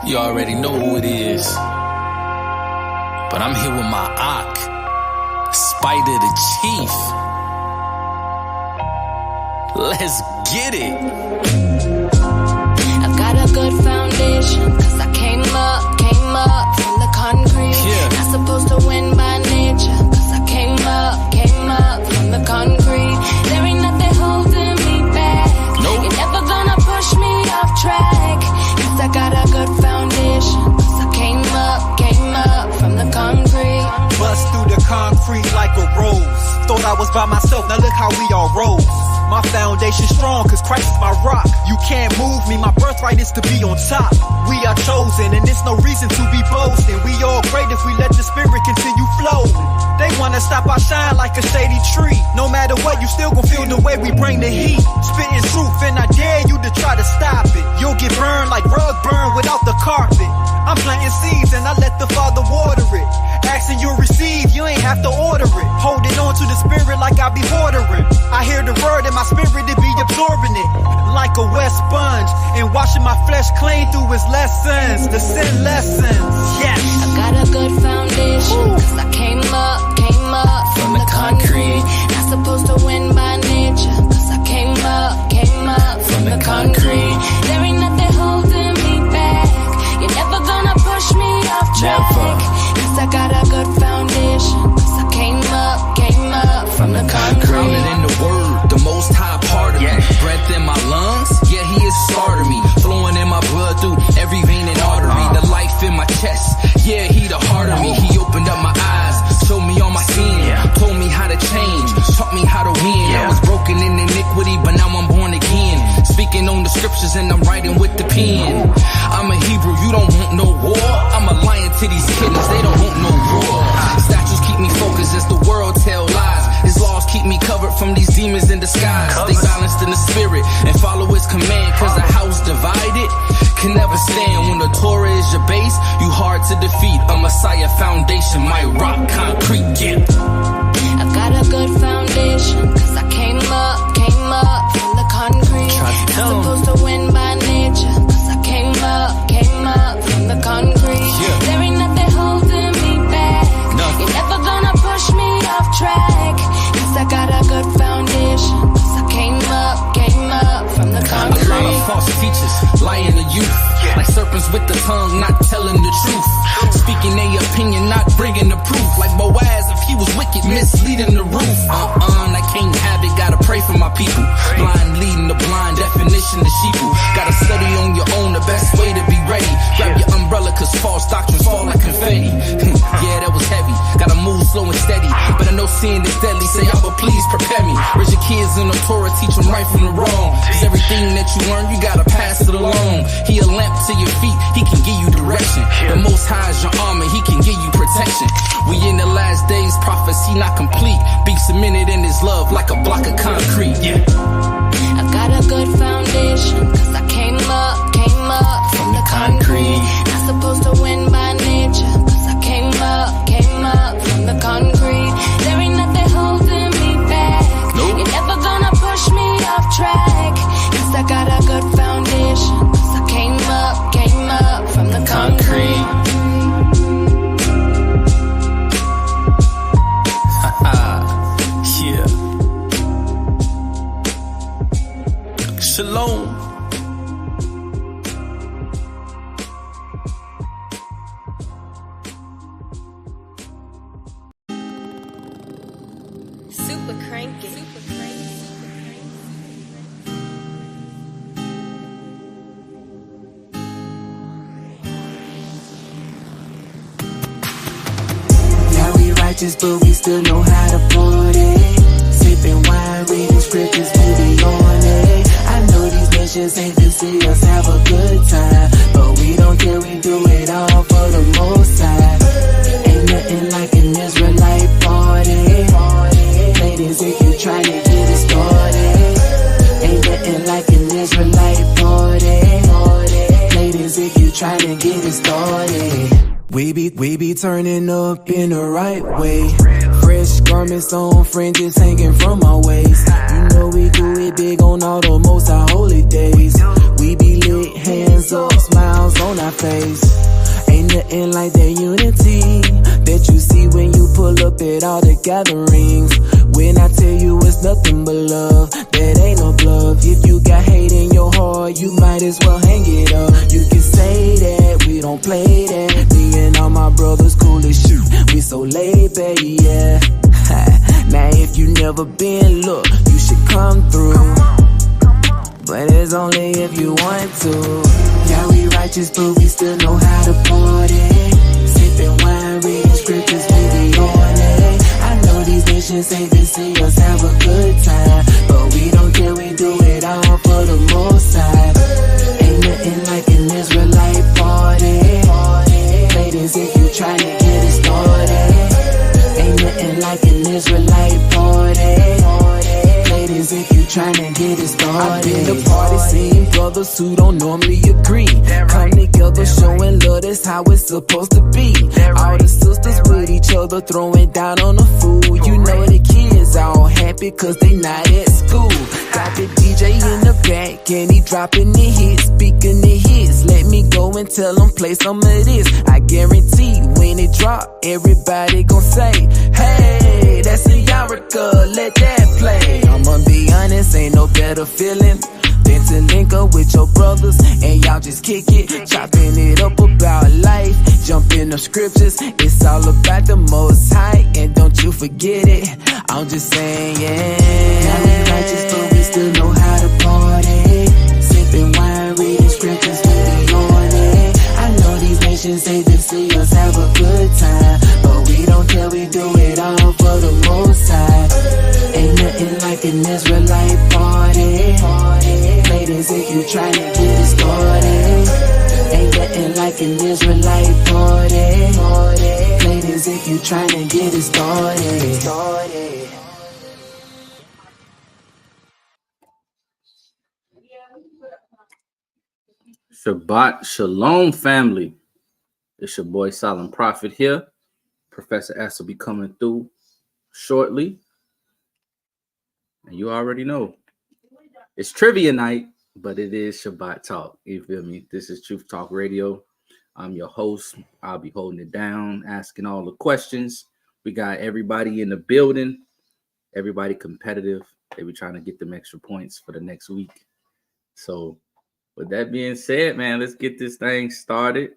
You already know who it is. But I'm here with my Ak, Spider the Chief. Let's get it. I've got a good foundation, cause I came up from the concrete. Not supposed to win by nature, cause I came up from the concrete. There ain't nothing holding me back. Nope. You're never gonna push me off track, cause I got a good foundation, cause I came up from the concrete. Bust through the concrete like a rose. Thought I was by myself, now look how we all rose. My foundation strong, cause Christ is my rock. You can't move me, my birthright is to be on top. We are chosen, and there's no reason to be boasting. We all great if we let the spirit continue flowing. They wanna stop our shine like a shady tree. No matter what, you still gon' feel the way we bring the heat. Spitting truth, and I dare you to try to stop it. You'll get burned like rug burn without the carpet. I'm planting seeds, and I let the Father water it. Asking you'll receive, you ain't have to order it. Holding on to the spirit like I be ordering. I hear the word and my spirit to be absorbing it like a wet sponge, and washing my flesh clean through his lessons, the sin lessons. Yes, I got a good foundation, cause I came up from the concrete. Not supposed to win by nature, cause I came up from the concrete. There ain't nothing holding me back. You're never gonna push me off track, cause I got a good foundation, cause I came up from the concrete. Grounded in the word, the most high part of me. Breath in my lungs, yeah, he is a part of me. Flowing in my blood through every vein and artery. The life in my chest, yeah, he the heart of me. He opened up my eyes, showed me all my sin, told me how to change, taught me how to win. I was broken in iniquity, but now I'm born again. Speaking on the scriptures and I'm writing with the pen. I'm a Hebrew, you don't want no war. I'm a lion to these kittens, they don't want no war. Statues keep me focused as the world tell lies. His laws keep me covered from these demons in disguise. Stay balanced in the spirit and follow his command, cause a house divided can never stand. When the Torah is your base, you hard to defeat. A Messiah foundation, my rock concrete, yeah. I've got a good foundation, cause I came up from the concrete. Not supposed to win by nature, cause I came up from the concrete. There ain't nothing holding me back. You're never gonna push me off track, cause I got a good foundation, cause I came up from the concrete. A lot of false teachers lying to you, like serpents with the tongue, not telling the truth. Speaking their opinion, not bringing the proof. Like Boaz, if he was wicked, misleading the roof. I can't have it, gotta pray for my people. Blind leading the blind, definition of sheeple. Gotta study on your own, the best way to be ready. Grab your umbrella, cause false doctrines fall like confetti. Yeah, that was heavy, gotta move slow and steady. But I know sin is deadly, say, Abba, please prepare me. Raise your kids in the Torah, teach them right from the wrong. Cause everything that you learn, you gotta pass it along. He a lamp to your feet, he can give you direction. The Most High is your armor, he can give you protection. We in the last days, prophecy not complete. Be cemented in his love like a block of concrete, yeah. I've got a good foundation, cause I came up from the concrete. Not supposed to win by nature, cause I came up from the concrete. There ain't nothing holding me back. You're never gonna push me off track, cause I got a good foundation, cause I came up from the concrete. Shalom. Super cranky. Yeah, we righteous, but we still know how to party. Sipping wine, reading scriptures, we be on it. I know these nations ain't to see us have a good time, but we don't care, we do it all for the Most High. Ain't nothing like an Israelite party. Ladies, if you try to get it started, ain't nothing like an Israelite party. Ladies, if you try to get it started, we be turning up in the right way. Fresh garments on, fringes hanging from our waist. You know we do it big on all the most holy days. We be lit, hands up, smiles on our face. face. Ain't nothing like that unity that you see when you pull up at all the gatherings. When I tell you it's nothing but love, that ain't no bluff. If you got hate in your heart, you might as well hang it up. You can say that, we don't play that. Me and all my brothers cool as shit, we so laid back, yeah. Now if you never been, look, you should come through. But it's only if you want to. Yeah, we righteous, but we still know how to party. Sipping wine, reading scriptures, we be on it. I know these nations ain't been see us have a good time, but we don't care, we do it all for the most side. Ain't nothing like an Israelite party. Ladies, if you tryna get it started, ain't nothing like an Israelite party. Ladies, if you tryna get it started. I've been to party, seeing brothers who don't normally agree. Come together, showing love, that's how it's supposed to be. All the sisters with each other, throwing down on the food. You know the kids all happy cause they not at school. Got the DJ in the back and he dropping the hits, speaking the hits. Let me go and tell them play some of this. I guarantee when it drop, everybody gon' say, hey, that's a Yarica, let that play. I'ma be honest, ain't no better feeling than to link up with your brothers and y'all just kick it, chopping it up about life, jumping the scriptures. It's all about the Most High, and don't you forget it. I'm just saying, yeah. Now we righteous, but we still know how to party. Sipping wine, reading scriptures, we be on it. I know these nations hate to see us have a good time, but we don't care, we do it all for the Most High. Ain't nothing like an Israelite party. Ladies, if you tryna get it started, ain't nothing like an Israelite party. Ladies, if you tryna get it started. Shabbat Shalom, family. It's your boy Solemn Prophet here. Professor S will be coming through shortly. And you already know. It's trivia night, but it is Shabbat talk. You feel me? This is Truth Talk Radio. I'm your host. I'll be holding it down, asking all the questions. We got everybody in the building. Everybody competitive. They be trying to get them extra points for the next week. So with that being said, man, let's get this thing started.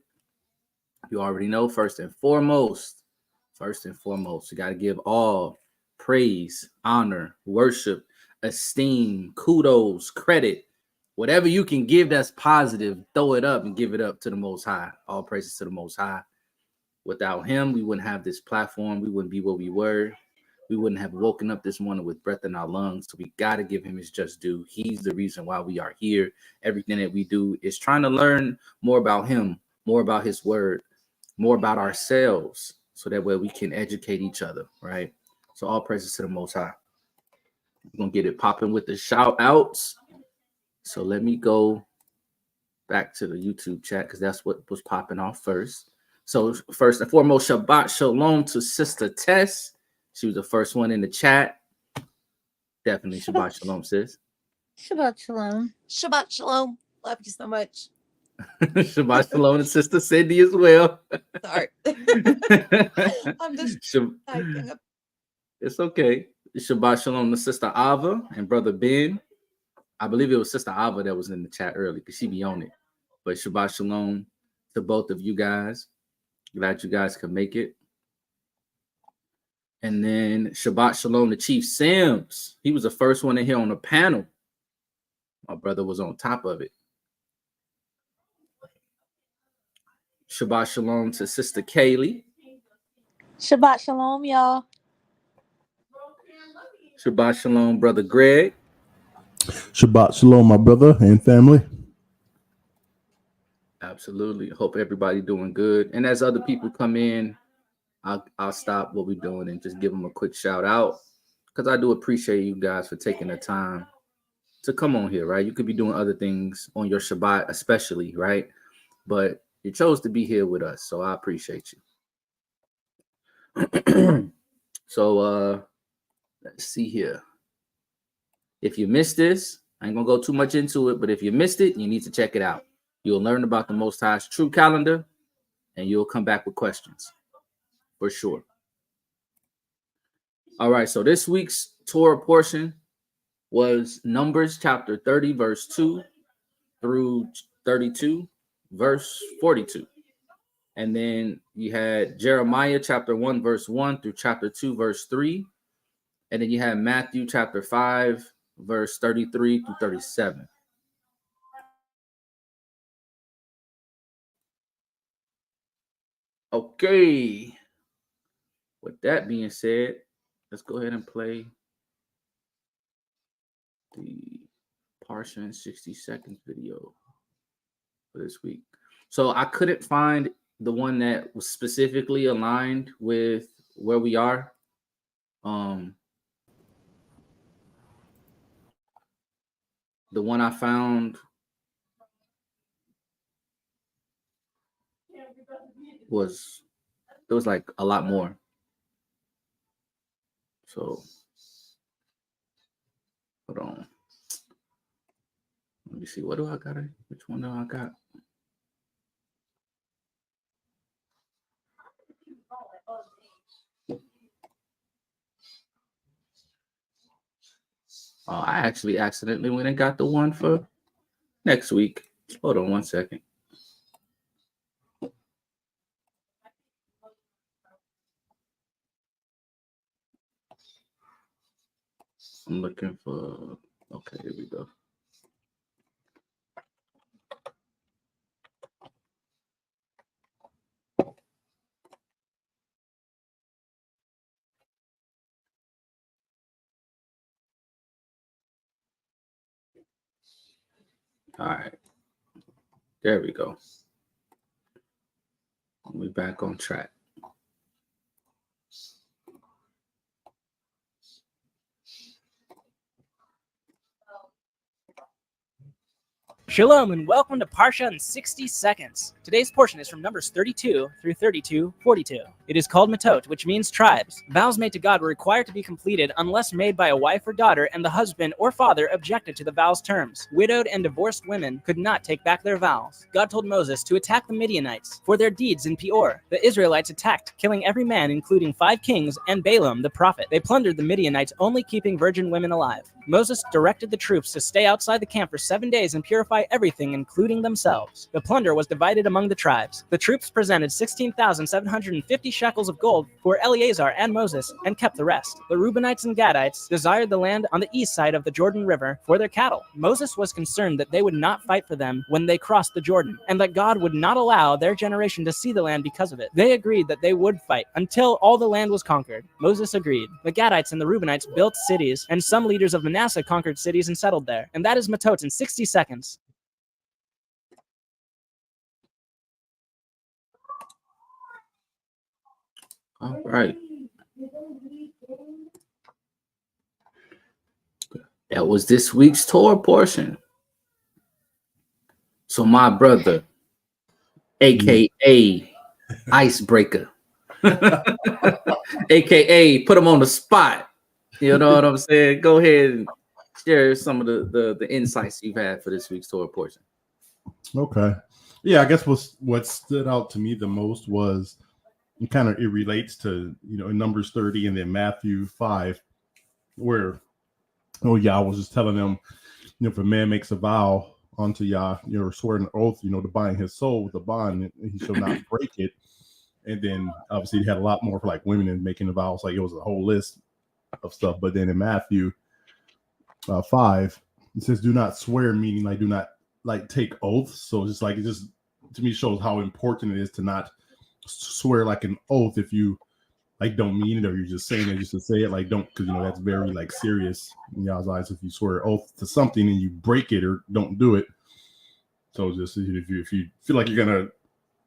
You already know, first and foremost, you got to give all praise, honor, worship, esteem, kudos, credit, whatever you can give that's positive, throw it up and give it up to the Most High. All praises to the Most High. Without him, we wouldn't have this platform. We wouldn't be where we were. We wouldn't have woken up this morning with breath in our lungs. So we got to give him his just due. He's the reason why we are here. Everything that we do is trying to learn more about him, more about his word, more about ourselves, so that way we can educate each other, right? So all praises to the Most High. We're going to get it popping with the shout outs. So let me go back to the YouTube chat because that's what was popping off first. So first and foremost, Shabbat Shalom to Sister Tess. She was the first one in the chat. Definitely Shabbat Shalom, sis. Shabbat Shalom. Shabbat Shalom. Love you so much. Shabbat Shalom to Sister Cindy as well. Sorry. I'm just It's okay. Shabbat Shalom to Sister Ava and Brother Ben. I believe it was Sister Ava that was in the chat early because she be on it. But Shabbat Shalom to both of you guys. Glad you guys could make it. And then Shabbat Shalom to Chief Sims. He was the first one in here on the panel. My brother was on top of it. Shabbat Shalom to Sister Kaylee. Shabbat Shalom, y'all. Shabbat Shalom, Brother Greg. Shabbat Shalom, my brother and family. Absolutely. Hope everybody doing good. And as other people come in, I'll stop what we're doing and just give them a quick shout out because I do appreciate you guys for taking the time to come on here, right? You could be doing other things on your Shabbat, especially, right? But you chose to be here with us, so I appreciate you. So let's see here. If you missed this, I ain't gonna go too much into it, but if you missed it, you need to check it out. You'll learn about the Most High's true calendar, and you'll come back with questions for sure. All right, so this week's Torah portion was Numbers chapter 30, verse 2 through 32, verse 42. And then you had Jeremiah chapter 1, verse 1 through chapter 2, verse 3. And then you had Matthew chapter 5, verse 33 through 37. Okay. With that being said, let's go ahead and play the Parsha in 60 seconds video for this week. So I couldn't find the one that was specifically aligned with where we are. The one I found there was like a lot more. So hold on. Let me see. What do I got? Which one do I got? Oh, I actually accidentally went and got the one for next week. Hold on one second. I'm looking for, okay, here we go. All right, there we go. We're back on track. Shalom and welcome to Parsha in 60 seconds. Today's portion is from Numbers 32 through 42:42. It is called Matot, which means tribes. Vows made to God were required to be completed unless made by a wife or daughter and the husband or father objected to the vow's terms. Widowed and divorced women could not take back their vows. God told Moses to attack the Midianites for their deeds in Peor. The Israelites attacked, killing every man, including 5 kings and Balaam the prophet. They plundered the Midianites, only keeping virgin women alive. Moses directed the troops to stay outside the camp for 7 days and purify everything, including themselves. The plunder was divided among the tribes. The troops presented 16,750 shekels of gold for Eleazar and Moses and kept the rest. The Reubenites and Gadites desired the land on the east side of the Jordan River for their cattle. Moses was concerned that they would not fight for them when they crossed the Jordan, and that God would not allow their generation to see the land because of it. They agreed that they would fight until all the land was conquered. Moses agreed. The Gadites and the Reubenites built cities, and some leaders of Manasseh conquered cities and settled there. And that is Matot in 60 seconds. All right. That was this week's Torah portion. So my brother, aka Icebreaker, aka put him on the spot. You know what I'm saying? Go ahead and share some of the insights you've had for this week's Torah portion. Okay. Yeah, I guess what stood out to me the most was it relates to, in Numbers 30 and then Matthew 5, where Yah was just telling them, if a man makes a vow unto Yah, swear an oath, to bind his soul with a bond, and he shall not break it. And then obviously he had a lot more for like women and making the vows, like it was a whole list of stuff. But then in Matthew 5, it says, do not swear, meaning like do not like take oaths. So it's just like, it just to me shows how important it is to not swear like an oath if you like don't mean it, or you're just saying it just to say it, like don't, because that's very like serious in y'all's eyes if you swear an oath to something and you break it or don't do it. So just if you feel like you're gonna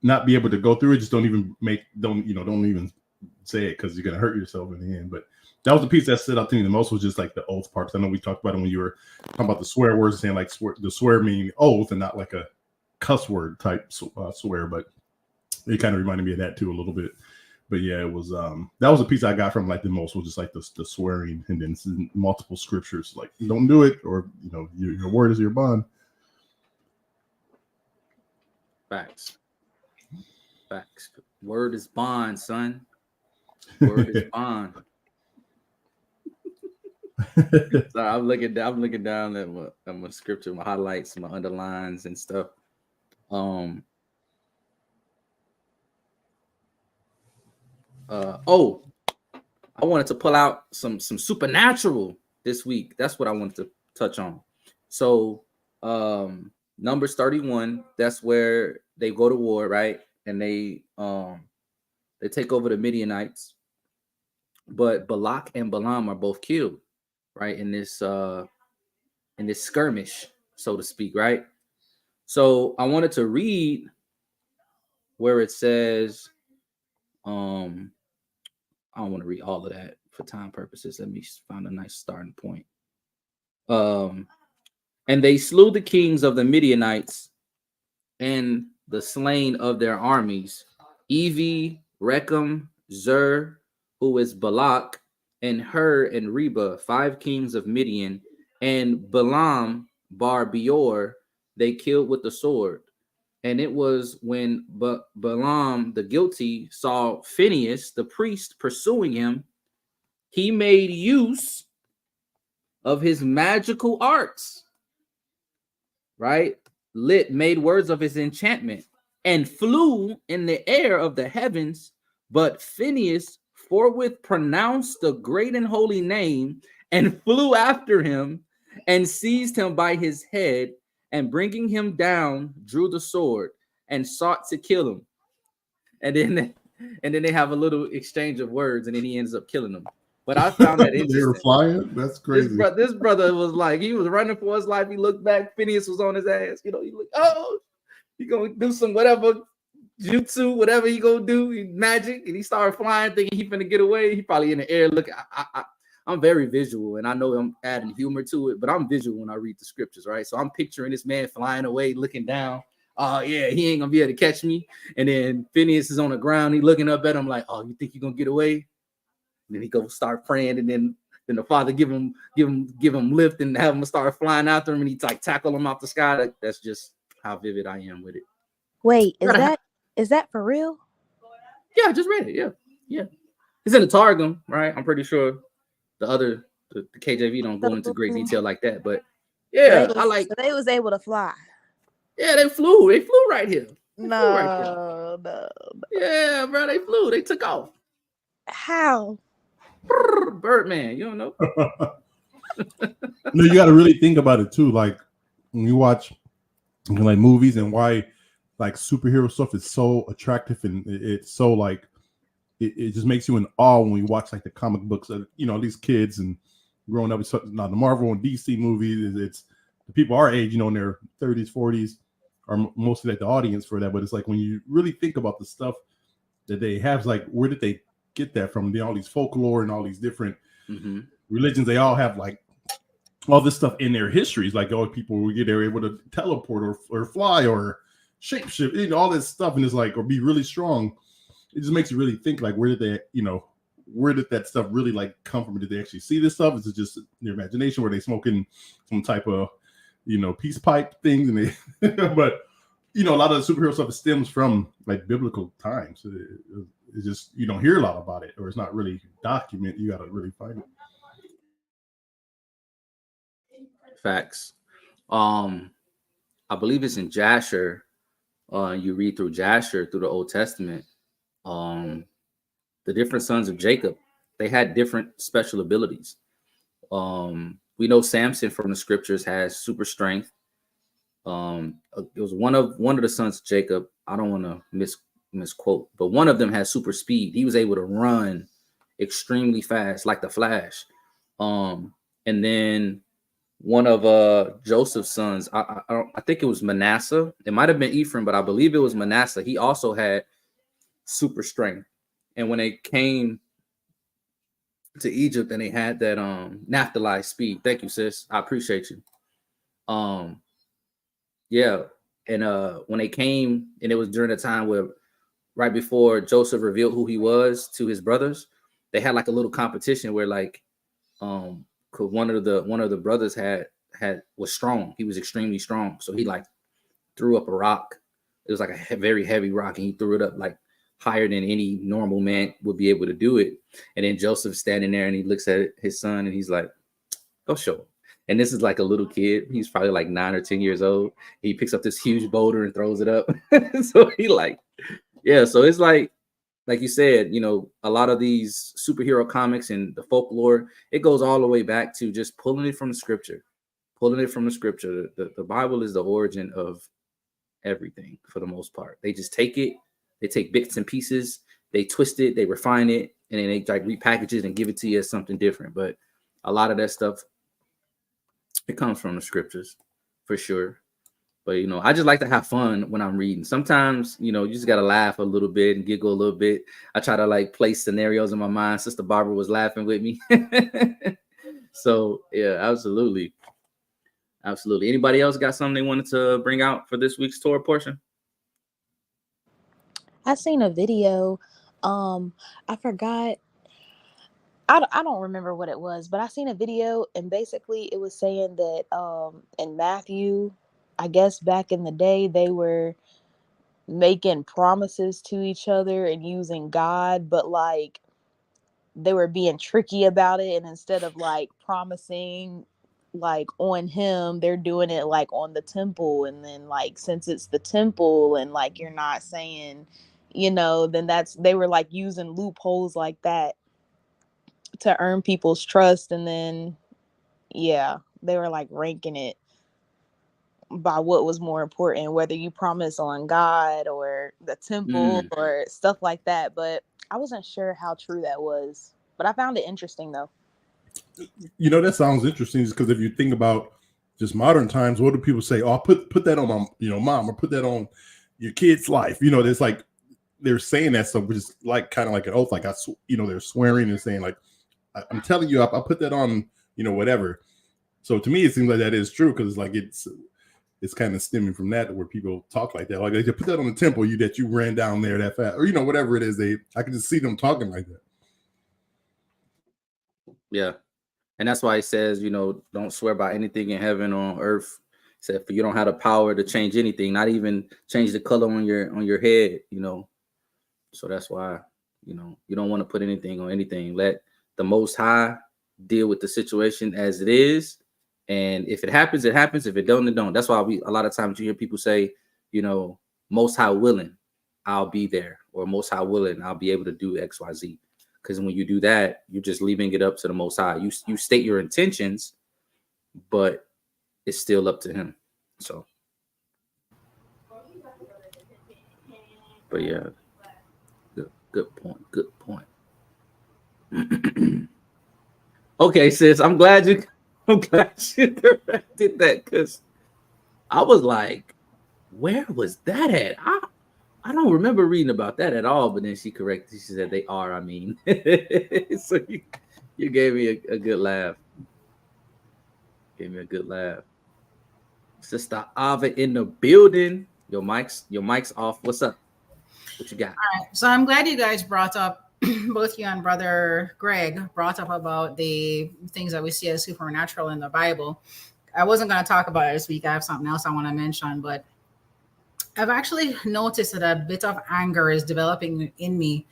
not be able to go through it, just don't even say it, because you're gonna hurt yourself in the end. But that was the piece that stood out to me the most, was just like the oath part. I know we talked about it when you were talking about the swear words, saying like swear meaning oath and not like a cuss word type swear, but it kind of reminded me of that too a little bit. But yeah, it was that was a piece I got from like the most, was just like the swearing, and then multiple scriptures like don't do it, or your word is your bond. Facts. Word is bond, son. Word is bond. So I'm looking down at my scripture, my highlights, my underlines and stuff. I wanted to pull out some supernatural this week. That's what I wanted to touch on. So Numbers 31, that's where they go to war, right? And they take over the Midianites. But Balak and Balaam are both killed, right? In this skirmish, so to speak, right? So I wanted to read where it says, I don't want to read all of that for time purposes. Let me find a nice starting point. And they slew the kings of the Midianites and the slain of their armies, Evi, Rechem, Zur, who is Balak, and Hur and Reba, 5 kings of Midian, and Balaam bar Beor, they killed with the sword. And it was when Balaam the guilty saw Phinehas the priest pursuing him, he made use of his magical arts, right? Made words of his enchantment and flew in the air of the heavens. But Phinehas forthwith pronounced the great and holy name and flew after him and seized him by his head, and bringing him down, drew the sword and sought to kill him. And then they have a little exchange of words, and then he ends up killing them. But I found that interesting. They were flying? That's crazy. This brother was like, he was running for his life. He looked back. Phineas was on his ass. You know, he looked, he gonna do some whatever jutsu, whatever he gonna do, magic. And he started flying, thinking he finna get away. He probably in the air looking. I'm very visual, and I know I'm adding humor to it, but I'm visual when I read the scriptures, right? So I'm picturing this man flying away, looking down. Oh, yeah, he ain't gonna be able to catch me. And then Phineas is on the ground. He looking up at him like, oh, you think you're gonna get away? And then he go start praying, and then the father give him lift and have him start flying after him, and he like tackle him out the sky. That's just how vivid I am with it. Wait, is that for real? Yeah, I just read it. Yeah. It's in the Targum, right? I'm pretty sure the KJV don't go into great detail like that, but yeah, so they was able to fly. Yeah, they flew right here. No. Yeah, bro, they flew. They took off. How? Birdman, you don't know. No, you got to really think about it too. Like when you watch like movies and why like superhero stuff is so attractive, and it's so like it just makes you in awe when you watch like the comic books of, you know, these kids and growing up with something. Now the Marvel and DC movies, it's the people our age, you know, in their 30s, 40s are mostly like the audience for that. But it's like when you really think about the stuff that they have, like where did they get that from? All these folklore and all these different religions, they all have like all this stuff in their histories. Like, oh, people they're able to teleport or fly or shapeshift, you know, all this stuff, and it's like, or be really strong. It just makes you really think, like, where did that stuff really like come from? Did they actually see this stuff? Is it just their imagination? Were they smoking some type of, you know, peace pipe things? And they, but you know, a lot of the superhero stuff stems from like biblical times. It's just you don't hear a lot about it, or it's not really documented. You got to really find it. Facts. I believe it's in Jasher. You read through Jasher through the Old Testament. The different sons of Jacob, they had different special abilities. We know Samson from the scriptures has super strength. It was one of the sons of Jacob. I don't want to misquote, but one of them has super speed. He was able to run extremely fast, like the Flash. And then one of Joseph's sons, I think it was Manasseh. It might have been Ephraim, but I believe it was Manasseh. He also had super strength. And when they came to Egypt and they had that Naphtali speed, thank you, sis, I appreciate you. Yeah, and when they came, and it was during the time where right before Joseph revealed who he was to his brothers, they had like a little competition where like one of the brothers was strong. He was extremely strong, so he like threw up a rock It was like a very heavy rock, and he threw it up like higher than any normal man would be able to do it. And then Joseph's standing there, and he looks at his son, and he's like, "Go show him." And this is like a little kid. He's probably like 9 or 10 years old. He picks up this huge boulder and throws it up. So he like, yeah. So it's like you said, you know, a lot of these superhero comics and the folklore, it goes all the way back to just pulling it from the scripture. The Bible is the origin of everything for the most part. They just take it, they take bits and pieces, they twist it, they refine it, and then they like repackage it and give it to you as something different. But a lot of that stuff, it comes from the scriptures for sure. But, you know, I just like to have fun when I'm reading. Sometimes, you know, you just got to laugh a little bit and giggle a little bit. I try to like place scenarios in my mind. Sister Barbara was laughing with me. So, yeah, absolutely. Absolutely. Anybody else got something they wanted to bring out for this week's Torah portion? I seen a video. I forgot. I don't remember what it was, but I seen a video, and basically it was saying that in Matthew, I guess back in the day, they were making promises to each other and using God, but like they were being tricky about it, and instead of like promising like on him, they're doing it like on the temple. And then like since it's the temple and like you're not saying, you know, then they were like using loopholes like that to earn people's trust. And then yeah, they were like ranking it by what was more important, whether you promise on God or the temple or stuff like that. But I wasn't sure how true that was, but I found it interesting though. You know, that sounds interesting because if you think about just modern times, what do people say? Oh, put that on my, you know, mom, or put that on your kid's life. You know, there's like they're saying that stuff, which is like kind of like an oath. Like you know, they're swearing and saying like, I'm telling you, I'll put that on, you know, whatever. So to me, it seems like that is true because like it's kind of stemming from that where people talk like that. Like they put that on the temple that you ran down there that fast, or you know, whatever it is. I can just see them talking like that. Yeah. And that's why he says, you know, don't swear by anything in heaven or on earth. He said, for you don't have the power to change anything, not even change the color on your head, you know. So that's why, you know, you don't want to put anything on anything. Let the Most High deal with the situation as it is. And if it happens, it happens. If it don't, it don't. That's why a lot of times you hear people say, you know, Most High willing, I'll be there. Or Most High willing, I'll be able to do X, Y, Z. Because when you do that, you're just leaving it up to the Most High. You state your intentions, but it's still up to him. So, but yeah, good point. Good point. Okay, sis, I'm glad you corrected that because I was like, where was that at? I don't remember reading about that at all, but then she corrected. She said they are, I mean. So you gave me a good laugh. Gave me a good laugh. Sister Ava in the building. Your mic's off. What's up? What you got? All right. So I'm glad you guys brought up, both you and Brother Greg brought up about the things that we see as supernatural in the Bible. I wasn't going to talk about it this week. I have something else I want to mention, but I've actually noticed that a bit of anger is developing in me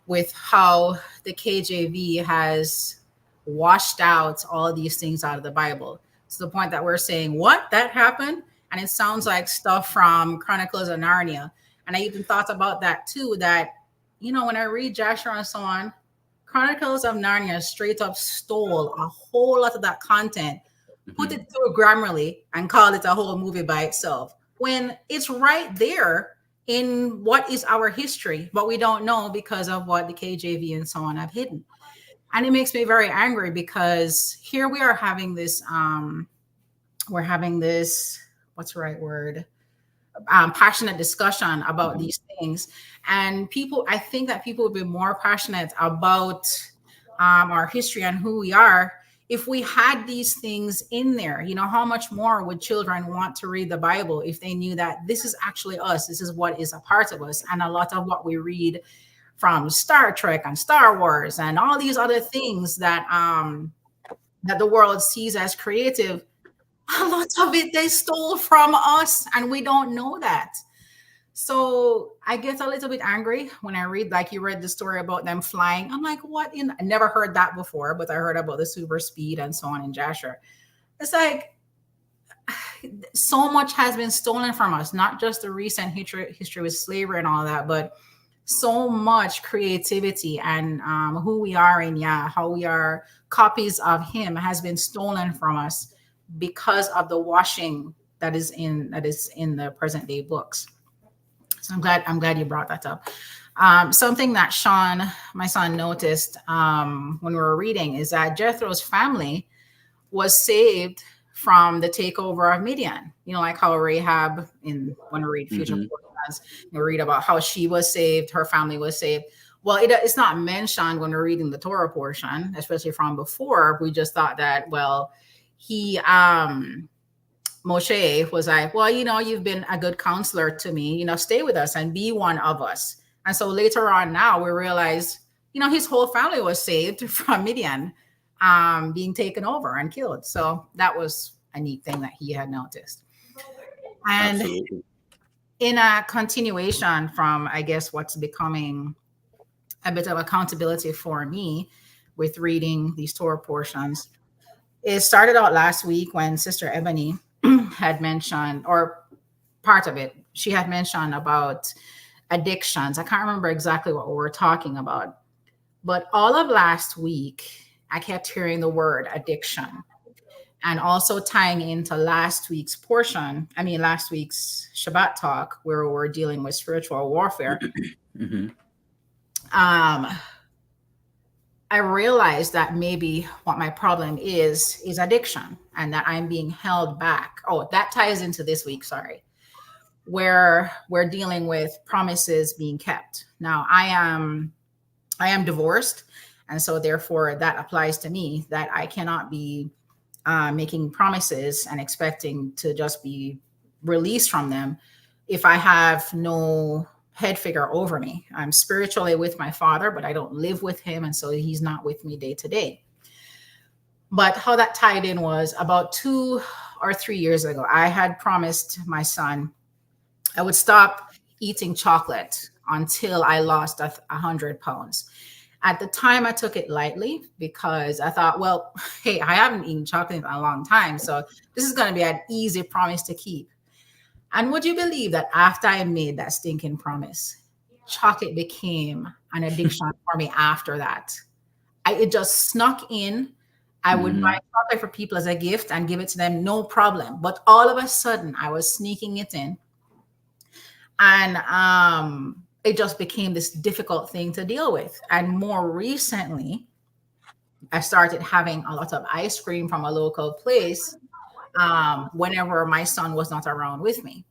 with how the KJV has washed out all of these things out of the Bible. To the point that we're saying, what? That happened? And it sounds like stuff from Chronicles of Narnia. And I even thought about that too, that, you know, when I read Joshua and so on, Chronicles of Narnia straight up stole a whole lot of that content, put it through Grammarly, and called it a whole movie by itself. When it's right there in what is our history, but we don't know because of what the KJV and so on have hidden. And it makes me very angry because here we are having this, what's the right word? Passionate discussion about these things. And I think that people would be more passionate about our history and who we are if we had these things in there. You know, how much more would children want to read the Bible if they knew that this is actually us, this is what is a part of us. And a lot of what we read from Star Trek and Star Wars and all these other things that that the world sees as creative, a lot of it they stole from us and we don't know that. So I get a little bit angry when I read, like you read the story about them flying. I'm like, what? I never heard that before, but I heard about the super speed and so on in Jasher. It's like so much has been stolen from us, not just the recent history with slavery and all that, but so much creativity and who we are in Yah, how we are copies of Him has been stolen from us because of the washing that is in the present day books. So I'm glad you brought that up. Something that Sean, my son, noticed when we were reading is that Jethro's family was saved from the takeover of Midian. You know, like how Rahab, when we read future portions, we read about how she was saved, her family was saved. Well, it's not mentioned when we're reading the Torah portion, especially from before. We just thought that, well, Moshe was like, well, you know, you've been a good counselor to me, you know, stay with us and be one of us. And so later on now we realize, you know, his whole family was saved from Midian being taken over and killed. So that was a neat thing that he had noticed. And absolutely. In a continuation from, I guess, what's becoming a bit of accountability for me with reading these Torah portions, it started out last week when Sister Ebony had mentioned, or part of it, she had mentioned about addictions. I can't remember exactly what we were talking about, but all of last week, I kept hearing the word addiction, and also tying into last week's portion. I mean, last week's Shabbat talk where we're dealing with spiritual warfare. I realized that maybe what my problem is addiction, and that I'm being held back. Oh, that ties into this week. Sorry. Where we're dealing with promises being kept. Now I am divorced. And so therefore that applies to me, that I cannot be making promises and expecting to just be released from them if I have no head figure over me. I'm spiritually with my father, but I don't live with him. And so he's not with me day to day. But how that tied in was about 2 or 3 years ago, I had promised my son I would stop eating chocolate until I lost 100 pounds. At the time, I took it lightly because I thought, well, hey, I haven't eaten chocolate in a long time, so this is going to be an easy promise to keep. And would you believe that after I made that stinking promise, chocolate became an addiction for me after that? It just snuck in. I would buy chocolate for people as a gift and give it to them, no problem. But all of a sudden, I was sneaking it in. And it just became this difficult thing to deal with. And more recently, I started having a lot of ice cream from a local place whenever my son was not around with me.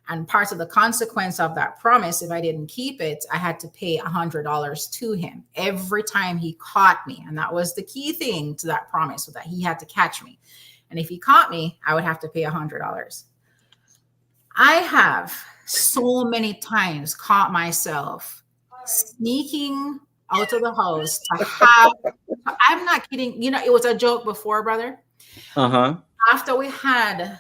And part of the consequence of that promise, if I didn't keep it, I had to pay $100 to him every time he caught me. And that was the key thing to that promise, so that he had to catch me. And if he caught me, I would have to pay $100. I have so many times caught myself sneaking out of the house to have, I'm not kidding. You know, it was a joke before, brother. After we had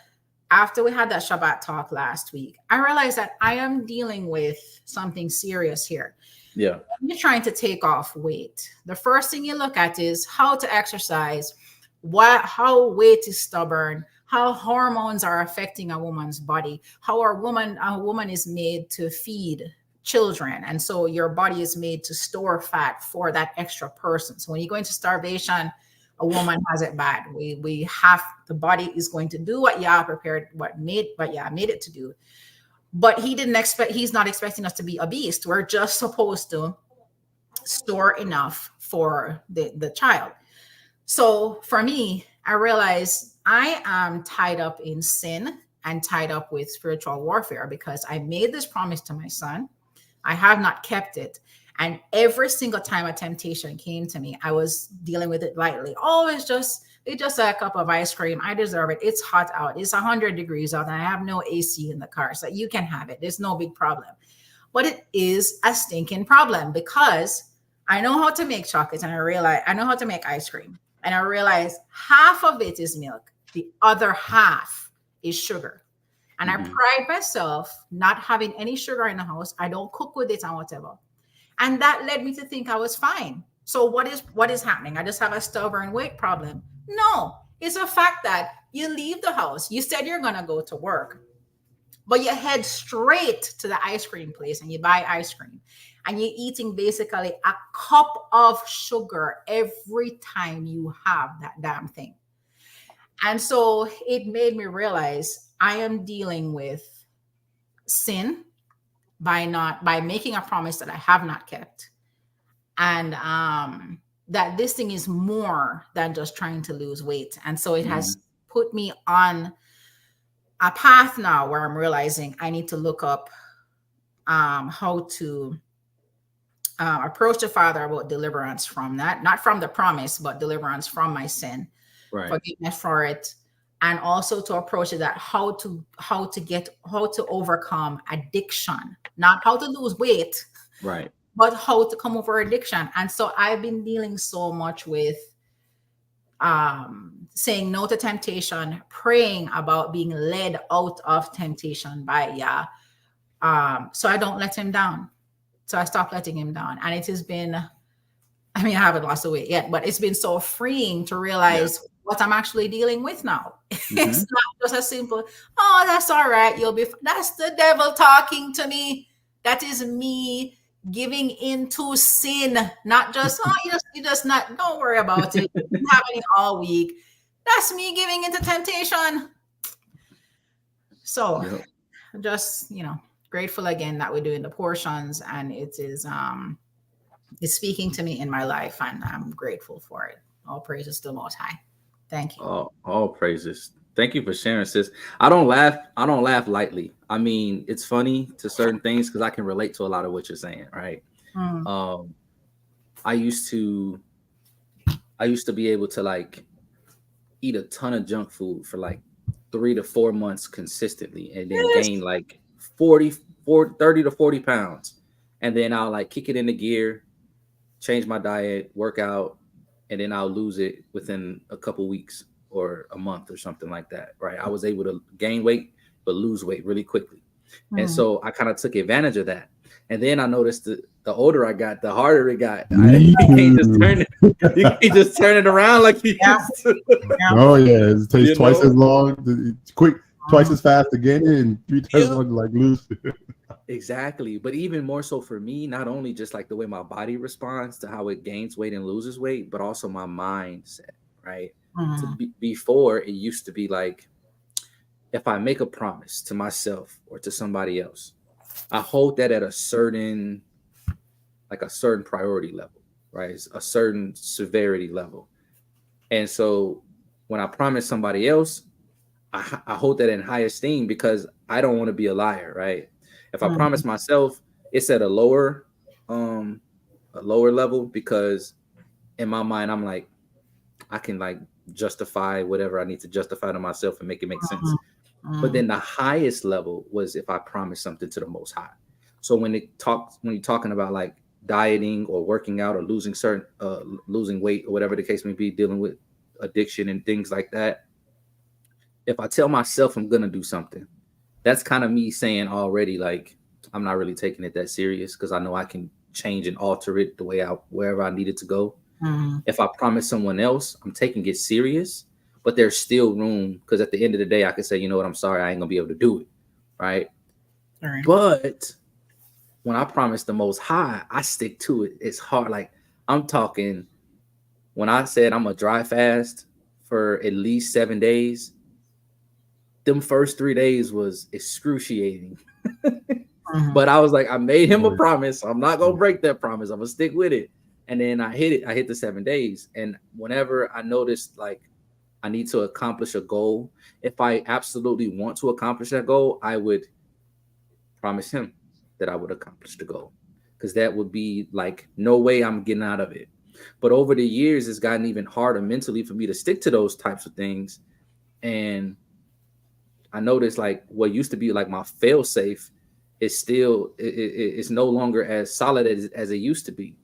that Shabbat talk last week, I realized that I am dealing with something serious here. Yeah. You're trying to take off weight. The first thing you look at is how to exercise, how weight is stubborn, how hormones are affecting a woman's body, how a woman is made to feed children. And so your body is made to store fat for that extra person. So when you go into starvation, a woman has it bad. The body is going to do what Yah prepared, what Yah made it to do. But he's not expecting us to be a beast. We're just supposed to store enough for the child. So for me, I realized I am tied up in sin and tied up with spiritual warfare because I made this promise to my son. I have not kept it. And every single time a temptation came to me, I was dealing with it lightly. Oh, it's just a cup of ice cream. I deserve it. It's hot out. It's 100 degrees out and I have no AC in the car. So you can have it. There's no big problem. But it is a stinking problem because I know how to make chocolate and I know how to make ice cream. And I realize half of it is milk. The other half is sugar. And I pride myself not having any sugar in the house. I don't cook with it and whatever. And that led me to think I was fine. So what is happening? I just have a stubborn weight problem. No, it's a fact that you leave the house. You said you're going to go to work, but you head straight to the ice cream place and you buy ice cream. And you're eating basically a cup of sugar every time you have that damn thing. And so it made me realize I am dealing with sin by making a promise that I have not kept. And that this thing is more than just trying to lose weight. And so it has put me on a path now where I'm realizing I need to look up how to approach the Father about deliverance from that, not from the promise, but deliverance from my sin, forgiveness for it, and also to approach it that how to overcome addiction, not how to lose weight, right, but how to come over addiction. And so I've been dealing so much with saying no to temptation, praying about being led out of temptation by Yah, so I don't let him down. So I stopped letting him down. And it has been, I mean, I haven't lost the weight yet, but it's been so freeing to realize what I'm actually dealing with now. It's not just a simple, oh, that's all right. That's the devil talking to me. That is me giving into sin, not just, you just not, don't worry about it. It's happening all week. That's me giving into temptation. So just, grateful again that we're doing the portions, and it is it's speaking to me in my life, and I'm grateful for it. All praises to the Most High. Thank you. All praises. Thank you for sharing, sis. I don't laugh lightly. I mean, it's funny to certain things because I can relate to a lot of what you're saying, right? I used to be able to like eat a ton of junk food for like 3 to 4 months consistently, and then gain like 30 to 40 pounds. And then I'll like kick it into gear, change my diet, work out, and then I'll lose it within a couple weeks or a month or something like that, right? I was able to gain weight, but lose weight really quickly. And so I kind of took advantage of that. And then I noticed the older I got, the harder it got. You can't just turn it around like you used to. Oh, yeah. It takes twice as long, twice as fast to gain it, and 3 times as long to like lose it. Exactly. But even more so for me, not only just like the way my body responds to how it gains weight and loses weight, but also my mindset, right? Before, it used to be like, if I make a promise to myself or to somebody else, I hold that at a certain priority level, right? A certain severity level. And so when I promise somebody else, I hold that in high esteem because I don't want to be a liar, right? If I promise myself, it's at a lower level, because in my mind, I'm like, I can like justify whatever I need to justify to myself and make it make sense. But then the highest level was if I promise something to the Most High. So when you're talking about like dieting or working out or losing weight or whatever the case may be, dealing with addiction and things like that, if I tell myself I'm gonna do something, that's kind of me saying already, like, I'm not really taking it that serious because I know I can change and alter it the way wherever I need it to go. If I promise someone else, I'm taking it serious, but there's still room, because at the end of the day, I can say, you know what, I'm sorry, I ain't gonna be able to do it, right? But when I promise the Most High, I stick to it. It's hard. Like, I'm talking, when I said I'm gonna dry fast for at least 7 days, them first 3 days was excruciating. But I was like, I made him a promise. I'm not gonna break that promise. I'm gonna stick with it. And then I hit the 7 days. And whenever I noticed like I need to accomplish a goal, if I absolutely want to accomplish that goal, I would promise him that I would accomplish the goal, because that would be like, no way I'm getting out of it. But over the years, it's gotten even harder mentally for me to stick to those types of things. And I noticed like what used to be like my fail safe is still, it's no longer as solid as it used to be,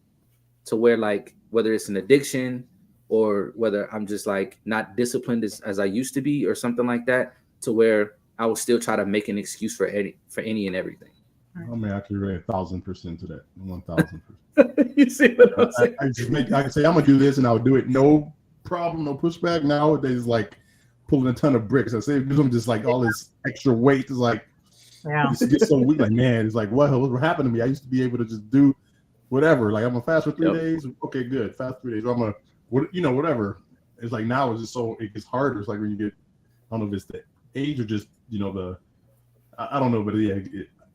to where like, whether it's an addiction or whether I'm just like not disciplined as I used to be or something like that, to where I will still try to make an excuse for any and everything. I mean, I can relate 1,000% to that. 1,000%. You see what I'm saying? I can say I'm gonna do this, and I'll do it. No problem, no pushback. Nowadays, like pulling a ton of bricks. I say I'm just like all this extra weight is like, just get so weak. Like, man, it's like what happened to me? I used to be able to just do whatever. Like I'm gonna fast for 3 days. Okay, good. Fast 3 days. I'm gonna, whatever. It's like now it's just so it gets harder. It's like when you get, I don't know if it's the age or just I don't know, but yeah,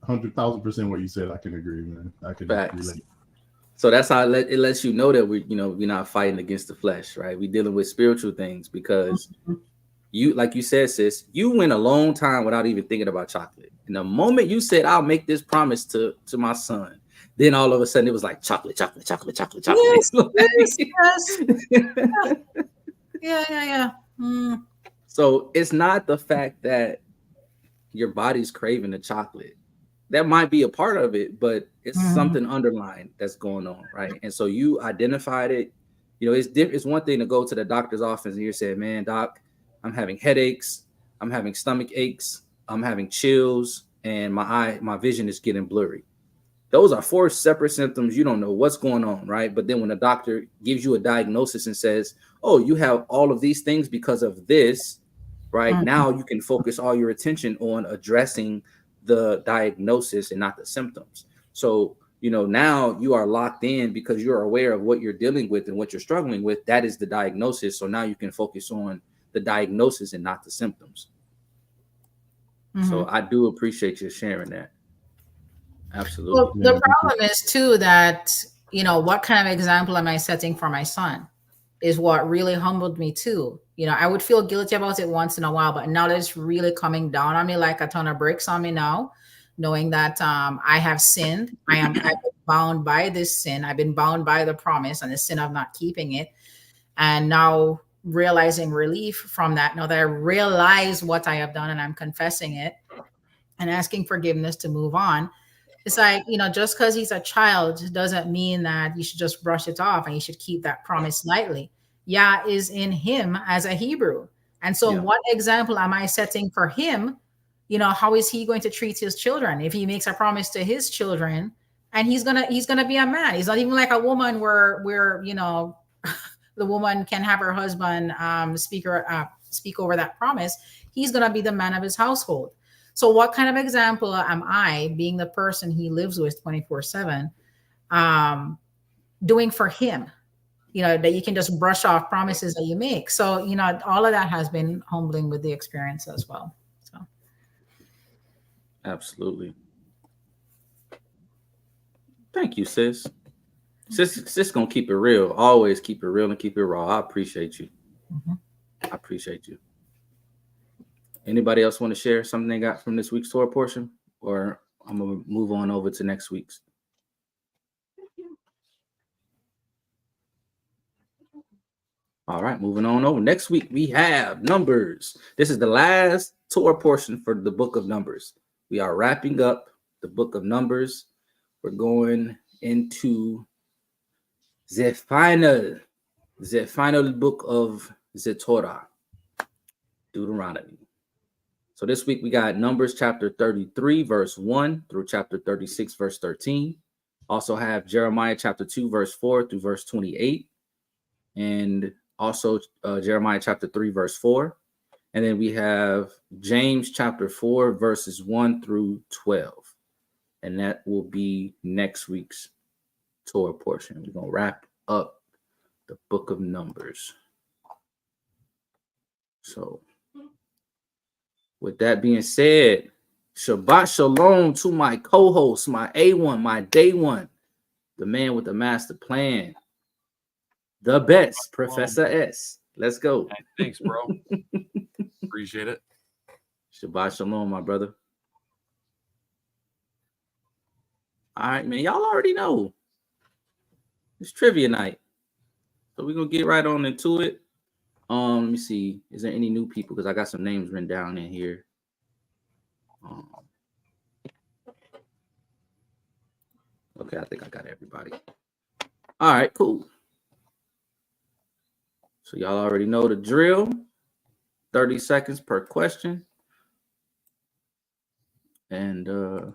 100,000% what you said. I can agree, man. I can relate. So that's how it lets you know that we're not fighting against the flesh, right? We're dealing with spiritual things because you, like you said, sis, you went a long time without even thinking about chocolate. And the moment you said, I'll make this promise to my son, then all of a sudden it was like chocolate. Yes, yes. Yeah. Mm. So it's not the fact that your body's craving the chocolate. That might be a part of it, but it's something underlying that's going on, right? And so you identified it. It's one thing to go to the doctor's office and you're saying, man, doc, I'm having headaches, I'm having stomach aches, I'm having chills, and my vision is getting blurry. Those are 4 separate symptoms. You don't know what's going on, right? But then when the doctor gives you a diagnosis and says, oh, you have all of these things because of this, right? Now you can focus all your attention on addressing the diagnosis and not the symptoms. So, now you are locked in because you're aware of what you're dealing with and what you're struggling with. That is the diagnosis. So now you can focus on the diagnosis and not the symptoms. So I do appreciate you sharing that. Absolutely. Well, the problem is too that, what kind of example am I setting for my son is what really humbled me too. I would feel guilty about it once in a while, but now that it's really coming down on me like a ton of bricks on me now, knowing that I have sinned. I've been bound by this sin. I've been bound by the promise and the sin of not keeping it. And now realizing relief from that, now that I realize what I have done and I'm confessing it and asking forgiveness to move on. It's like, just because he's a child doesn't mean that you should just brush it off and you should keep that promise lightly. Yah is in him as a Hebrew. And so what example am I setting for him? How is he going to treat his children if he makes a promise to his children and he's gonna be a man? He's not even like a woman where the woman can have her husband speak over that promise. He's gonna be the man of his household. So what kind of example am I, being the person he lives with 24/7, doing for him? That you can just brush off promises that you make. So, all of that has been humbling with the experience as well. So, absolutely. Thank you, sis. Sis gonna keep it real. Always keep it real and keep it raw. I appreciate you. I appreciate you. Anybody else want to share something they got from this week's Torah portion? Or I'm going to move on over to next week's. All right, moving on over. Next week, we have Numbers. This is the last Torah portion for the book of Numbers. We are wrapping up the book of Numbers. We're going into the final book of the Torah, Deuteronomy. So this week we got Numbers chapter 33, verse 1 through chapter 36, verse 13. Also have Jeremiah chapter 2, verse 4 through verse 28. And also Jeremiah chapter 3, verse 4. And then we have James chapter 4, verses 1 through 12. And that will be next week's Torah portion. We're going to wrap up the book of Numbers. So with that being said, Shabbat Shalom to my co-host, my A1, my day one, the man with the master plan, the best, Professor S. Let's go. Hey, thanks, bro. Appreciate it. Shabbat Shalom, my brother. All right, man. Y'all already know it's trivia night. So we're going to get right on into it. Let me see. Is there any new people? Because I got some names written down in here. Okay, I think I got everybody. All right, cool. So y'all already know the drill. 30 seconds per question. And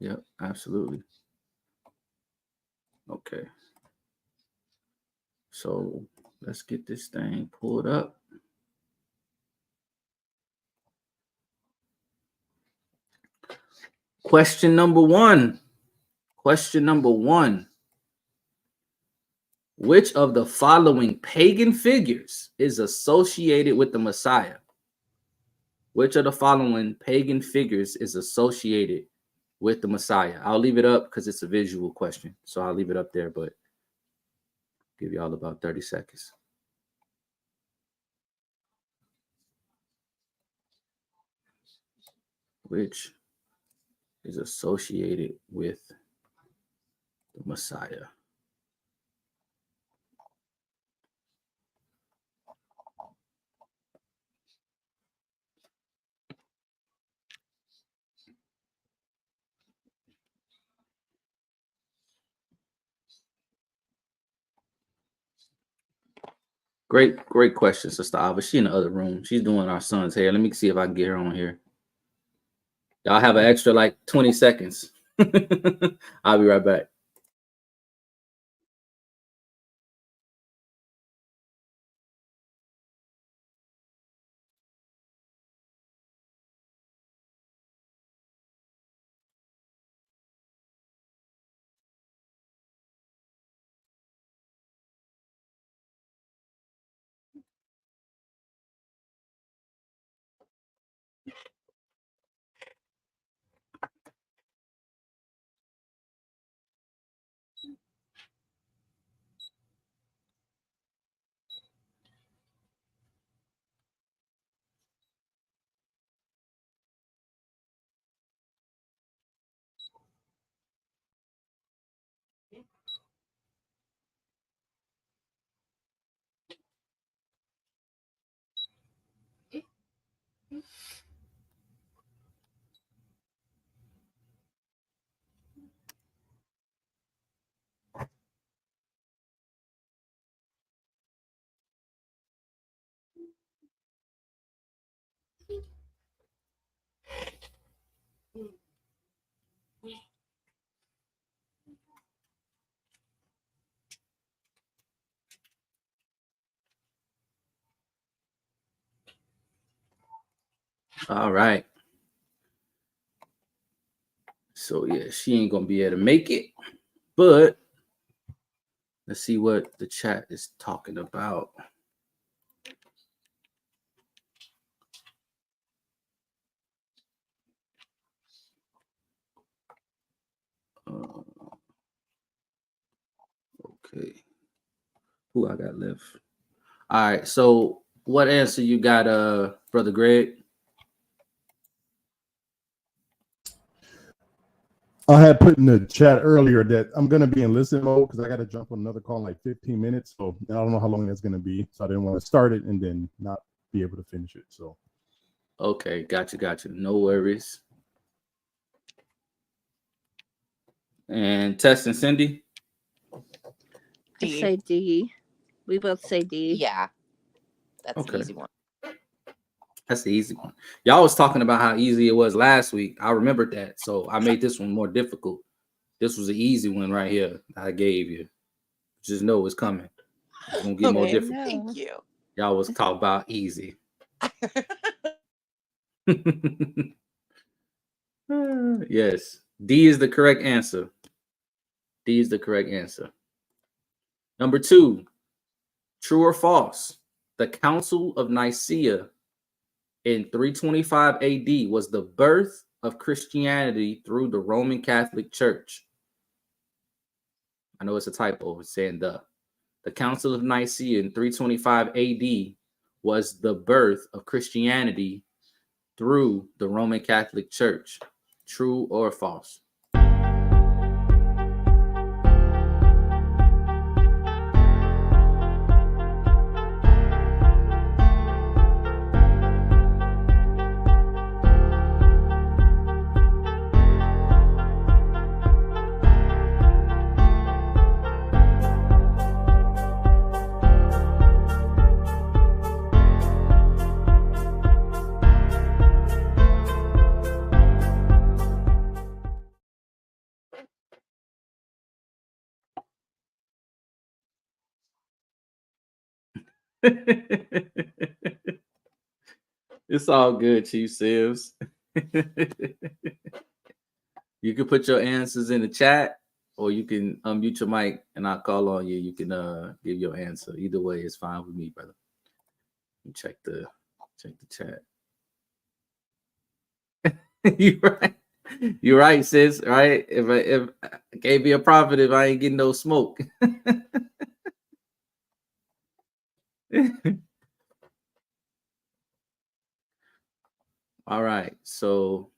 yep, absolutely. Okay. So let's get this thing pulled up. Question number one. Question number one. Which of the following pagan figures is associated with the Messiah? Which of the following pagan figures is associated with the Messiah? I'll leave it up because it's a visual question. So I'll leave it up there, but give y'all about 30 seconds. Which is associated with the Messiah? Great question, Sister Ava. She in the other room. She's doing our son's hair. Let me see if I can get her on here. Y'all have an extra like 20 seconds. I'll be right back. All right. So yeah, she ain't gonna be able to make it, but let's see what the chat is talking about. Okay. Who I got left? All right. So what answer you got, Brother Greg? I had put in the chat earlier that I'm going to be in listen mode because I got to jump on another call in like 15 minutes. So I don't know how long that's going to be. So I didn't want to start it and then not be able to finish it. So. Okay. Gotcha. No worries. And Tess and Cindy? I say D. We both say D. Yeah. That's okay. The easy one. That's the easy one. Y'all was talking about how easy it was last week. I remembered that. So I made this one more difficult. This was the easy one right here I gave you. Just know it's coming. It's going to get more difficult. Thank you. Y'all was talking about easy. Yes. D is the correct answer. D is the correct answer. Number 2, true or false? The Council of Nicaea in 325 AD was the birth of Christianity through the Roman Catholic Church. I know it's a typo. It's saying the Council of Nicaea in 325 AD was the birth of Christianity through the Roman Catholic Church. True or false? It's all good, Chief Sims. You can put your answers in the chat, or you can unmute your mic and I'll call on you. You can give your answer. Either way, it's fine with me, brother. Check the chat. You're right. You're right, sis. Right? If I can't be a prophet if I ain't getting no smoke. All right. So,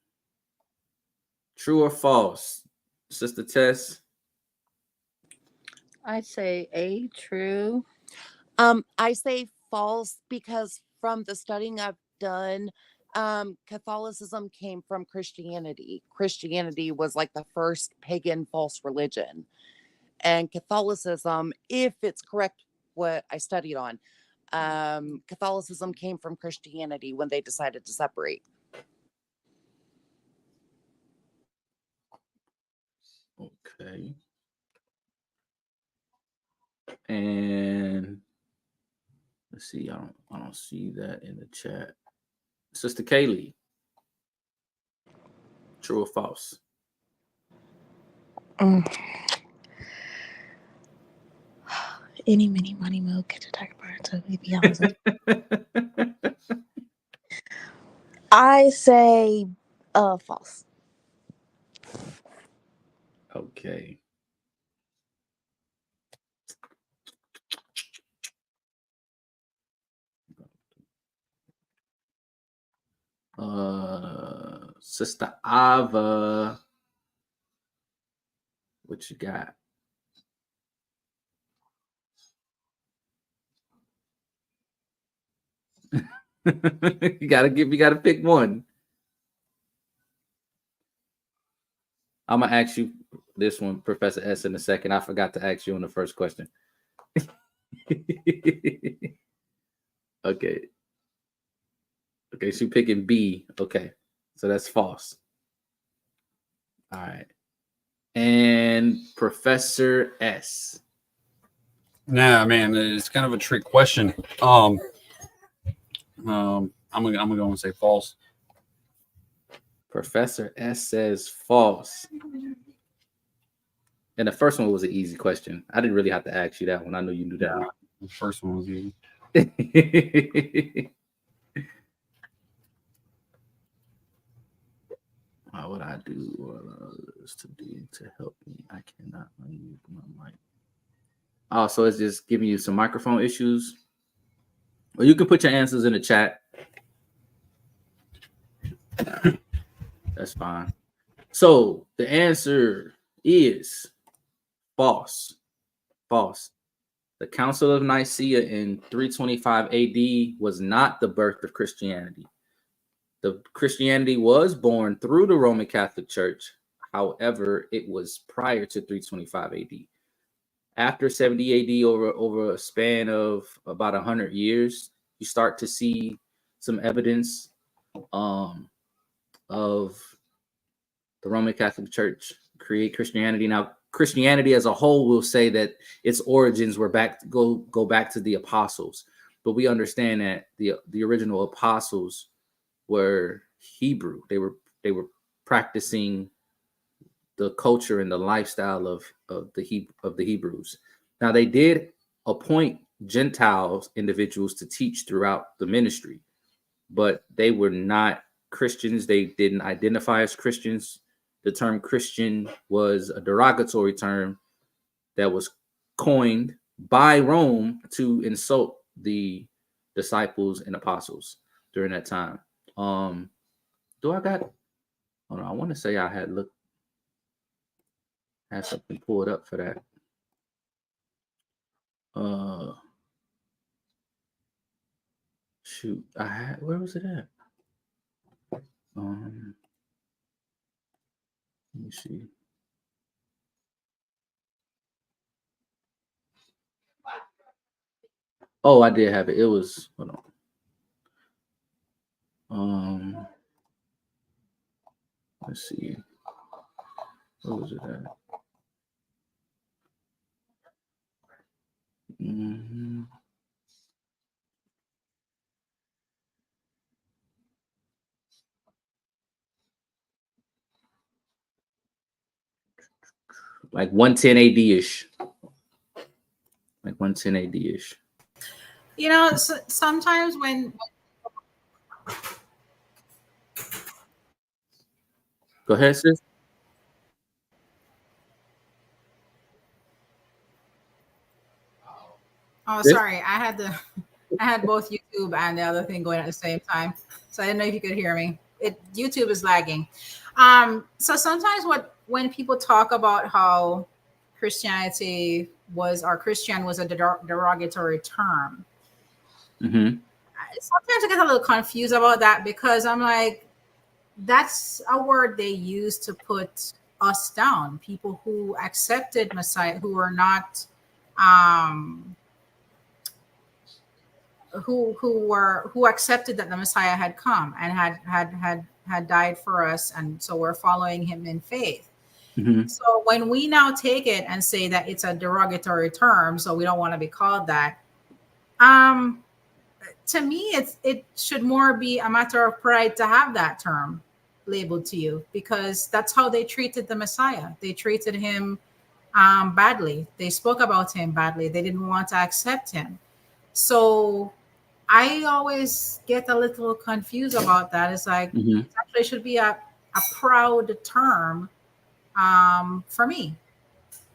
true or false, Sister Tess? I say A, true. I say false because from the studying I've done, Catholicism came from Christianity. Christianity was like the first pagan false religion. And Catholicism, if it's correct what I studied on, Catholicism came from Christianity when they decided to separate. Okay. And let's see, I don't see that in the chat. Sister Kaylee, true or false? Any, mini, money, mo, get attack bird. So we be honest. I say false. Okay. Sister Ava, what you got? You gotta pick one. I'm gonna ask you this one, Professor S, in a second. I forgot to ask you on the first question. Okay. Okay, so you're picking B. Okay, so that's false. All right. And Professor S. Nah, man, it's kind of a trick question. I'm gonna go and say false. Professor S says false. And the first one was an easy question. I didn't really have to ask you that one. I knew you knew that one. The first one was easy. What would I do to do to help me? I cannot unmute my mic. Oh, so it's just giving you some microphone issues. Well, you can put your answers in the chat. That's fine. So the answer is false. False. The Council of Nicaea in 325 AD was not the birth of Christianity. The Christianity was born through the Roman Catholic Church. However, it was prior to 325 AD. After 70 AD, over a span of about 100 years, you start to see some evidence of the Roman Catholic Church create Christianity. Now, Christianity as a whole will say that its origins were go back to the apostles, but we understand that the original apostles were Hebrew. They were practicing the culture and the lifestyle of the Hebrews. Now, they did appoint Gentiles individuals to teach throughout the ministry, but they were not Christians. They didn't identify as Christians. The term Christian was a derogatory term that was coined by Rome to insult the disciples and apostles during that time. I want to say I had something pulled up for that. Shoot, where was it at? Let me see. Oh, I did have it. It was, hold on. Let's see. Where was it at? like 110 AD-ish. Like 110 AD-ish. You know, so sometimes when Go ahead, sis. Oh, Sis? sorry. I had both YouTube and the other thing going at the same time. So I didn't know if you could hear me. YouTube is lagging. So sometimes when people talk about how Christianity was, or Christian was a derogatory term, Mm-hmm. sometimes I get a little confused about that, because I'm like, that's a word they use to put us down, people who accepted Messiah, who were not who accepted that the Messiah had come and had died for us, and so we're following him in faith. Mm-hmm. So when we now take it and say that it's a derogatory term, so we don't want to be called that, to me it should more be a matter of pride to have that term labeled to you, because that's how they treated the Messiah. They treated him badly. They spoke about him badly. They didn't want to accept him. So I always get a little confused about that. It's like, Mm-hmm. it actually should be a proud term for me.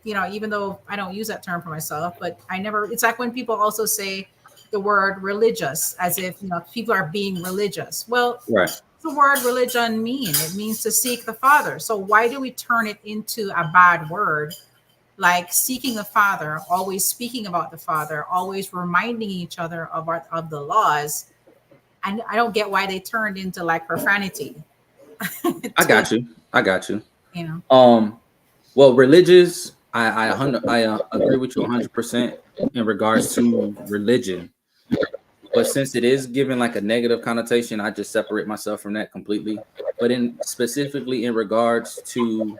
You know, even though I don't use that term for myself, but it's like when people also say the word religious, as if, you know, people are being religious. Well, Right. what's the word religion mean? It means to seek the Father. So why do we turn it into a bad word? Like seeking the Father, always speaking about the Father, always reminding each other of the laws. And I don't get why they turned into like profanity. I got you. You know. Well, religious, I agree with you 100% in regards to religion. But since it is given like a negative connotation, I just separate myself from that completely. But specifically in regards to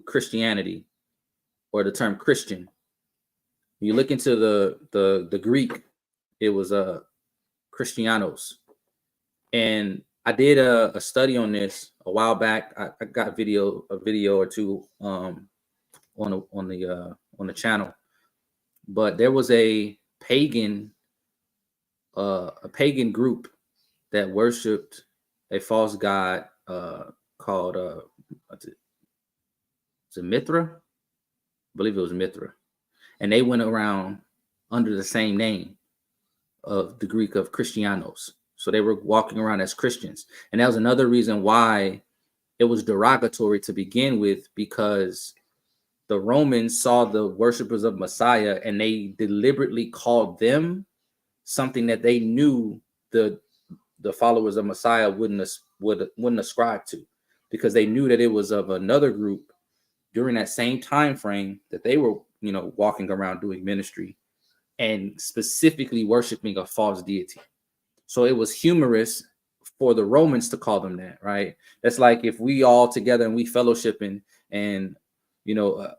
Christianity, or the term Christian, you look into the Greek, it was Christianos. And I did a study on this a while back. I got a video or two on the channel. But there was a pagan group that worshipped a false god called Mithra? I believe it was Mithra. And they went around under the same name of the Greek of Christianos. So they were walking around as Christians. And that was another reason why it was derogatory to begin with, because the Romans saw the worshipers of Messiah and they deliberately called them something that they knew the followers of Messiah wouldn't ascribe to, because they knew that it was of another group during that same time frame that they were, you know, walking around doing ministry and specifically worshiping a false deity. So it was humorous for the Romans to call them that, right? That's like if we all together and we fellowshipping, and you know,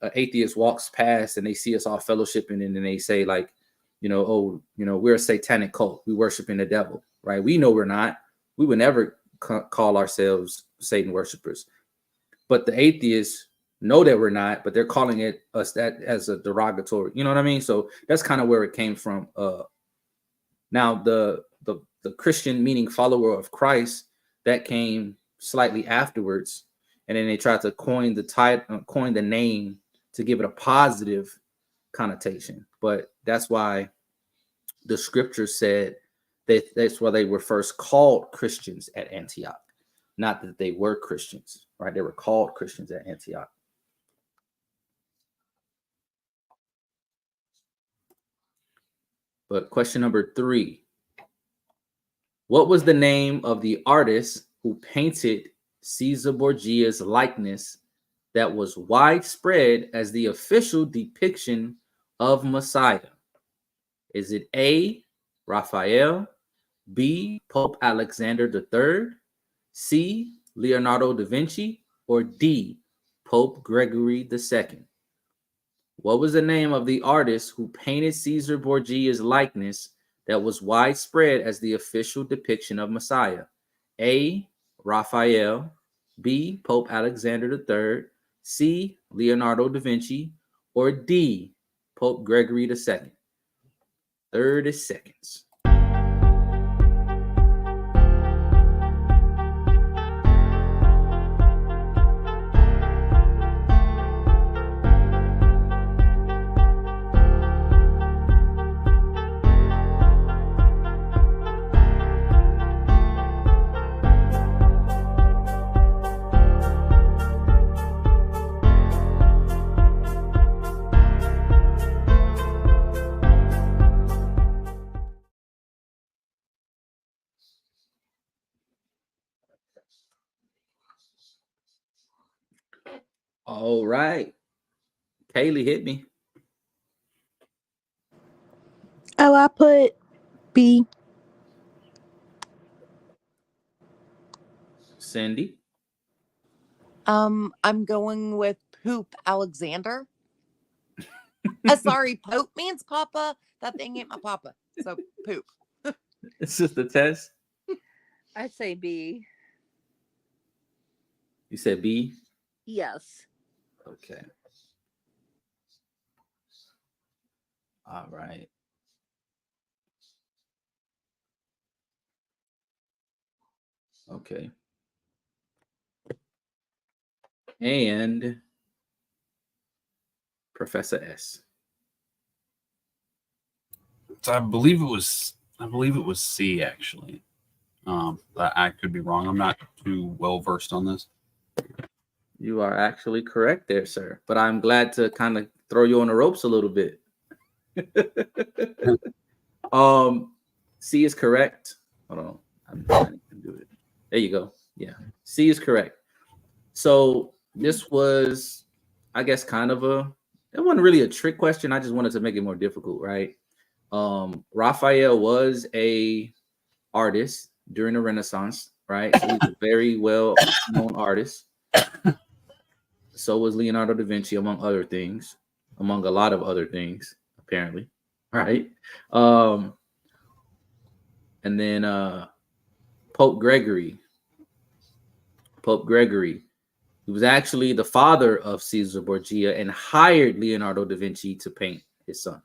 an atheist walks past and they see us all fellowshipping, and then they say like, you know, oh, you know, we're a satanic cult, we worshiping the devil, right? We know we're not. We would never call ourselves Satan worshipers. But the atheists know that we're not, but they're calling us that as a derogatory, you know what I mean? So that's kind of where it came from. Now the Christian, meaning follower of Christ, that came slightly afterwards, and then they tried to coin the name to give it a positive connotation. But that's why the scripture said that's why they were first called Christians at Antioch. Not that they were Christians, right? They were called Christians at Antioch. But question number 3. What was the name of the artist who painted Caesar Borgia's likeness that was widespread as the official depiction of Messiah? Is it A, Raphael, B, Pope Alexander III, C, Leonardo da Vinci, or D, Pope Gregory II? What was the name of the artist who painted Caesar Borgia's likeness that was widespread as the official depiction of Messiah? A, Raphael, B, Pope Alexander III, C, Leonardo da Vinci, or D, Pope Gregory II? 30 seconds. All right. Kaylee, hit me. Oh, I put B. Cindy. I'm going with Poop Alexander. Sorry, Pope means Papa. That thing ain't my Papa. So poop. It's just a test. I say B. You said B? Yes. Okay. All right. Okay. And Professor S. So I believe it was C actually. But I could be wrong. I'm not too well versed on this. You are actually correct there, sir. But I'm glad to kind of throw you on the ropes a little bit. C is correct. Hold on. I'm trying to do it. There you go. Yeah. C is correct. So this was, I guess, kind of it wasn't really a trick question. I just wanted to make it more difficult, right? Raphael was a artist during the Renaissance, right? So he's a very well-known artist. So was Leonardo da Vinci, among a lot of other things, apparently, right? And then Pope Gregory. He was actually the father of Caesar Borgia and hired Leonardo da Vinci to paint his son.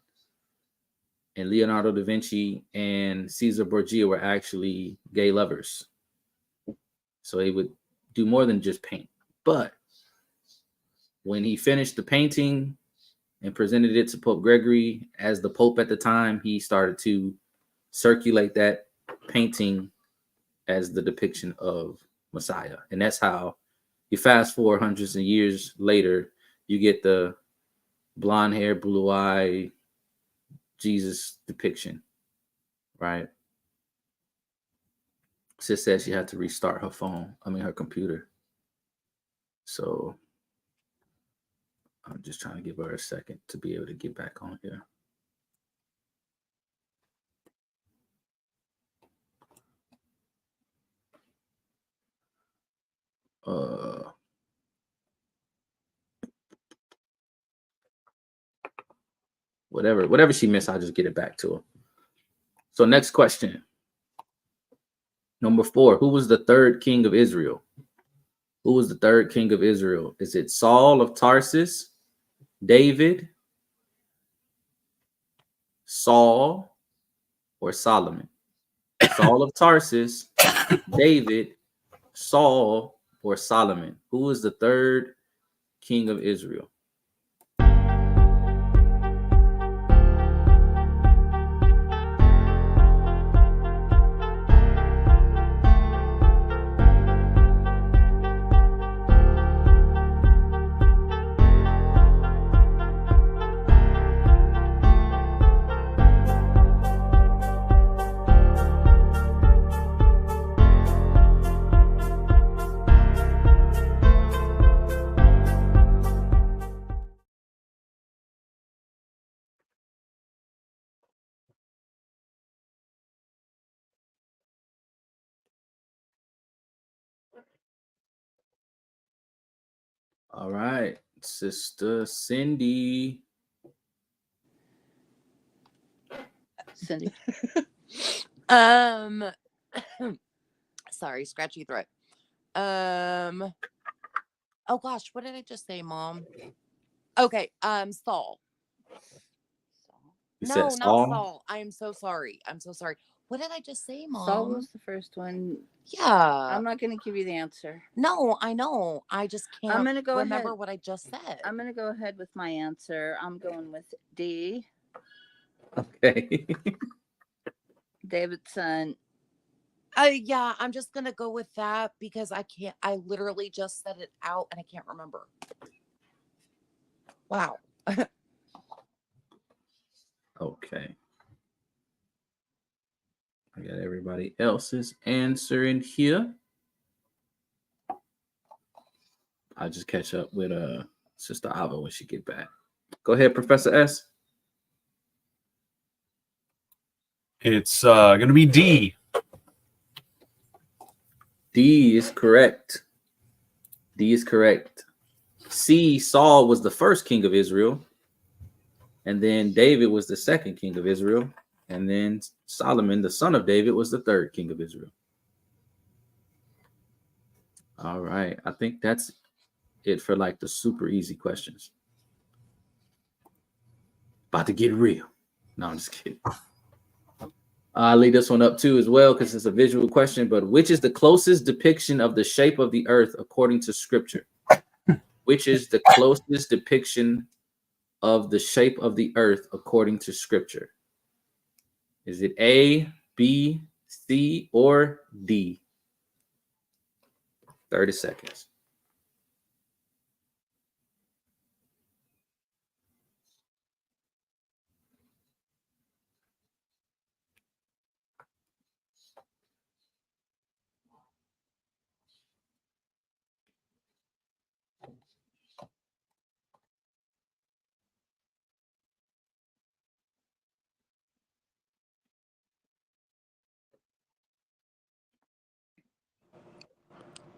And Leonardo da Vinci and Caesar Borgia were actually gay lovers. So he would do more than just paint. But when he finished the painting and presented it to Pope Gregory as the Pope at the time, he started to circulate that painting as the depiction of Messiah. And that's how you fast forward hundreds of years later, you get the blonde hair, blue eye, Jesus depiction, right? Sis said she had to restart her computer. So I'm just trying to give her a second to be able to get back on here. Whatever she missed, I'll just get it back to her. So next question. Number 4, who was the third king of Israel? Who was the third king of Israel? Is it Saul of Tarsus, David, Saul, or Solomon? Saul of Tarsus, David, Saul, or Solomon? Who was the third king of Israel? All right, Sister Cindy. Sorry, scratchy throat. Oh gosh, what did I just say, Mom? Okay, Saul. You No, said not Saul? Saul. I am so sorry. I'm so sorry. What did I just say, Mom? Saul was the first one. Yeah. I'm not going to give you the answer. No, I know. I just can't I'm going to go remember ahead. what I just said. I'm going to go ahead with my answer. I'm going with D. Okay. David's son. Yeah, I'm just gonna go with that because I can't. I literally just said it out and I can't remember. Wow. Okay. I got everybody else's answer in here. I'll just catch up with Sister Ava when she get back. Go ahead, Professor S. It's going to be D. D is correct. D is correct. C, Saul was the first king of Israel. And then David was the second king of Israel. And then Solomon, the son of David, was the third king of Israel. All right. I think that's it for like the super easy questions. About to get real. No, I'm just kidding. I'll leave this one up too as well because it's a visual question. But which is the closest depiction of the shape of the earth according to Scripture? Which is the closest depiction of the shape of the earth according to Scripture? Is it A, B, C, or D? 30 seconds.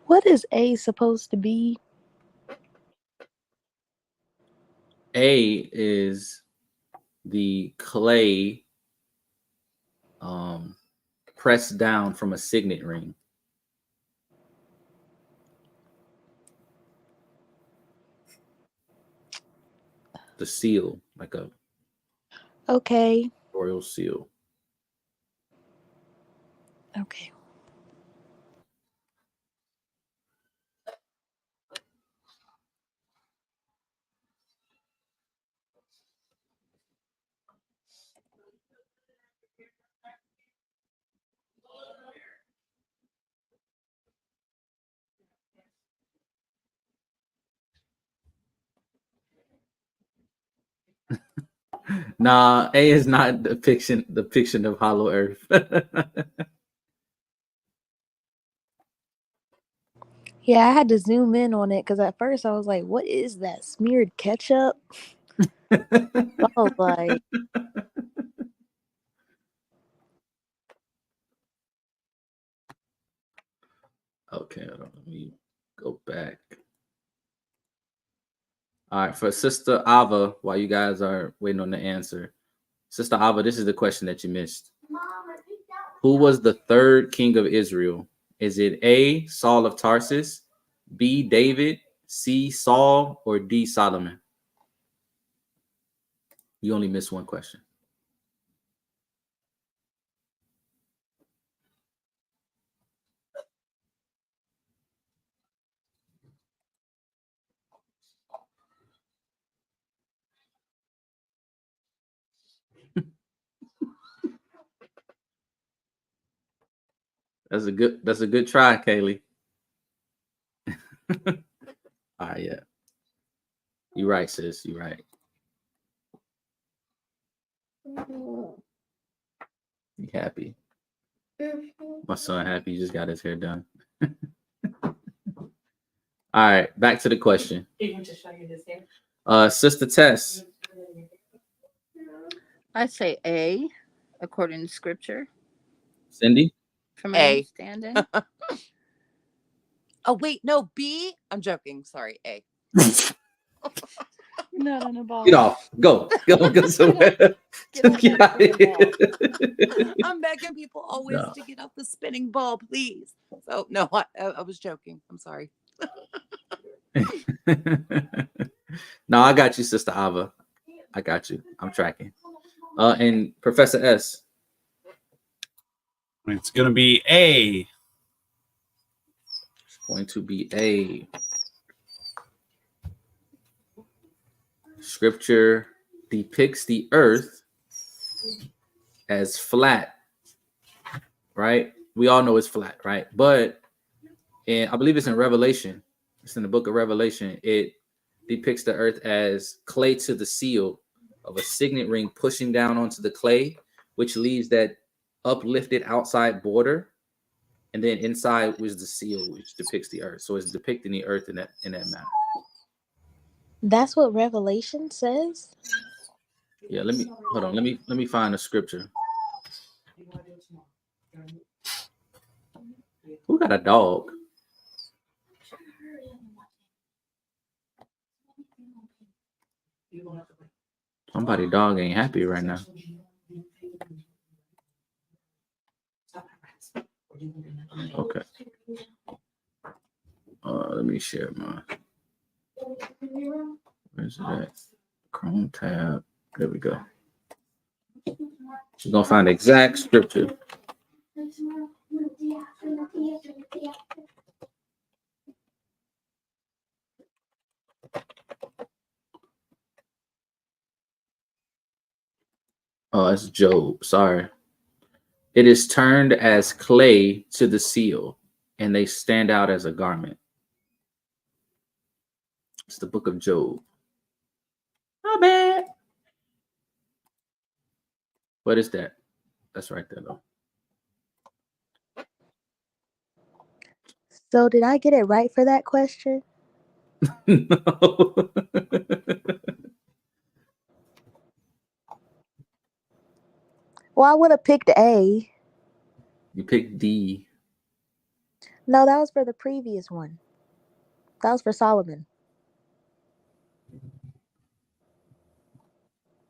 What is A supposed to be? A is the clay pressed down from a signet ring. The seal, like a Okay. royal seal. Okay. Nah, A is not depiction of Hollow Earth. Yeah, I had to zoom in on it because at first I was like, what is that? Smeared ketchup? I was like, Okay, hold on, let me go back. All right, for Sister Ava, while you guys are waiting on the answer, Sister Ava, this is the question that you missed. Who was the third king of Israel? Is it A, Saul of Tarsus, B, David, C, Saul, or D, Solomon? You only missed one question. That's a good try, Kaylee. All right, yeah. You're right, sis. You're right. You happy? My son happy. He just got his hair done. All right, back to the question. Sister Tess. I say A, according to Scripture. Cindy? From my A. understanding. Oh wait, no, B. I'm joking. Sorry, A. Not on the ball. Get off. Go somewhere. Get out of here. I'm begging people always to get off the spinning ball, please. So no, I was joking. I'm sorry. No, I got you, Sister Ava. I got you. I'm tracking. And Professor S. It's going to be A. It's going to be A. Scripture depicts the earth as flat, right? We all know it's flat, right? But I believe it's in Revelation. It's in the book of Revelation. It depicts the earth as clay to the seal of a signet ring pushing down onto the clay, which leaves that uplifted outside border. And then inside was the seal, which depicts the earth. So it's depicting the earth in that manner. That's what Revelation says? Yeah, let me find a scripture. Who got a dog? Somebody dog ain't happy right now. Okay. Let me share mine. Where's it at? Chrome tab. There we go. We're gonna find the exact scripture. Oh, that's Job. Sorry. It is turned as clay to the seal, and they stand out as a garment. It's the book of Job. Not bad. What is that? That's right there, though. So did I get it right for that question? No. Well, I would have picked A. You picked D. No, that was for the previous one. That was for Solomon.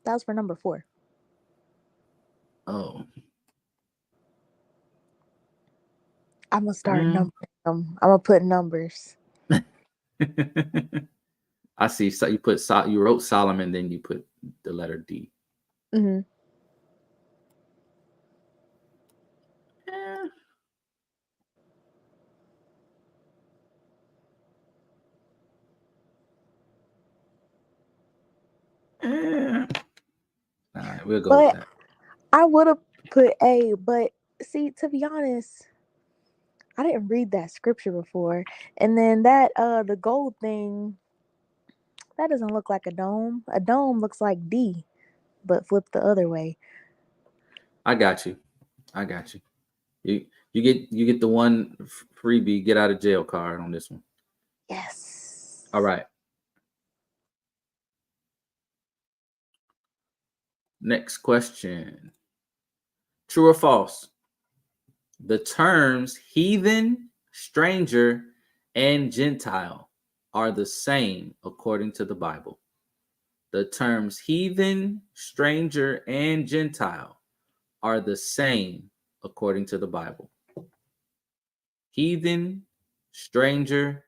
That was for number 4. Oh. I'm going to start numbering them. I'm going to put numbers. I see. So you wrote Solomon, then you put the letter D. Mm-hmm. All right, we'll go with that. I would have put A, but see, to be honest, I didn't read that scripture before. And then that the gold thing, that doesn't look like a dome. A dome looks like D, but flipped the other way. I got you. You get the one freebie get out of jail card on this one. Yes. All right. Next question. True or false? The terms heathen, stranger, and Gentile are the same according to the Bible. The terms heathen, stranger, and Gentile are the same according to the Bible. Heathen, stranger,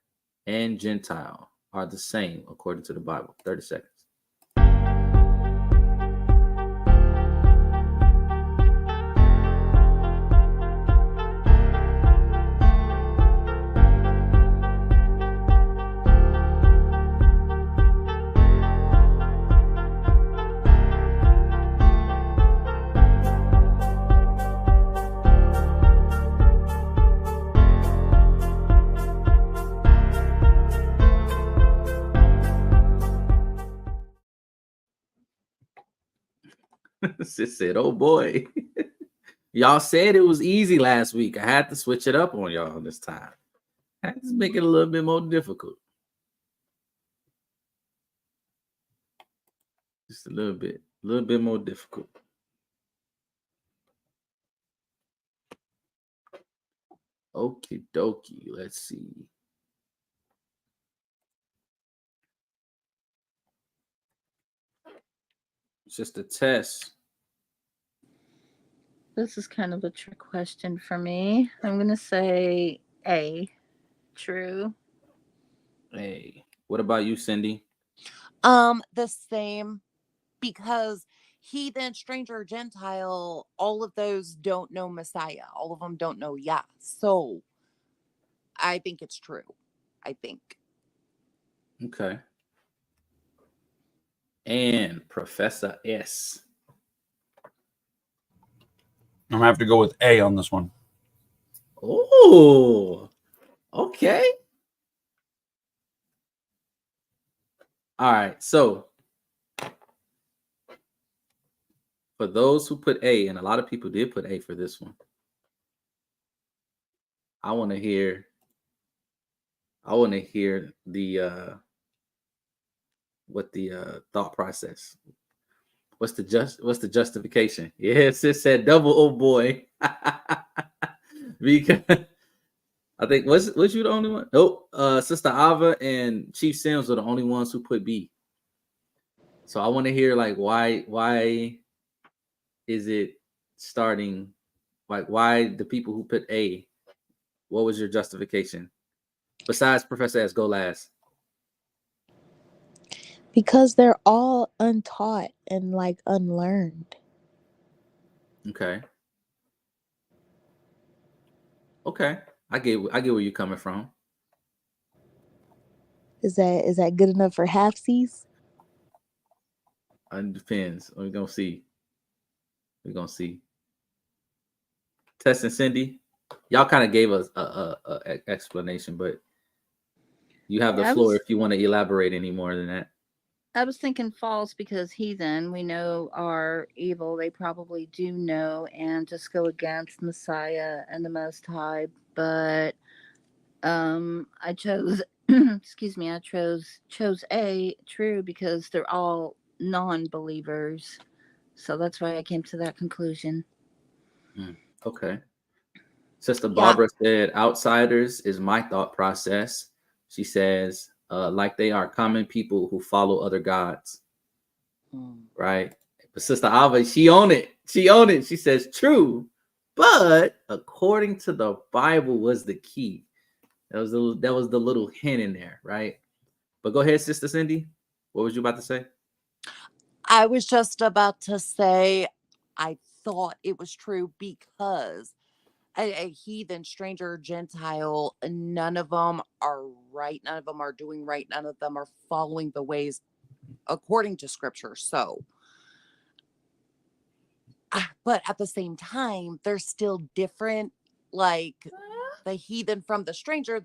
and Gentile are the same according to the Bible. 30 seconds. Sis said, oh boy. Y'all said it was easy last week. I had to switch it up on y'all this time. I had to make it a little bit more difficult. Just a little bit more difficult. Okie dokie. Let's see. just a test. This is kind of a trick question for me. I'm going to say A, true. A. What about you, Cindy? The same, because heathen, stranger, Gentile, all of those don't know Messiah. All of them don't know Yah. So I think it's true. I think. Okay. And Professor S. I'm gonna have to go with A on this one. Oh, okay. All right. So for those who put A, and a lot of people did put A for this one, I want to hear the what the thought process. What's the justification? Yes, it said double, oh boy. Because I think was you the only one? Nope. Sister Ava and Chief Sims are the only ones who put B. So I want to hear like why is it starting, like why the people who put A, what was your justification? Besides Professor S, go last. Because they're all untaught and like unlearned. Okay. Okay. I get where you're coming from. Is that good enough for halfsies? It depends. We're gonna see. Tess and Cindy, y'all kind of gave us a explanation, but you have the floor if you want to elaborate any more than that. I was thinking false because heathen, we know, are evil. They probably do know and just go against Messiah and the Most High. But I chose, excuse me, I chose A, true, because they're all non-believers. So that's why I came to that conclusion. Okay. Sister Barbara said, outsiders is my thought process. She says, like they are common people who follow other gods. Right. But Sister Ava, she owned it. She says, true. But according to the Bible was the key. That was the little hint in there, right? But go ahead, Sister Cindy. What was you about to say? I was just about to say I thought it was true because a heathen, stranger, Gentile, none of them are right. None of them are doing right. None of them are following the ways according to scripture. So, but at the same time, they're still different. Like the heathen from the stranger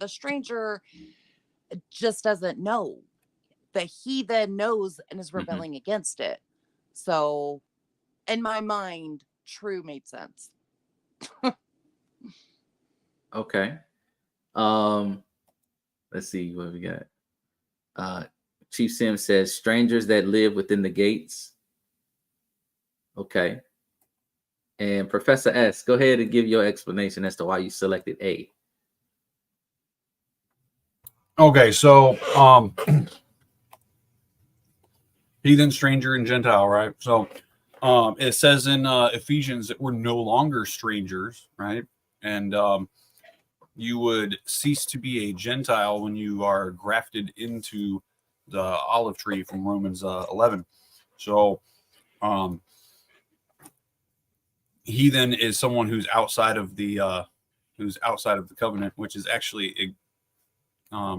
just doesn't know. The heathen knows and is rebelling against it. So, in my mind, true made sense. Okay. Let's see what we got. Chief Sim says strangers that live within the gates. Okay. And Professor S, go ahead and give your explanation as to why you selected A. Okay, so heathen, stranger, and Gentile, right? So it says in Ephesians that we're no longer strangers, right? And you would cease to be a Gentile when you are grafted into the olive tree from Romans 11. So heathen is someone who's outside of the covenant, which is actually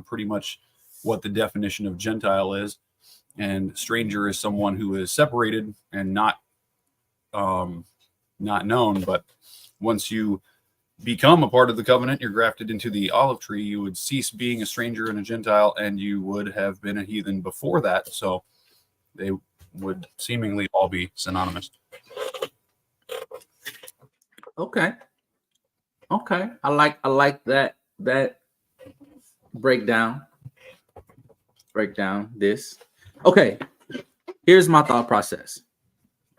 pretty much what the definition of Gentile is. And stranger is someone who is separated and not known. But once you become a part of the covenant, you're grafted into the olive tree, you would cease being a stranger and a Gentile, and you would have been a heathen before that. So they would seemingly all be synonymous. Okay. I like that breakdown this. Okay. Here's my thought process.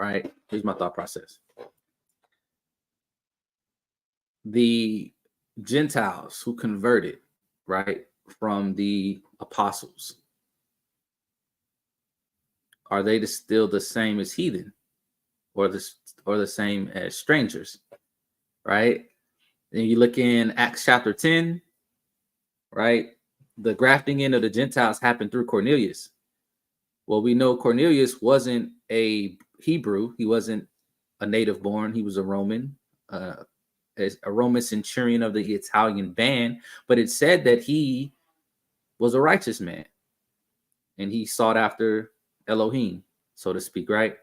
Right? Here's my thought process. The Gentiles who converted, right, from the apostles, are they still the same as heathen, or the same as strangers? Right? Then you look in Acts chapter 10, right? The grafting in of the Gentiles happened through Cornelius. Well, we know Cornelius wasn't a Hebrew. He wasn't a native born. He was a Roman, a Roman centurion of the Italian band. But it said that he was a righteous man, and he sought after Elohim, so to speak, right?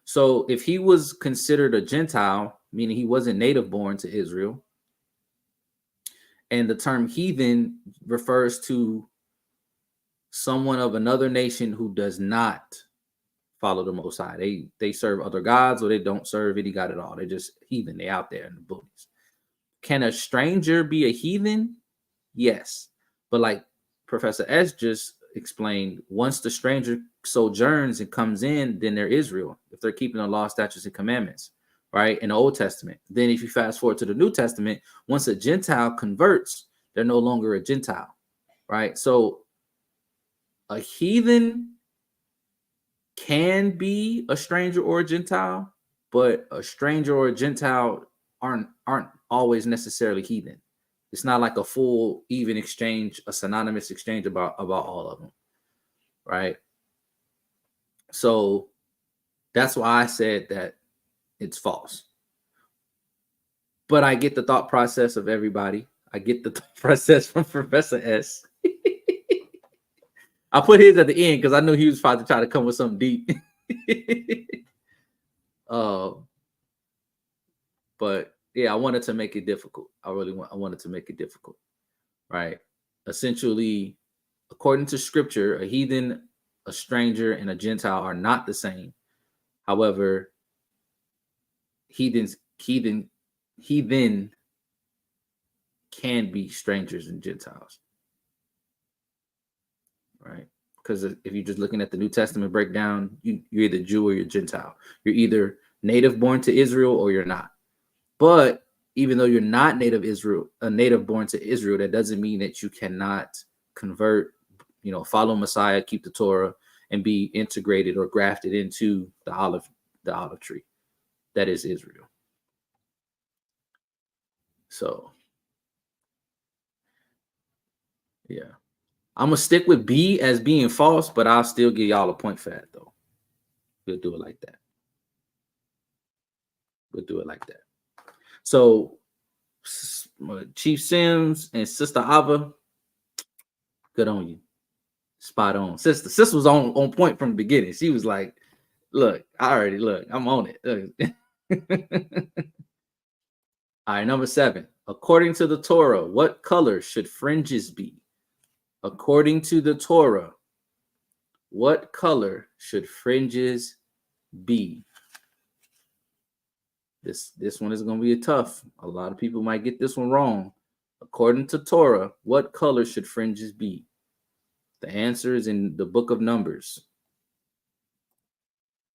So if he was considered a Gentile, meaning he wasn't native born to Israel, and the term heathen refers to someone of another nation who does not follow the Most High. They serve other gods, or they don't serve any god at all. They're just heathen. They out there in the boonies. Can a stranger be a heathen? Yes. But like Professor S just explained, once the stranger sojourns and comes in, then they're Israel, if they're keeping the law, statutes, and commandments, right? In the Old Testament. Then if you fast forward to the New Testament, once a Gentile converts, they're no longer a Gentile, right? So a heathen can be a stranger or a Gentile, but a stranger or a Gentile aren't always necessarily heathen. It's not like a full even exchange, a synonymous exchange about all of them, right? So that's why I said that it's false. But I get the thought process of everybody. I get the thought process from Professor S. I put his at the end because I knew he was about to try to come with something deep. But yeah, I wanted to make it difficult. I wanted to make it difficult, right? Essentially, according to scripture, a heathen, a stranger, and a Gentile are not the same. However, heathen can be strangers and Gentiles, right? Because if you're just looking at the New Testament breakdown, you're either Jew or you're Gentile. You're either native born to Israel or you're not. But even though you're not native born to Israel, that doesn't mean that you cannot convert, follow Messiah, keep the Torah, and be integrated or grafted into the olive tree that is Israel. So, yeah, I'm gonna stick with B as being false, but I'll still give y'all a point for that, though. We'll do it like that. So, Chief Sims and Sister Ava, good on you. Spot on. Sister was on point from the beginning. She was like, look, I'm on it. All right, number 7. According to the Torah, what color should fringes be? According to the Torah, what color should fringes be? This one is going to be tough. A lot of people might get this one wrong. According to Torah, what color should fringes be? The answer is in the book of Numbers.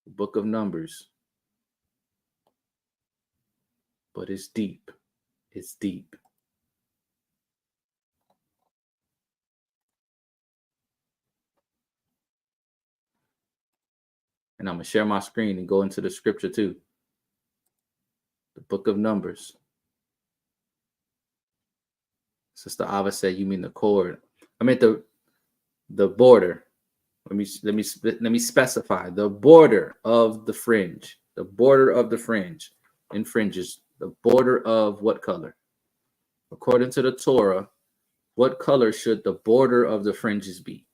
The book of Numbers. But it's deep. It's deep. And I'm going to share my screen and go into the scripture too. The book of Numbers. Sister Ava said, you mean the cord. I meant the border. Let me specify the border of the fringe. The border of the fringe. And fringes. The border of what color? According to the Torah, what color should the border of the fringes be?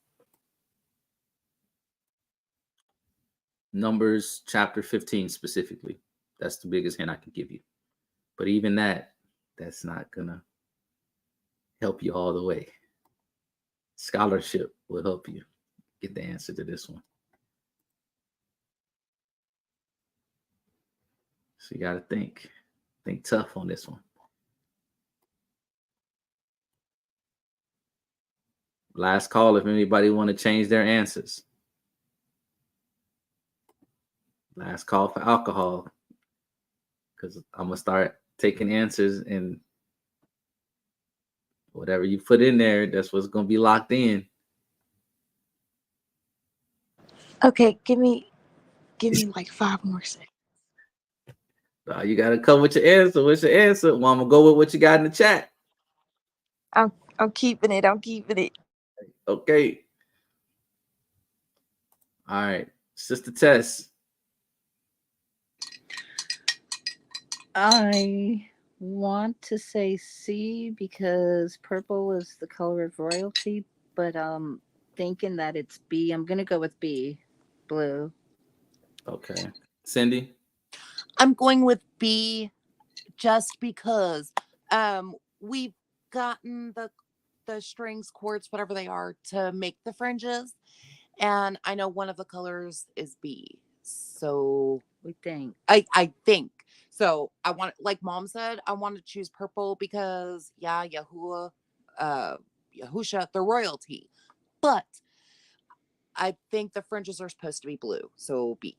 Numbers chapter 15 specifically. That's the biggest hint I can give you. But even that's not gonna help you all the way. Scholarship will help you get the answer to this one. So you gotta think tough on this one. Last call if anybody want to change their answers. Last call for alcohol, because I'm gonna start taking answers, and whatever you put in there, that's what's gonna be locked in. Okay, give me like 5 more seconds. You gotta come with your answer. What's your answer? Well, I'm gonna go with what you got in the chat. I'm keeping it. I'm keeping it. Okay. All right, Sister Tess. I want to say C because purple is the color of royalty, but thinking that it's B. I'm gonna go with B, blue. Okay, Cindy. I'm going with B just because we've gotten the strings, cords, whatever they are, to make the fringes. And I know one of the colors is B. So We think. I think. So I want, like Mom said, I want to choose purple because Yahusha, the royalty. But I think the fringes are supposed to be blue. So B.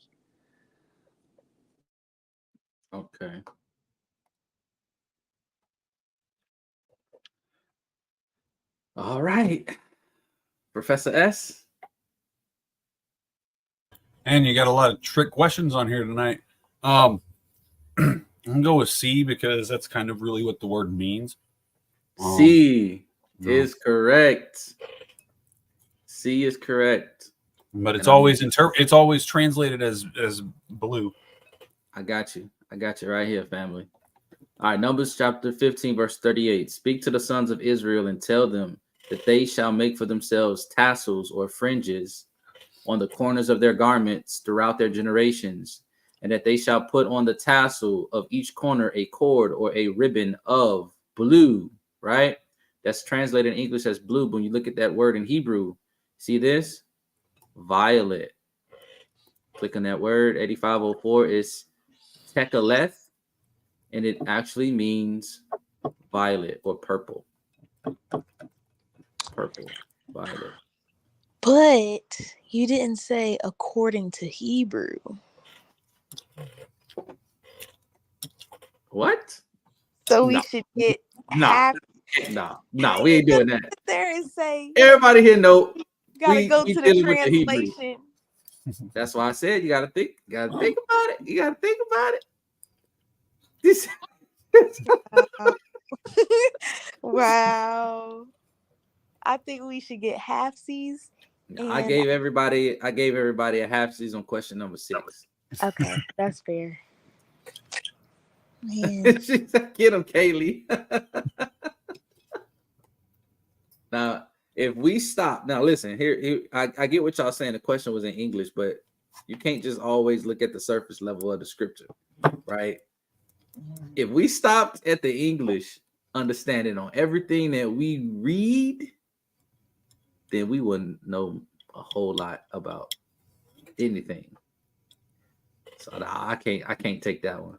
Okay. All right. Professor S. And you got a lot of trick questions on here tonight. I'm gonna go with C because that's kind of really what the word means. C is correct. C is correct. But it's always it's always translated as blue. I got you. I got you right here, family. All right, Numbers chapter 15, verse 38. Speak to the sons of Israel and tell them that they shall make for themselves tassels or fringes on the corners of their garments throughout their generations, and that they shall put on the tassel of each corner a cord or a ribbon of blue, right? That's translated in English as blue. But when you look at that word in Hebrew, see this? Violet. Click on that word. 8504 is tekaleth, and it actually means violet or purple. Purple, violet. But you didn't say according to Hebrew. What? So we should get half. No, we ain't doing that. There and say Everybody here know gotta go we to the dealing with the Hebrew. translation. That's why I said you gotta think about it. You gotta think about it. This Wow. I think we should get half C's. I gave everybody a half season on question number 6. Okay, that's fair. Man. She's like, get him, Kaylee. Now, if we stop, now listen, here I get what y'all saying. The question was in English, but you can't just always look at the surface level of the scripture, right? If we stopped at the English understanding on everything that we read, then we wouldn't know a whole lot about anything. So I can't take that one.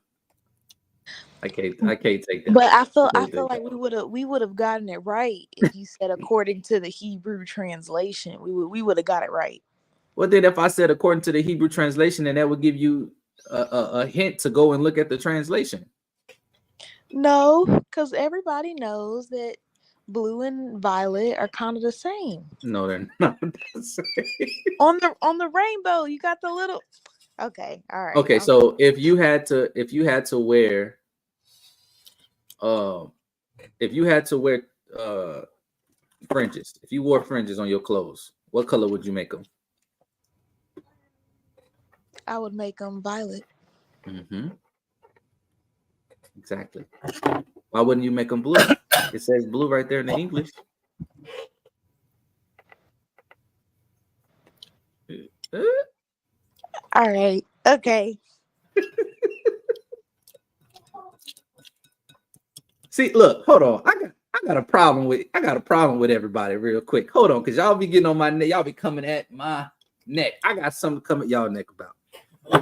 I can't take that. But I feel like we would have gotten it right if you said according to the Hebrew translation. We would have got it right. Well, then if I said according to the Hebrew translation, then that would give you a hint to go and look at the translation. No, because everybody knows that blue and violet are kind of the same. No, they're not. on the rainbow, you got the little. Okay, all right. Okay, so if you had to wear, fringes, if you wore fringes on your clothes, what color would you make them? I would make them violet. Mm-hmm. Exactly. Why wouldn't you make them blue? It says blue right there in the English. All right. Okay. See, look, hold on. I got a problem with everybody real quick. Hold on, because y'all be getting on my neck. Y'all be coming at my neck. I got something to come at y'all neck about.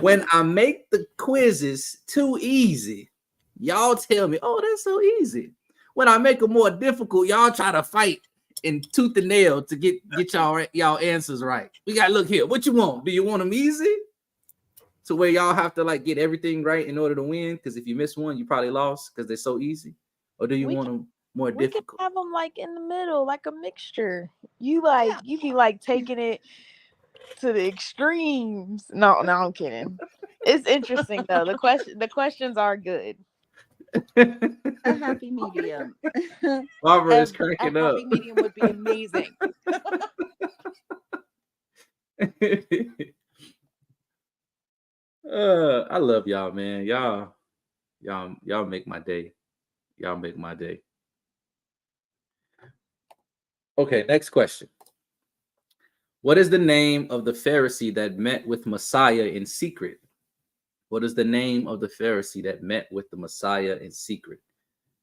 When I make the quizzes too easy, y'all tell me, oh, that's so easy. When I make them more difficult, y'all try to fight and tooth and nail to get y'all answers right. We got to look here. What you want? Do you want them easy? To where y'all have to like get everything right in order to win? Because if you miss one, you probably lost because they're so easy. Or do you want them more difficult? We can have them like in the middle, like a mixture. You be like taking it to the extremes. No, I'm kidding. It's interesting though. The questions are good. A happy medium. Barbara is A cracking up. happy medium would be amazing. I love y'all, man. Y'all make my day. Y'all make my day. Okay, next question. What is the name of the Pharisee that met with Messiah in secret? What is the name of the Pharisee that met with the Messiah in secret?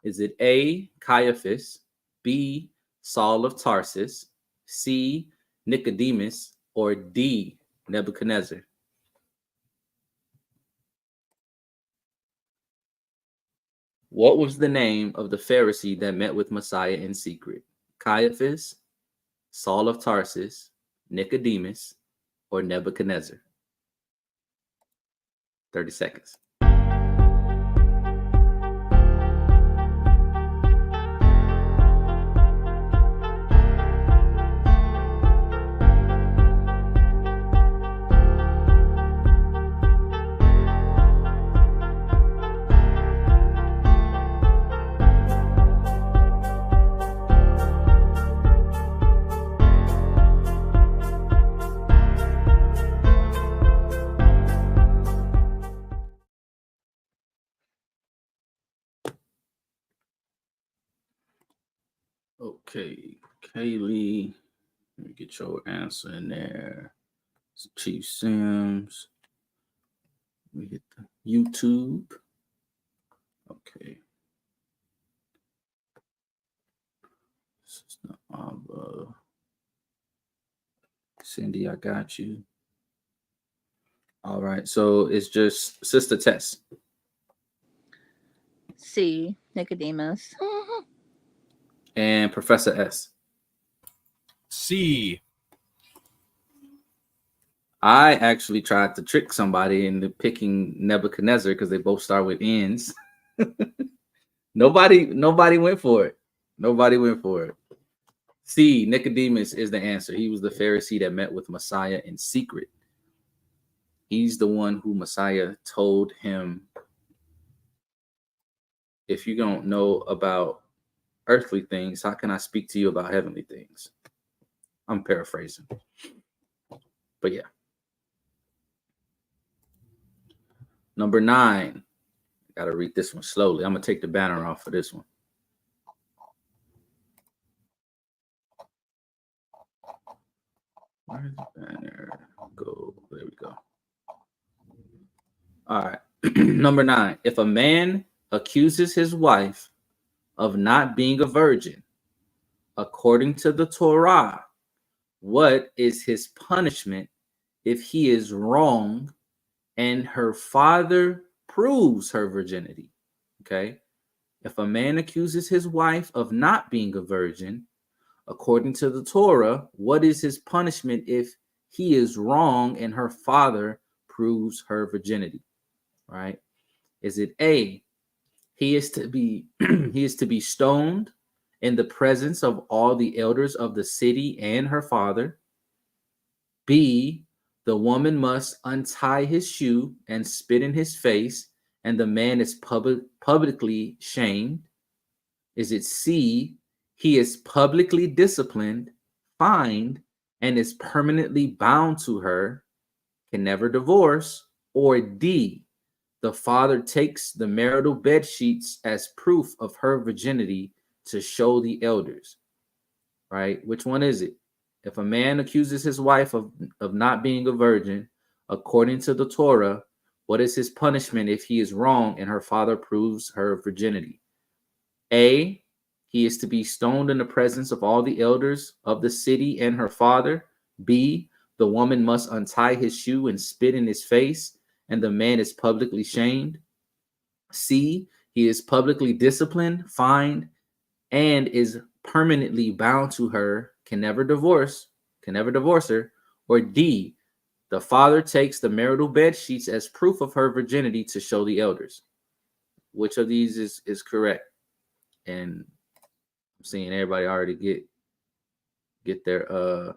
Is it A, Caiaphas, B, Saul of Tarsus, C, Nicodemus, or D, Nebuchadnezzar? What was the name of the Pharisee that met with Messiah in secret? Caiaphas, Saul of Tarsus, Nicodemus, or Nebuchadnezzar? 30 seconds. Okay, Kaylee, let me get your answer in there. Chief Sims. Let me hit the YouTube. Okay. Sister Ava. Cindy, I got you. All right, so it's just Sister Tess. C, Nicodemus. And Professor S. C. I actually tried to trick somebody into picking Nebuchadnezzar because they both start with N's. Nobody went for it. Nobody went for it. C, Nicodemus is the answer. He was the Pharisee that met with Messiah in secret. He's the one who Messiah told him, if you don't know about earthly things, how can I speak to you about heavenly things? I'm paraphrasing. But yeah. Number 9. Got to read this one slowly. I'm going to take the banner off for this one. Where did the banner go? There we go. All right. Number 9. If a man accuses his wife of not being a virgin, according to the Torah, what is his punishment if he is wrong and her father proves her virginity? Okay. If a man accuses his wife of not being a virgin, according to the Torah, what is his punishment if he is wrong and her father proves her virginity? Right? Is it A, he is to be stoned in the presence of all the elders of the city and her father? B, the woman must untie his shoe and spit in his face, and the man is publicly shamed? Is it C, he is publicly disciplined, fined, and is permanently bound to her, can never divorce? Or D, the father takes the marital bed sheets as proof of her virginity to show the elders? Right? Which one is it? If a man accuses his wife of not being a virgin, according to the Torah, what is his punishment if he is wrong and her father proves her virginity? A, he is to be stoned in the presence of all the elders of the city and her father. B, the woman must untie his shoe and spit in his face, and the man is publicly shamed. C, he is publicly disciplined, fined, and is permanently bound to her, can never divorce her. Or D, the father takes the marital bed sheets as proof of her virginity to show the elders. Which of these is correct? And I'm seeing everybody already get their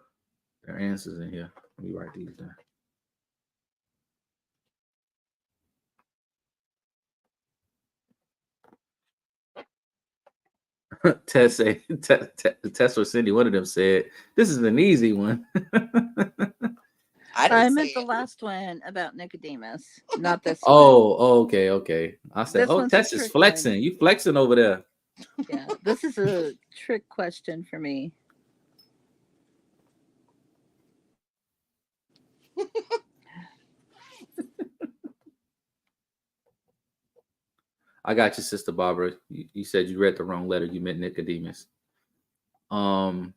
answers in here. Let me write these down. Tess say, Tess or Cindy, one of them said, "This is an easy one." I meant the last one about Nicodemus, not this one. Oh, okay. I said, This one's a Tess is trick flexing. one. You flexing over there. Yeah, this is a trick question for me. I got you, Sister Barbara. You said you read the wrong letter. You meant Nicodemus. I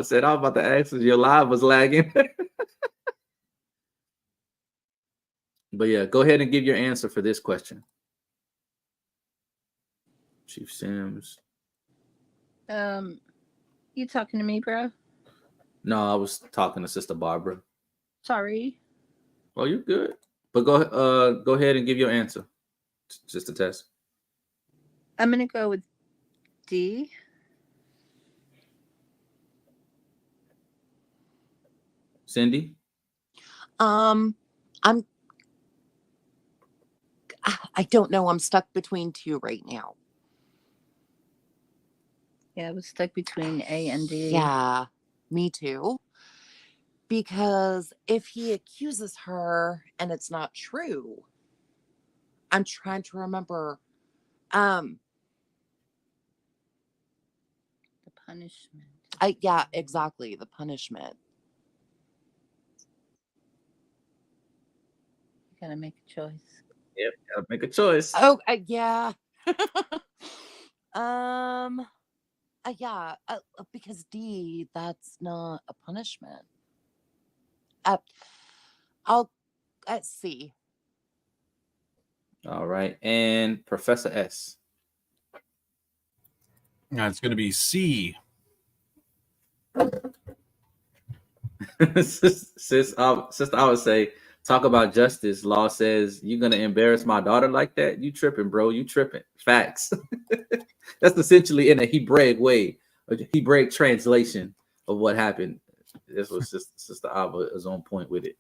said I was about to ask if your live was lagging. But yeah, go ahead and give your answer for this question. Chief Sims. You talking to me, bro? No, I was talking to Sister Barbara. Sorry. Well, you're good. But go ahead and give your answer. Just a test. I'm gonna go with D. Cindy? I don't know. I'm stuck between two right now. Yeah, I was stuck between A and D. Yeah, me too. Because if he accuses her and it's not true, I'm trying to remember. The punishment. Yeah, exactly. The punishment. You gotta make a choice. Yep, gotta make a choice. Oh, yeah. Yeah, because D, that's not a punishment. Let's see. All right, and Professor S. It's going to be C. Sister, I would say, talk about justice. Law says you're gonna embarrass my daughter like that. You tripping, bro? You tripping? Facts. That's essentially in a Hebraic way, a Hebraic translation of what happened. This was Sister Ava is on point with it.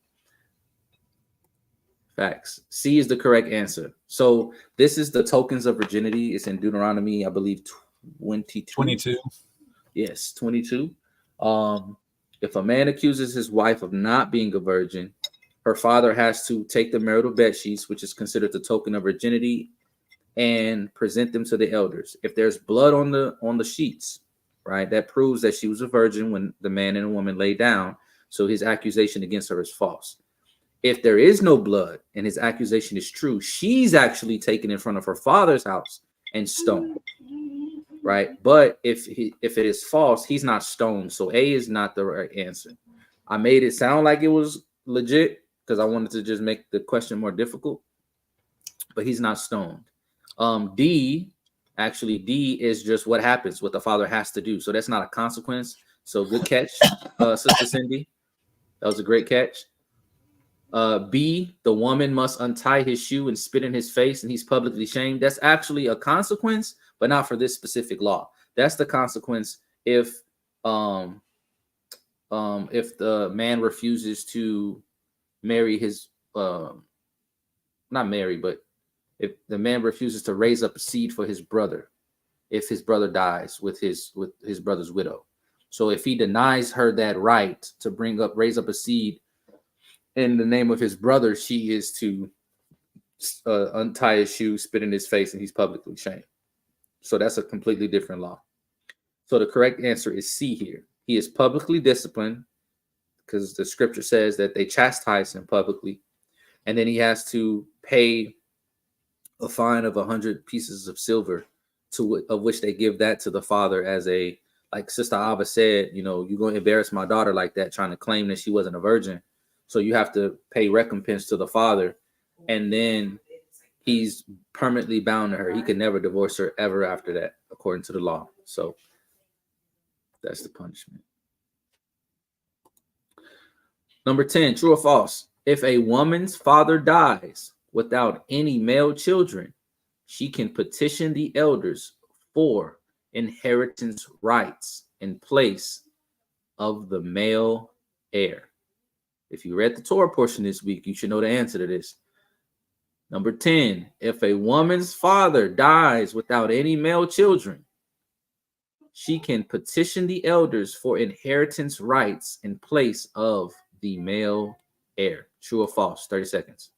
Facts. C is the correct answer. So this is the tokens of virginity. It's in Deuteronomy, I believe, 22. 22. Yes, 22. If a man accuses his wife of not being a virgin, her father has to take the marital bed sheets, which is considered the token of virginity, and present them to the elders. If there's blood on the sheets, right, that proves that she was a virgin when the man and the woman lay down. So his accusation against her is false. If there is no blood and his accusation is true, she's actually taken in front of her father's house and stoned. Right, but if it is false, he's not stoned. So A is not the right answer. I made it sound like it was legit because I wanted to just make the question more difficult, but he's not stoned. D is just what happens, what the father has to do. So that's not a consequence. So good catch, Sister Cindy. That was a great catch. B, the woman must untie his shoe and spit in his face, and he's publicly shamed. That's actually a consequence, but not for this specific law. That's the consequence if the man refuses to marry his not marry, but if the man refuses to raise up a seed for his brother, if his brother dies with his brother's widow. So if he denies her that right to raise up a seed in the name of his brother, she is to untie his shoe, spit in his face, and he's publicly shamed. So that's a completely different law. So the correct answer is C here. He is publicly disciplined because the scripture says that they chastise him publicly. And then he has to pay a fine of 100 pieces of silver, of which they give that to the father as a, like Sister Ava said, you're going to embarrass my daughter like that, trying to claim that she wasn't a virgin. So you have to pay recompense to the father, and then he's permanently bound to her. He could never divorce her ever after that, according to the law. So that's the punishment. Number 10, true or false? If a woman's father dies without any male children, she can petition the elders for inheritance rights. in place of the male heir? If you read the Torah portion this week, you should know the answer to this. Number 10, if a woman's father dies without any male children, she can petition the elders for inheritance rights in place of the male heir. True or false? 30 seconds.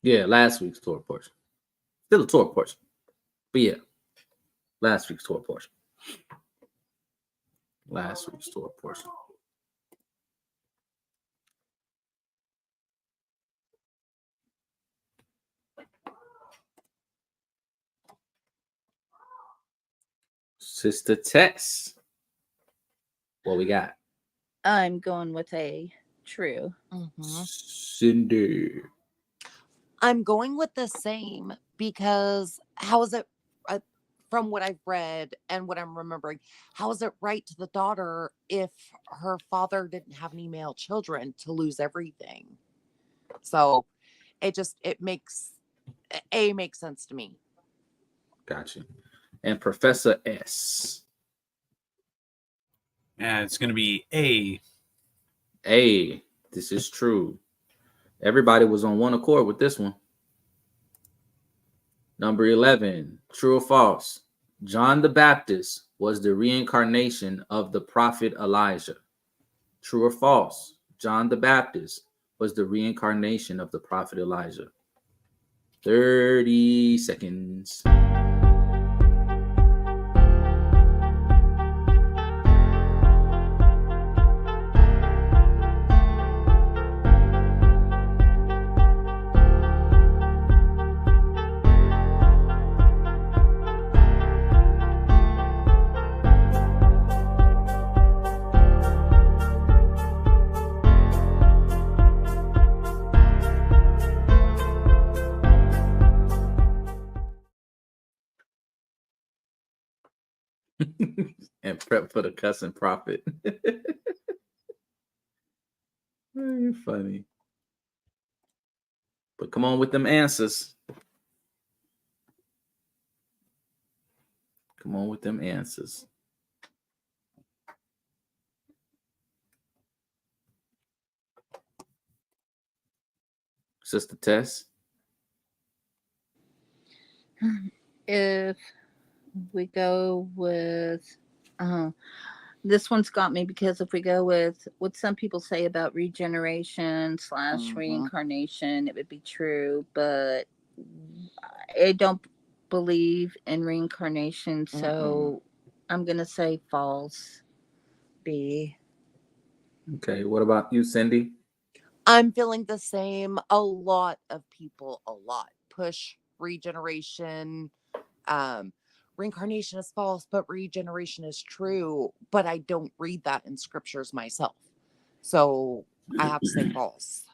Yeah, last week's Torah portion. Still a Torah portion. But yeah, last week's Torah portion. Last week's Torah portion. Sister Tess, what we got? I'm going with a true. Cindy. I'm going with the same because how is it, from what I've read and what I'm remembering, how is it right to the daughter if her father didn't have any male children to lose everything? So it makes sense to me. Gotcha. And Professor S. And it's going to be A. A. This is true. Everybody was on one accord with this one. Number 11, true or false? John the Baptist was the reincarnation of the prophet Elijah. True or false? John the Baptist was the reincarnation of the prophet Elijah. 30 seconds. And prep for the cussing prophet. You're funny. But come on with them answers. Come on with them answers. Sister Tess. If we go with this one's got me, because if we go with what some people say about regeneration / reincarnation, it would be true, but I don't believe in reincarnation, so I'm gonna say false. B. Okay, what about you, Cindy? I'm feeling the same. A lot of people push regeneration. Reincarnation is false, but regeneration is true. But I don't read that in scriptures myself. So I have to say false.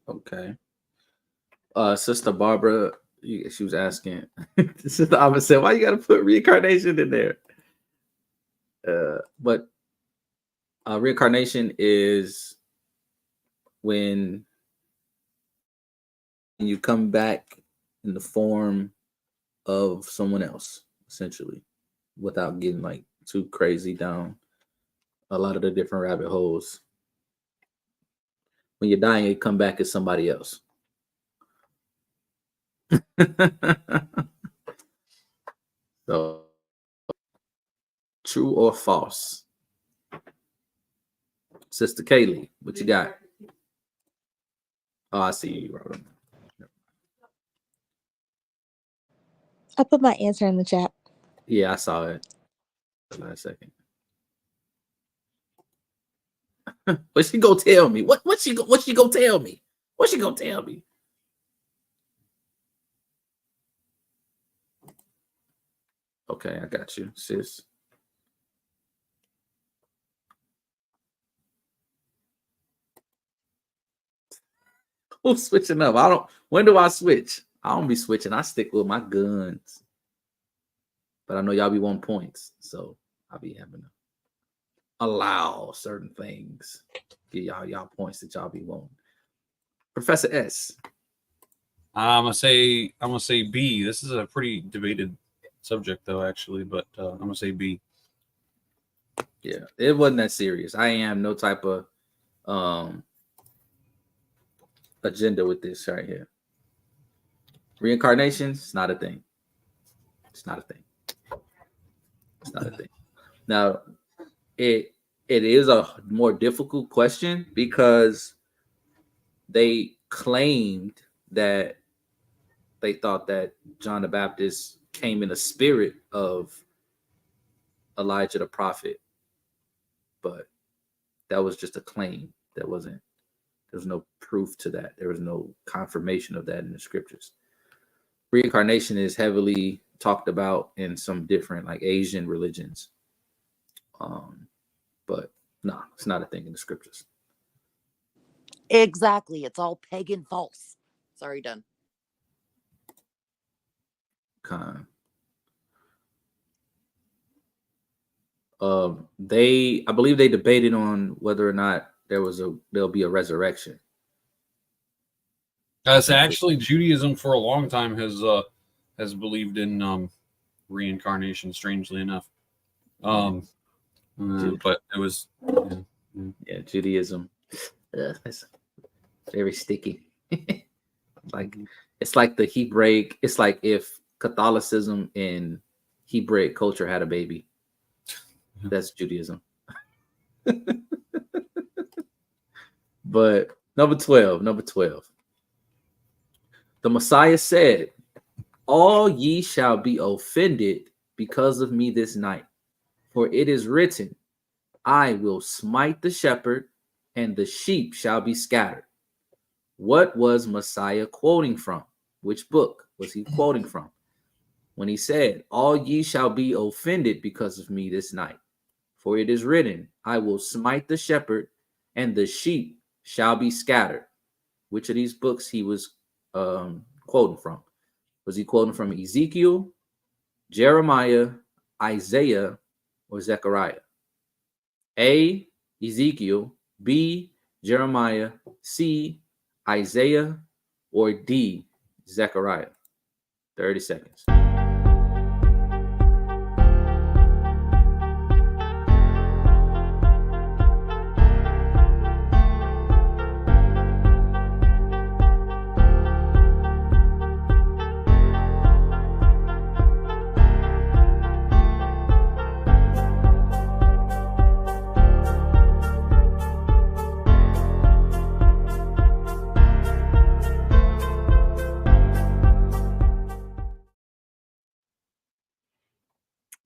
Okay. Sister Barbara, she was asking, Sister Abba said, why you got to put reincarnation in there? But reincarnation is when you come back in the form of someone else, essentially, without getting like too crazy down a lot of the different rabbit holes. When you're dying, you come back as somebody else. So, true or false? Sister Kaylee, what you got? Oh, I see you, Robert. I put my answer in the chat. Yeah, I saw it. Last second. What she go tell me? What she go tell me? What's she gonna tell me? Okay, I got you, sis. Who's switching up? I don't. When do I switch? I don't be switching. I stick with my guns. But I know y'all be wanting points, so I'll be having to allow certain things. Give y'all points that y'all be wanting. Professor S. I'm gonna say B. This is a pretty debated subject, though, actually, but I'm gonna say B. Yeah, it wasn't that serious. I ain't have no type of agenda with this right here. Reincarnation, it's not a thing. It's not a thing. It's not a thing. Now, it is a more difficult question because they claimed that they thought that John the Baptist came in a spirit of Elijah the prophet, but that was just a claim. There was no proof to that. There was no confirmation of that in the scriptures. Reincarnation is heavily talked about in some different like Asian religions. But no, it's not a thing in the scriptures. Exactly. It's all pagan false. Sorry, done. I believe they debated on whether or not there'll be a resurrection. That's actually Judaism for a long time has believed in reincarnation. Strangely enough, but it was Judaism. It's very sticky. It's like the Hebraic. It's like if Catholicism and Hebraic culture had a baby. That's Judaism. But number 12. The Messiah said, "All ye shall be offended because of me this night. For it is written, I will smite the shepherd, and the sheep shall be scattered." What was Messiah quoting from? Which book was he quoting from? When he said, "All ye shall be offended because of me this night. For it is written, I will smite the shepherd, and the sheep shall be scattered." Which of these books he was quoting from? Was he quoting from Ezekiel, Jeremiah, Isaiah, or Zechariah? A, Ezekiel, B, Jeremiah, C, Isaiah, or D, Zechariah? 30 seconds.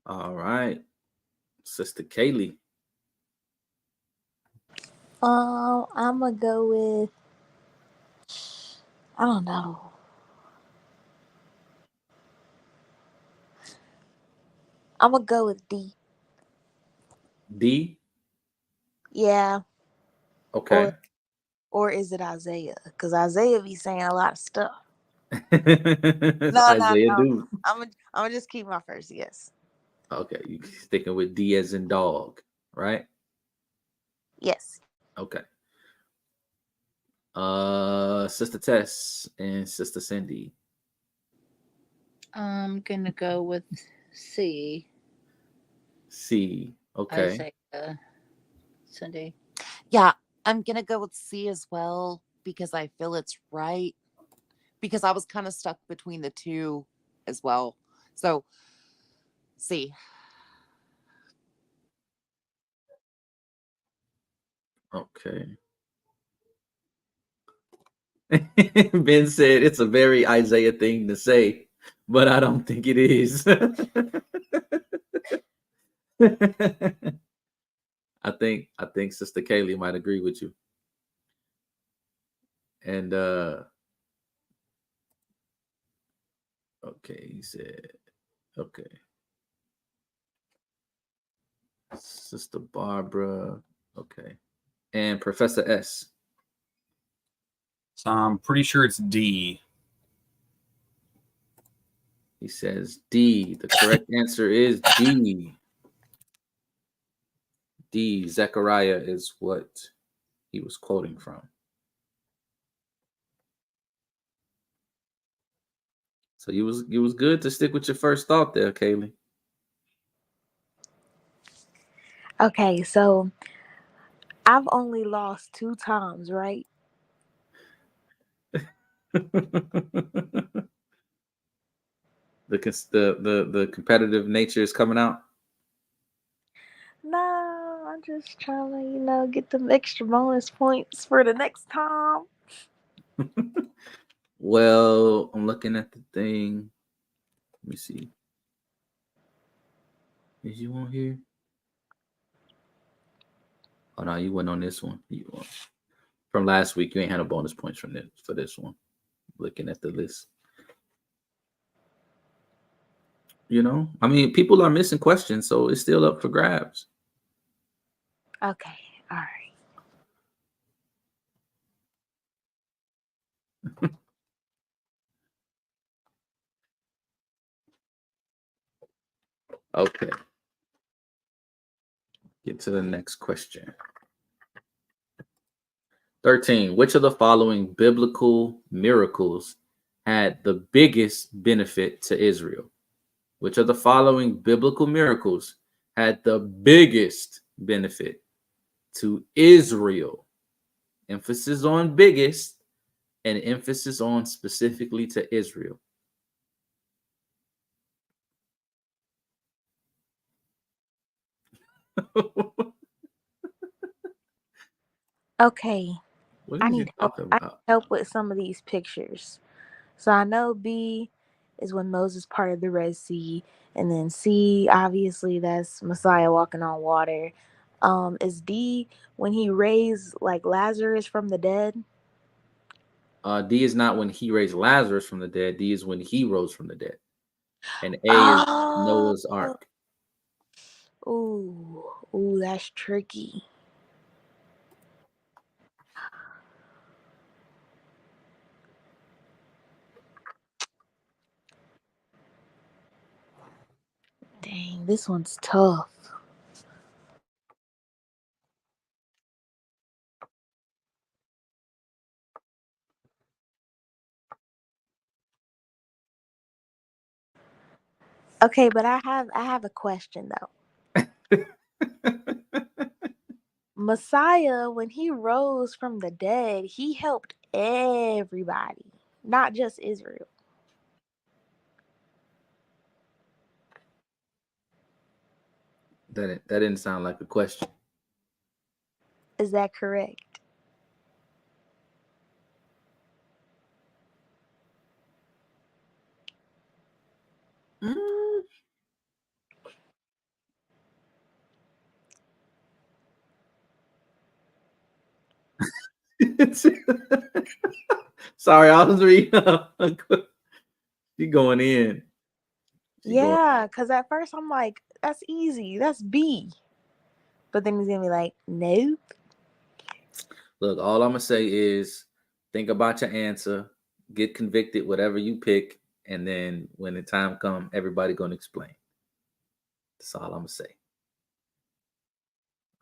All right, Sister Kaylee. I'm gonna go with, I don't know. I'm gonna go with D. D? Yeah. Okay. Or is it Isaiah? Because Isaiah be saying a lot of stuff. Isaiah No. do. I'm gonna just keep my first guess. Okay, you sticking with D as in dog, right? Yes. Okay. Sister Tess and Sister Cindy. I'm gonna go with C. C. Okay. Isaiah. Cindy. Yeah, I'm gonna go with C as well because I feel it's right. Because I was kind of stuck between the two as well. So C. Okay. Ben said it's a very Isaiah thing to say, but I don't think it is. I think Sister Kaylee might agree with you. And okay, he said, okay. Sister Barbara, okay. And Professor S. So I'm pretty sure it's D. He says D. The correct answer is D. D. Zechariah is what he was quoting from. So you was good to stick with your first thought there, Kaylee. Okay, so I've only lost 2 times, right? The competitive nature is coming out. No, I'm just trying to, get them extra bonus points for the next time. Well, I'm looking at the thing. Let me see. Is you on here? Oh no, you went on this one. You from last week. You ain't had no bonus points from this for this one. Looking at the list. I mean, people are missing questions, so it's still up for grabs. Okay, all right. Okay. Get to the next question. 13. Which of the following biblical miracles had the biggest benefit to Israel? Which of the following biblical miracles had the biggest benefit to Israel? Emphasis on biggest and emphasis on specifically to Israel. Okay. What I is he need help. talking I need about? help with some of these pictures. So I know B is when Moses parted the Red Sea, and then C, obviously, that's Messiah walking on water. Is D when he raised like Lazarus from the dead? D is not when he raised Lazarus from the dead. D is when he rose from the dead. And A is Oh, Noah's Ark. ooh, that's tricky. Dang, this one's tough. Okay, but I have a question though. Messiah, when he rose from the dead, he helped everybody, not just Israel. That didn't sound like a question. Is that correct? Sorry, I was reading. She going in. Yeah, because at first I'm like, that's easy. That's B. But then he's going to be like, nope. Look, all I'm going to say is think about your answer, get convicted, whatever you pick, and then when the time comes, everybody going to explain. That's all I'm going to say.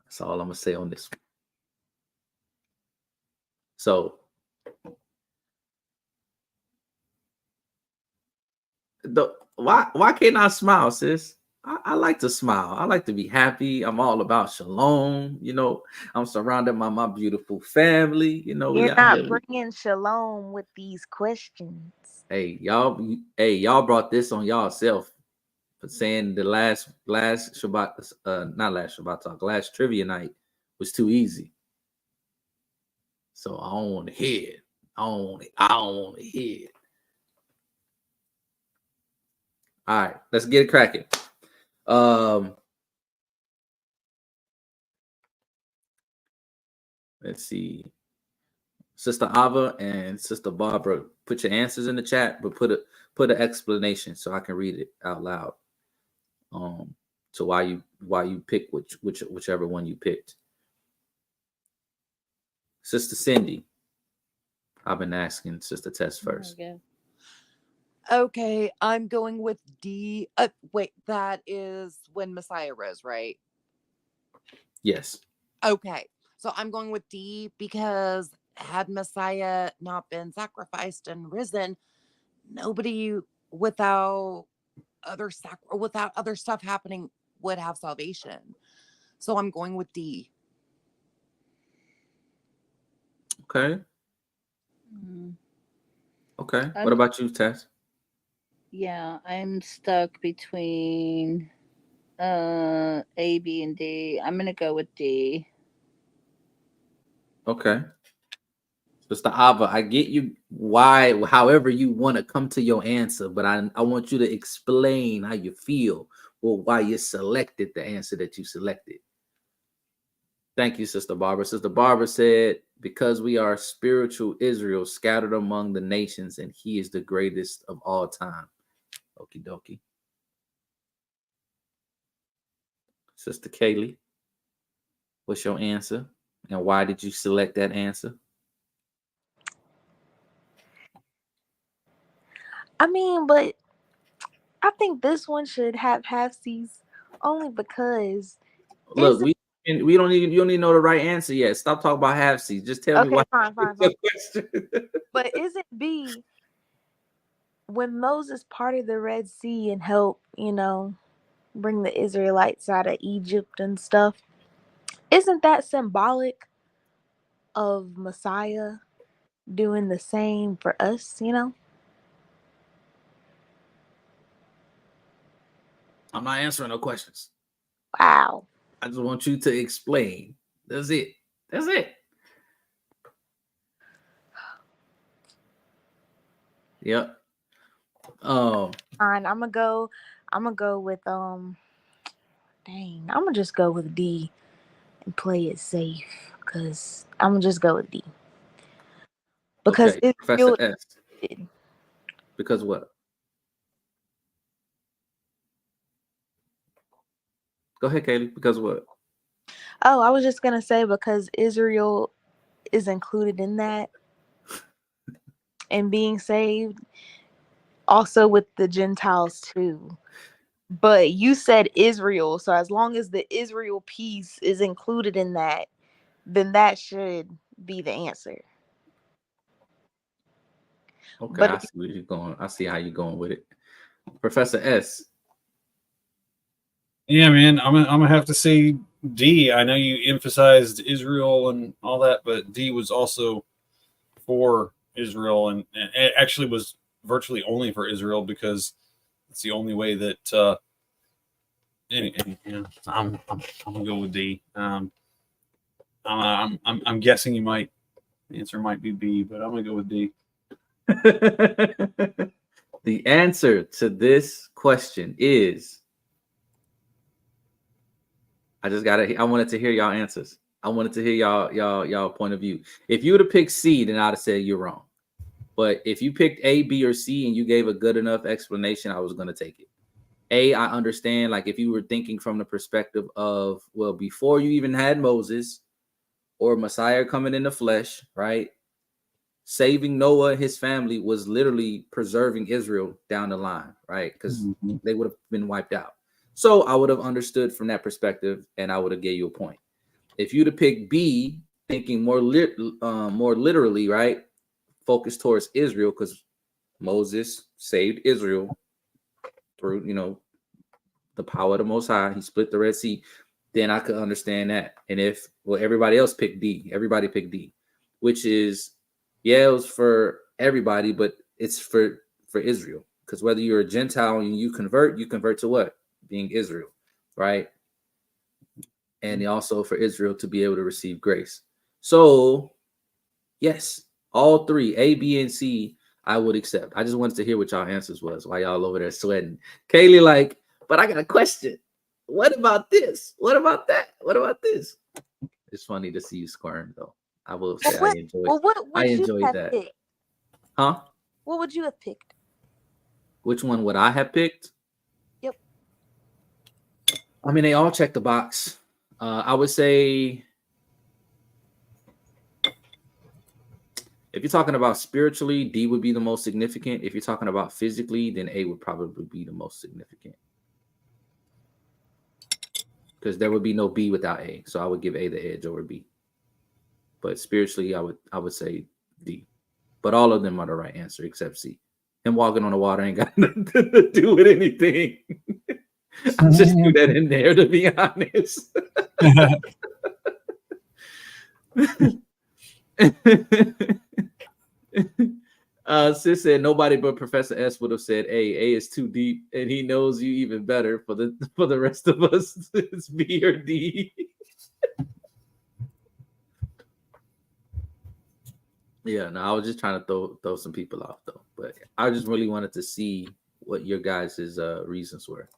That's all I'm going to say on this one. So, why can't I smile, sis? I like to smile. I like to be happy. I'm all about shalom. I'm surrounded by my beautiful family. We You're out not here. bringing shalom with these questions. Hey, y'all brought this on y'allself for saying the last Shabbat, not last Shabbat talk, last trivia night was too easy. So I don't want to hear it. I don't want to hear it. All right, let's get it cracking. Let's see. Sister Ava and Sister Barbara, put your answers in the chat, but put an explanation so I can read it out loud. So why you pick whichever one you picked. Sister Cindy, I've been asking Sister Tess first. Okay, I'm going with D. Wait, that is when Messiah rose, right? Yes. Okay, so I'm going with D because had Messiah not been sacrificed and risen, nobody without other stuff happening would have salvation. So I'm going with D. Okay. Okay. What about you, Tess? Yeah, I'm stuck between A, B, and D. I'm gonna go with D. Okay. Sister Ava, I get you however you want to come to your answer, but I want you to explain how you feel or why you selected the answer that you selected. Thank you, Sister Barbara. Sister Barbara said, because we are spiritual Israel scattered among the nations, and he is the greatest of all time. Okie dokie. Sister Kaylee, what's your answer? And why did you select that answer? I mean, but I think this one should have half C's only because. Look, we don't even, you don't even know the right answer yet. Stop talking about half C's. Just tell me why. Fine. But isn't B when Moses parted the Red Sea and helped, bring the Israelites out of Egypt and stuff? Isn't that symbolic of Messiah doing the same for us, I'm not answering no questions. Wow. I just want you to explain. That's it. That's it. Yep. Fine. I'm gonna go with I'm gonna just go with D and play it safe because I'm gonna just go with D. Because okay. Professor S. Because what? Go ahead, Kaylee. Because what? Oh, I was just gonna say because Israel is included in that and being saved, also with the Gentiles too. But you said Israel, so as long as the Israel piece is included in that, then that should be the answer. Okay, but I see where you're going. I see how you're going with it. Professor S. Yeah, man, I'm gonna have to say D. I know you emphasized Israel and all that, but D was also for Israel, and it actually was virtually only for Israel because it's the only way that. I'm gonna go with D. I'm guessing the answer might be B, but I'm gonna go with D. The answer to this question is. I wanted to hear y'all answers. I wanted to hear y'all point of view. If you would have picked C, then I'd have said you're wrong. But if you picked A, B, or C and you gave a good enough explanation, I was gonna take it. A, I understand, like if you were thinking from the perspective of, well, before you even had Moses or Messiah coming in the flesh, right? Saving Noah and his family was literally preserving Israel down the line, right? Because they would have been wiped out. So I would have understood from that perspective, and I would have gave you a point. If you'd have picked B, thinking more literally, right, focused towards Israel, because Moses saved Israel through, the power of the Most High. He split the Red Sea. Then I could understand that. And everybody else picked D. Everybody picked D, which is, yeah, it was for everybody, but it's for Israel. Because whether you're a Gentile and you convert to what? Being Israel, right? And also for Israel to be able to receive grace. So, yes, all three, A, B, and C, I would accept. I just wanted to hear what y'all answers was while y'all over there sweating. Kaylee, but I got a question. What about this? What about that? What about this? It's funny to see you squirm, though. I will say Well, I enjoyed. what I would you enjoyed have that. picked? Huh? What would you have picked? Which one would I have picked? Yep. I mean, they all check the box. I would say, if you're talking about spiritually, D would be the most significant. If you're talking about physically, then A would probably be the most significant. Because there would be no B without A. So I would give A the edge over B. But spiritually, I would say D. But all of them are the right answer except C. Him walking on the water ain't got nothing to do with anything. I just threw that in there to be honest. Sis said nobody but Professor S would have said A is too deep, and he knows you even better. For the rest of us, it's B or D. Yeah, no, I was just trying to throw some people off though, but I just really wanted to see what your guys' reasons were.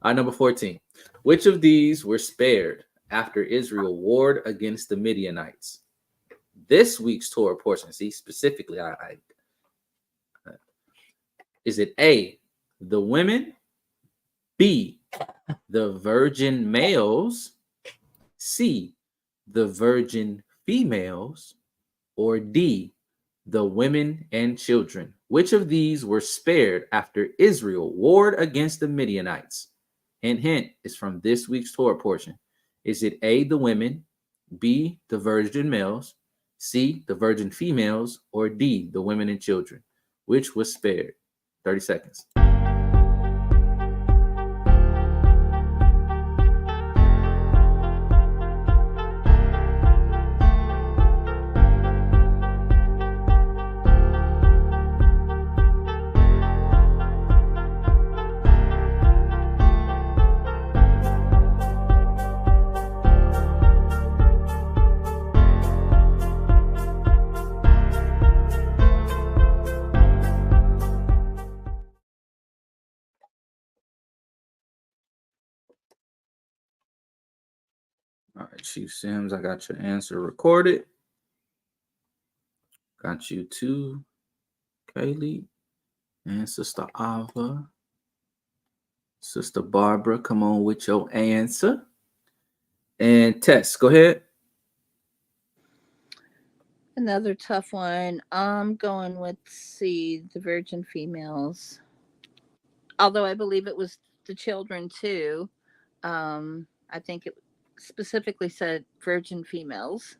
All right, number 14. Which of these were spared after Israel warred against the Midianites? This week's Torah portion, see specifically, is it A, the women, B, the virgin males, C, the virgin females, or D, the women and children? Which of these were spared after Israel warred against the Midianites? Hint is from this week's Torah portion. Is it A, the women, B, the virgin males, C, the virgin females, or D, the women and children? Which was spared? 30 seconds. All right, Chief Sims, I got your answer recorded. Got you too, Kaylee, and Sister Ava. Sister Barbara, come on with your answer. And Tess, go ahead. Another tough one. I'm going with C, the virgin females. Although I believe it was the children too. I think it specifically said virgin females.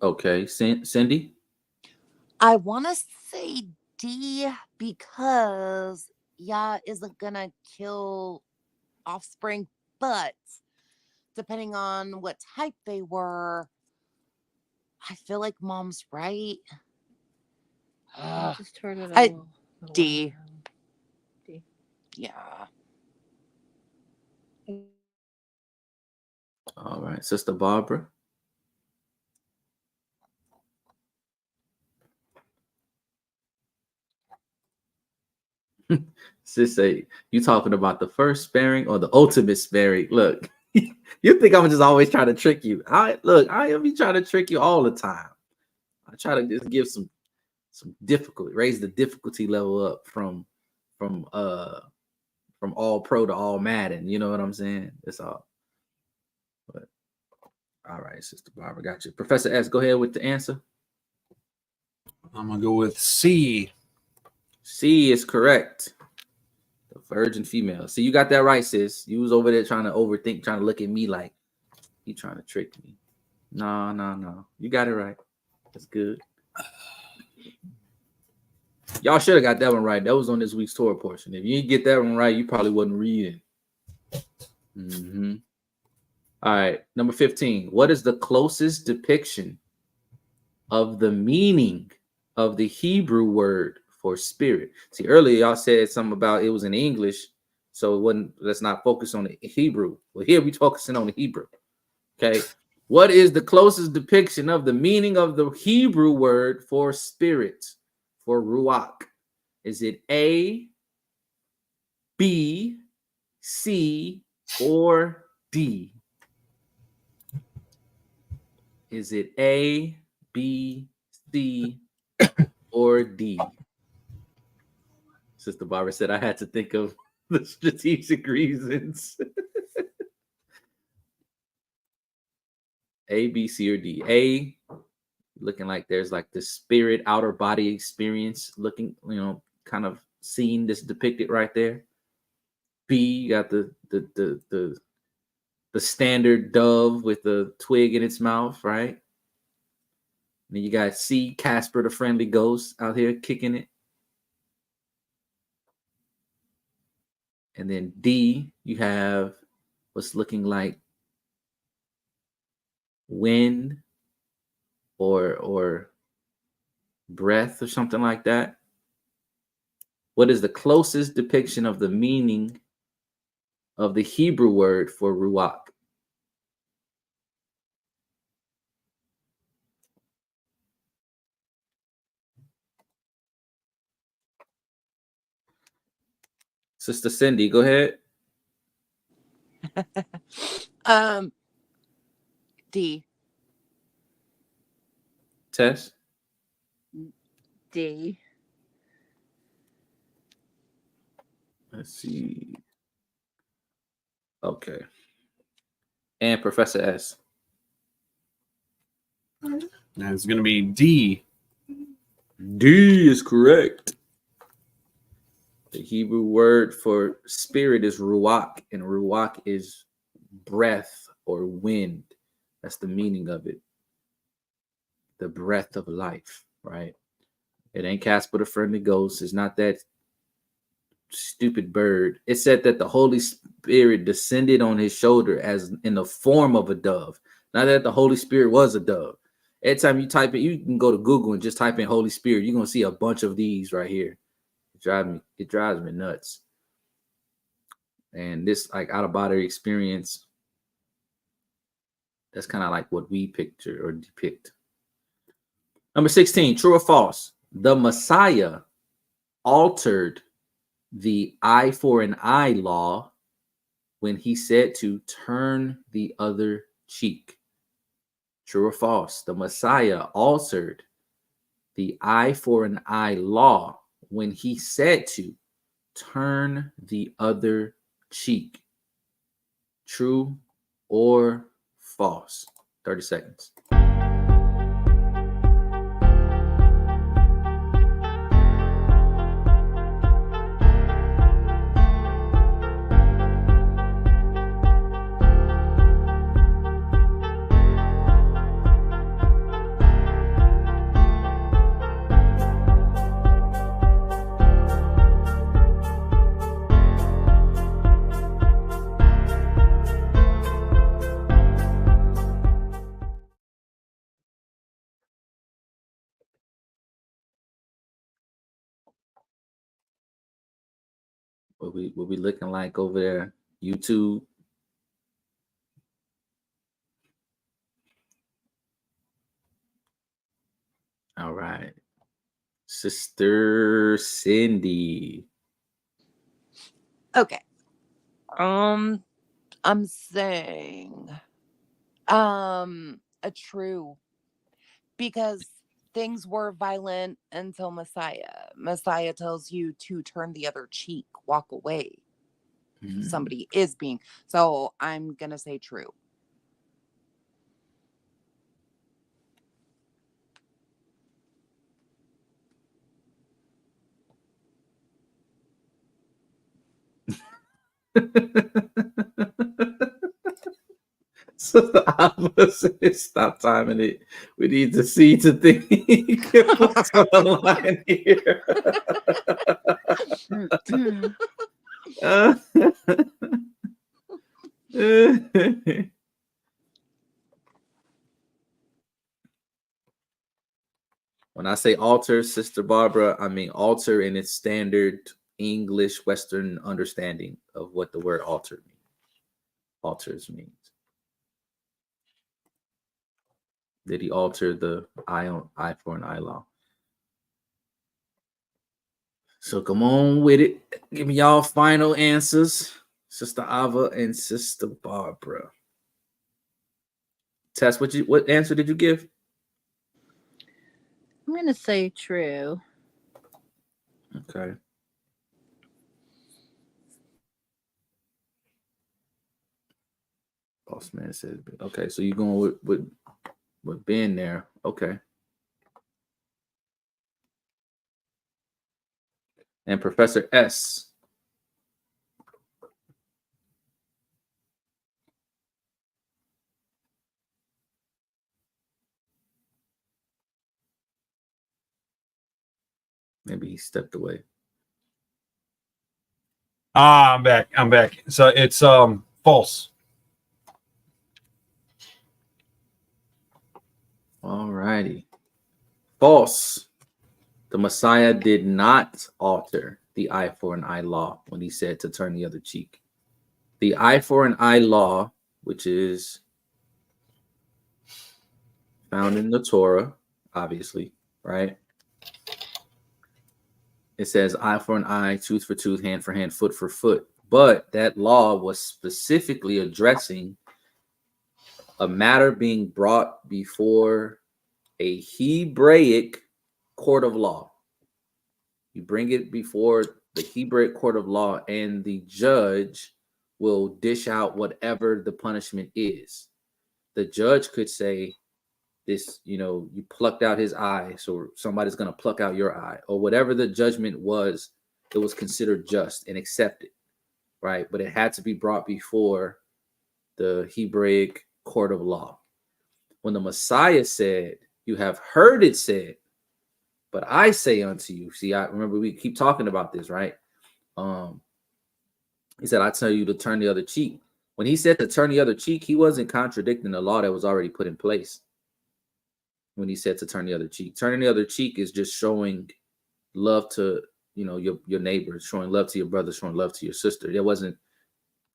Okay, Cindy? I want to say D because Yah isn't going to kill offspring, but depending on what type they were, I feel like Mom's right. I just heard it all. D. D. Yeah. All right, Sister Barbara. Sis say, you talking about the first sparing or the ultimate sparing? Look, you think I'm just always trying to trick you. I am be trying to trick you all the time. I try to just give some difficulty, raise the difficulty level up from all pro to all Madden. You know what I'm saying? That's all. But all right, Sister Barbara, got you. Professor S, go ahead with the answer. I'm gonna go with C. C is correct. The virgin female. See, you got that right, sis. You was over there trying to overthink, trying to look at me like you trying to trick me. No. You got it right. That's good. Y'all should have got that one right. That was on this week's Torah portion. If you didn't get that one right, you probably wasn't reading. All right, number 15. What is the closest depiction of the meaning of the Hebrew word for spirit? See, earlier y'all said something about it was in English, so it wasn't. Let's not focus on the Hebrew. Well, here we focusing on the Hebrew. Okay, what is the closest depiction of the meaning of the Hebrew word for spirit, for ruach? Is it A, B, C, or D? Is it A, B, C, or D? Sister Barbara said I had to think of the strategic reasons. A, B, C, or D? A, looking like there's like the spirit outer body experience, looking, kind of seeing this depicted right there. B, you got the standard dove with the twig in its mouth, right? Then you got C, Casper the friendly ghost out here kicking it. And then D, you have what's looking like wind or breath or something like that. What is the closest depiction of the meaning of the Hebrew word for ruach? Sister Cindy, go ahead. D. Tess? D. Let's see. Okay. And Professor S? It's going to be D. D is correct. The Hebrew word for spirit is ruach, and ruach is breath or wind. That's the meaning of it. The breath of life, right? It ain't Casper the friendly ghost. It's not that stupid bird. It said that the Holy Spirit descended on his shoulder as in the form of a dove. Not that the Holy Spirit was a dove. Every time you type it, you can go to Google and just type in Holy Spirit. You're gonna see a bunch of these right here. It drives me nuts. And this like out of body experience, that's kind of like what we picture or depict. Number 16, true or false? The Messiah altered the eye for an eye law when he said to turn the other cheek. True or false? The Messiah altered the eye for an eye law when he said to turn the other cheek. True or false? 30 seconds. What we looking like over there? YouTube. All right. Sister Cindy. Okay. I'm saying a true, because things were violent until Messiah. Messiah tells you to turn the other cheek, walk away. Somebody is being, so I'm gonna say true. So the opposite. Stop timing it. We need to see to think. What's on the line here? When I say alter, Sister Barbara, I mean alter in its standard English Western understanding of what the word alter means. Alters means. Did he alter the eye for an eye law? So come on with it. Give me y'all final answers, Sister Ava and Sister Barbara. Tess, what answer did you give? I'm going to say true. Okay. Boss man said, okay, so you're going with Ben there. Okay. And Professor S. Maybe he stepped away. I'm back. So it's false. All righty. False. The Messiah did not alter the eye for an eye law when he said to turn the other cheek. The eye for an eye law, which is found in the Torah, obviously, right? It says eye for an eye, tooth for tooth, hand for hand, foot for foot. But that law was specifically addressing a matter being brought before a Hebraic court of law. You bring it before the Hebraic court of law, and the judge will dish out whatever the punishment is. The judge could say, this, you plucked out his eye, so somebody's going to pluck out your eye, or whatever the judgment was, it was considered just and accepted, right? But it had to be brought before the Hebraic court of law. When the Messiah said, you have heard it said, but I say unto you, see, I remember we keep talking about this, right? He said, I tell you to turn the other cheek. When he said to turn the other cheek, he wasn't contradicting the law that was already put in place. When he said to turn the other cheek, turning the other cheek is just showing love to, your neighbors, showing love to your brother, showing love to your sister. That wasn't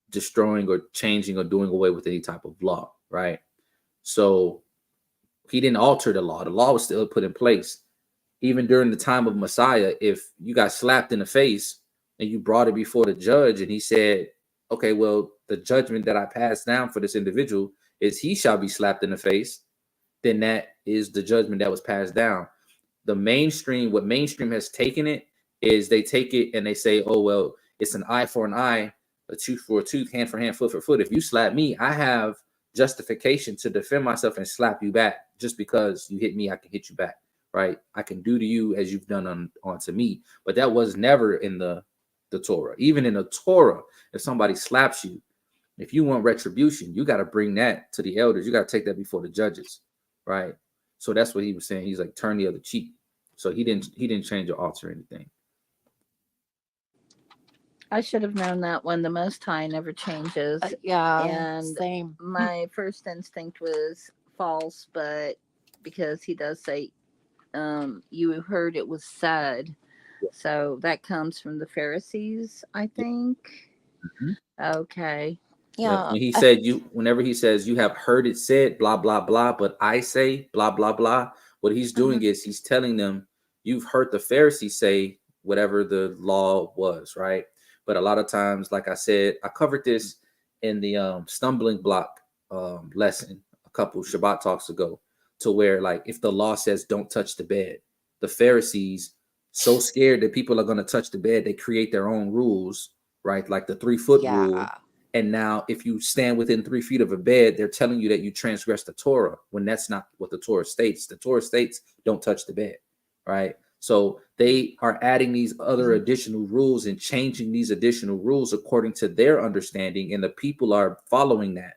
destroying or changing or doing away with any type of law, right? So he didn't alter the law. The law was still put in place. Even during the time of Messiah, if you got slapped in the face and you brought it before the judge and he said, okay, well, the judgment that I passed down for this individual is he shall be slapped in the face, then that is the judgment that was passed down. What mainstream has taken it is they take it and they say, oh, well, it's an eye for an eye, a tooth for a tooth, hand for hand, foot for foot. If you slap me, I have justification to defend myself and slap you back. Just because you hit me, I can hit you back, right? I can do to you as you've done onto me. But that was never in the Torah. Even in the Torah, if somebody slaps you, if you want retribution, you got to bring that to the elders. You got to take that before the judges, right? So that's what he was saying. He's like, turn the other cheek. So he didn't change or alter anything. I should have known that one. The Most High never changes. Yeah, and same. My first instinct was false, but because he does say, you heard it was said. So that comes from the Pharisees, I think. Mm-hmm. Okay. Yeah. When he said whenever he says you have heard it said, blah, blah, blah, but I say blah, blah, blah. What he's doing is he's telling them, you've heard the Pharisees say whatever the law was, right? But a lot of times, like I said, I covered this in the stumbling block lesson a couple Shabbat talks ago, to where, like, if the law says don't touch the bed, the Pharisees, so scared that people are going to touch the bed, they create their own rules, right? Like the 3-foot rule. And now if you stand within 3 feet of a bed, they're telling you that you transgress the Torah, when that's not what the Torah states. The Torah states don't touch the bed, right? So they are adding these other additional rules and changing these additional rules according to their understanding, and the people are following that.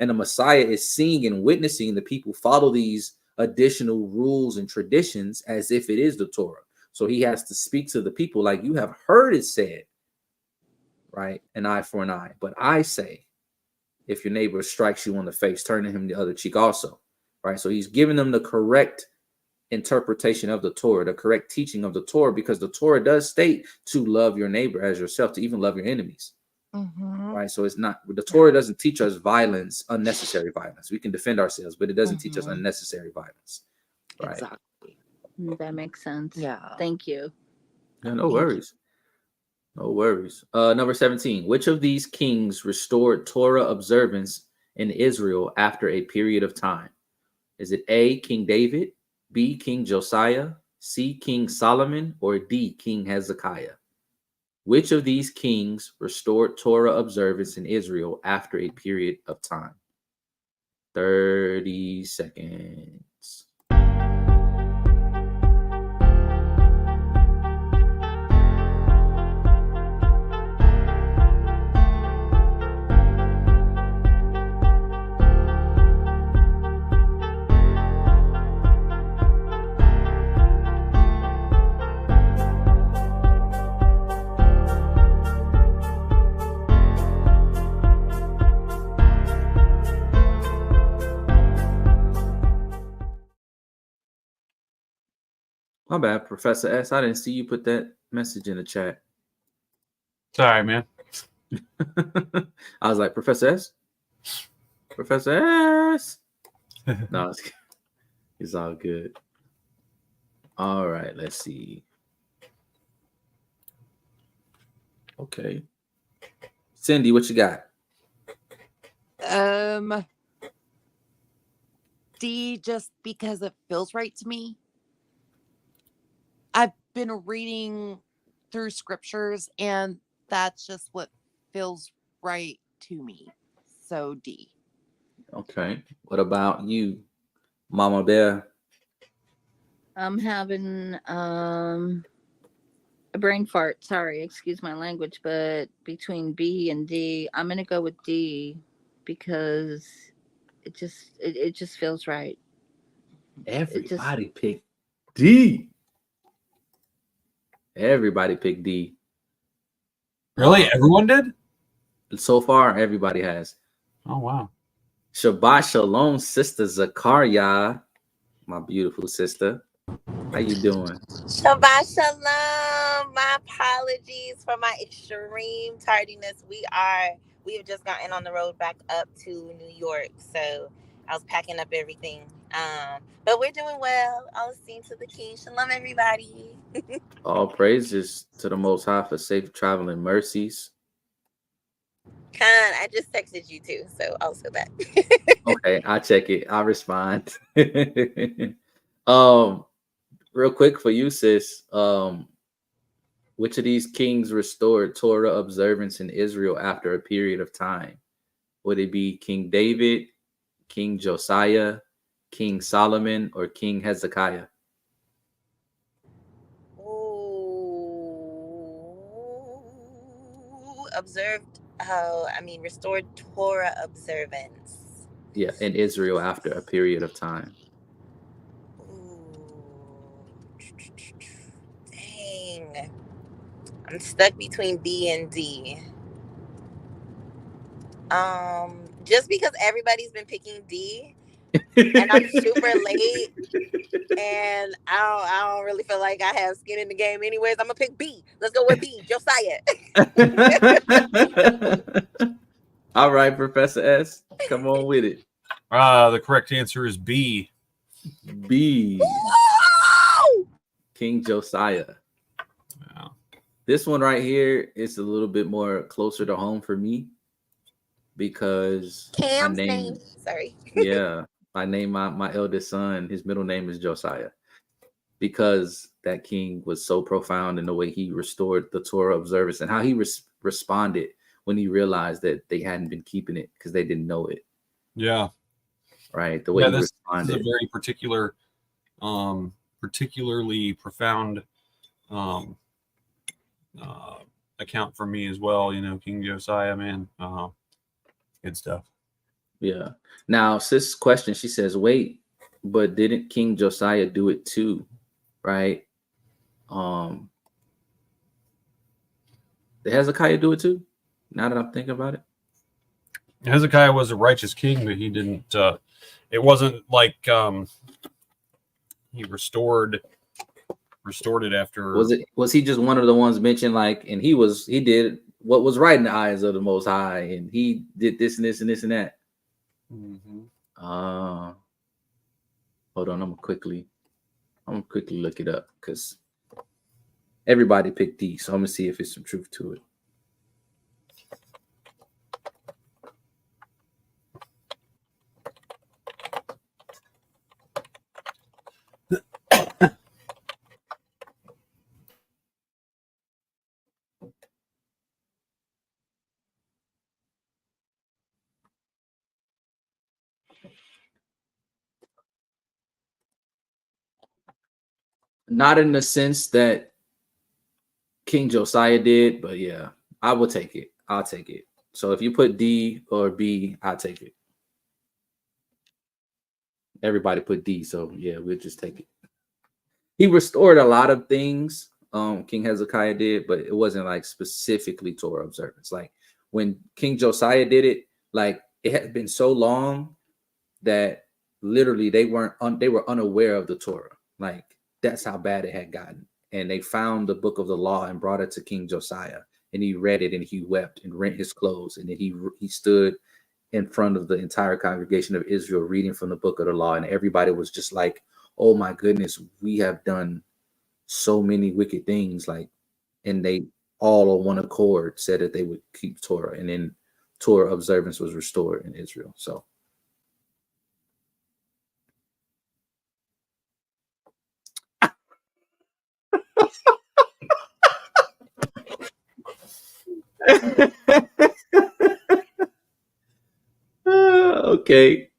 And the Messiah is seeing and witnessing the people follow these additional rules and traditions as if it is the Torah. So he has to speak to the people like, you have heard it said, right? An eye for an eye. But I say, if your neighbor strikes you on the face, turn to him the other cheek also, right? So he's giving them the correct interpretation of the Torah, the correct teaching of the Torah, because the Torah does state to love your neighbor as yourself, to even love your enemies, right? So it's not, the Torah doesn't teach us violence, unnecessary violence. We can defend ourselves, but it doesn't teach us unnecessary violence, right? Exactly. That makes sense. Yeah. Thank you. Yeah, no worries. No worries. Number 17. Which of these kings restored Torah observance in Israel after a period of time? Is it A, King David, B, King Josiah, C, King Solomon, or D, King Hezekiah? Which of these kings restored Torah observance in Israel after a period of time? 30 seconds. My bad, Professor S. I didn't see you put that message in the chat. Sorry, man. I was like, Professor S? Professor S? No, it's all good. All right, let's see. Okay. Cindy, what you got? D, just because it feels right to me. I've been reading through scriptures and that's just what feels right to me. So D. Okay. What about you, Mama Bear? I'm having a brain fart. Sorry, excuse my language, but between B and D, I'm gonna go with D because it just feels right. Everybody picked D. Everybody picked D. Really? Everyone did? So far, everybody has. Oh, wow. Shabbat Shalom, Sister Zakaria, my beautiful sister. How you doing? Shabbat Shalom. My apologies for my extreme tardiness. We have just gotten on the road back up to New York, so I was packing up everything. But we're doing well. All esteem to the King. Shalom, everybody. All praises to the Most High for safe traveling mercies. Khan, I just texted you too, so also that. Okay, I'll check it. I'll respond. Real quick for you, sis. Which of these kings restored Torah observance in Israel after a period of time? Would it be King David, King Josiah, King Solomon, or King Hezekiah? Restored Torah observance. Yeah, in Israel after a period of time. Dang. I'm stuck between B and D. Just because everybody's been picking D and I'm super late and I don't really feel like I have skin in the game anyways, I'm gonna pick B. Let's go with B, Josiah. All right, Professor S, come on with it. The correct answer is B. B. King Josiah. Wow. This one right here is a little bit more closer to home for me because Cam's name. Sorry. Yeah, I named my eldest son. His middle name is Josiah because that king was so profound in the way he restored the Torah observance and how he responded when he realized that they hadn't been keeping it because they didn't know it. Yeah. Right. The way he responded. This is a very particular, particularly profound account for me as well. You know, King Josiah, man. Good stuff. Yeah. Now, sis' question, she says, wait, but didn't King Josiah do it too? Right? Did Hezekiah do it too? Now that I'm thinking about it. Hezekiah was a righteous king, but he didn't it wasn't like he restored it after. Was he just one of the ones mentioned, like, and he did what was right in the eyes of the Most High, and he did this and this and this and that. Mm-hmm. Hold on, I'm gonna quickly look it up because everybody picked D, so I'm gonna see if it's some truth to it. Not in the sense that King Josiah did, but yeah, I will take it. I'll take it. So if you put D or B, I'll take it. Everybody put D, so yeah, we'll just take it. He restored a lot of things, King Hezekiah did, but it wasn't like specifically Torah observance. Like when King Josiah did it, like it had been so long that literally they were unaware of the Torah. Like that's how bad it had gotten. And they found the book of the law and brought it to King Josiah, and he read it and he wept and rent his clothes, and then he stood in front of the entire congregation of Israel reading from the book of the law, and everybody was just like, oh my goodness, we have done so many wicked things. Like, and they all on one accord said that they would keep Torah, and then Torah observance was restored in Israel. So okay.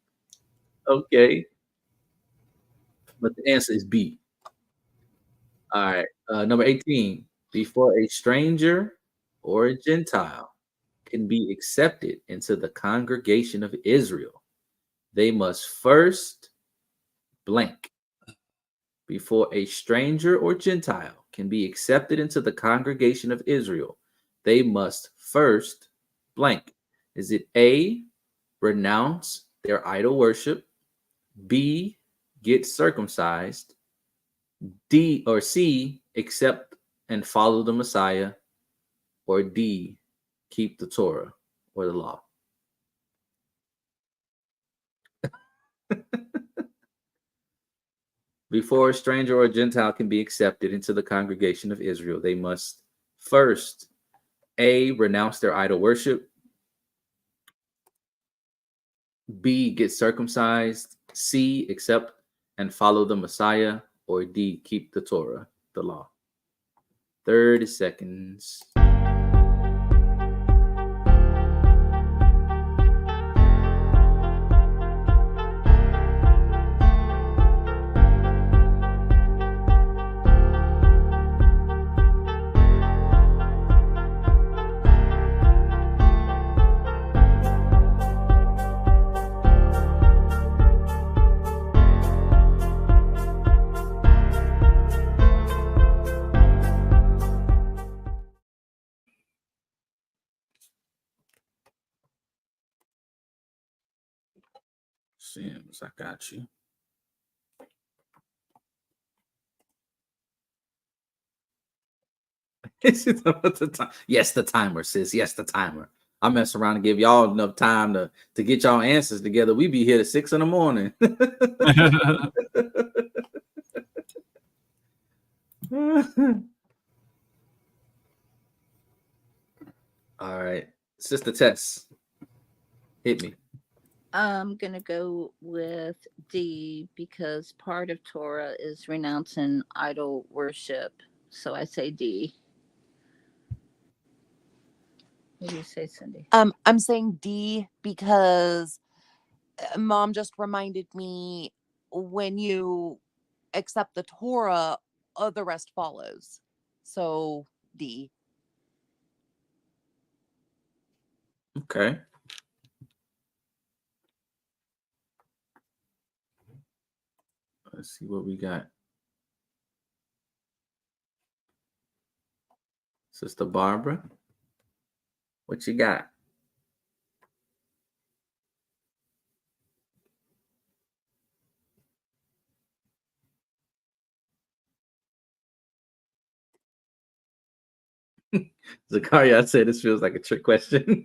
But the answer is B. All right. Number 18. Before a stranger or a Gentile can be accepted into the congregation of Israel, they must first blank. Before a stranger or Gentile can be accepted into the congregation of Israel, they must first blank. Is it A, renounce their idol worship, B, get circumcised, D or C, accept and follow the Messiah, or D, keep the Torah or the law? Before a stranger or a Gentile can be accepted into the congregation of Israel, they must first A, renounce their idol worship, B, get circumcised, C, accept and follow the Messiah, or D, keep the Torah, the law. 30 seconds. Sims, I got you. Yes, the timer, sis. Yes, the timer. I mess around and give y'all enough time to get y'all answers together. We be here at 6 in the morning. All right, Sister Tess, hit me. I'm gonna go with D because part of Torah is renouncing idol worship. So I say D. What do you say, Cindy? I'm saying D because Mom just reminded me when you accept the Torah, the rest follows. So D. Okay. Let's see what we got. Sister Barbara, what you got? Zakaria, I said this feels like a trick question.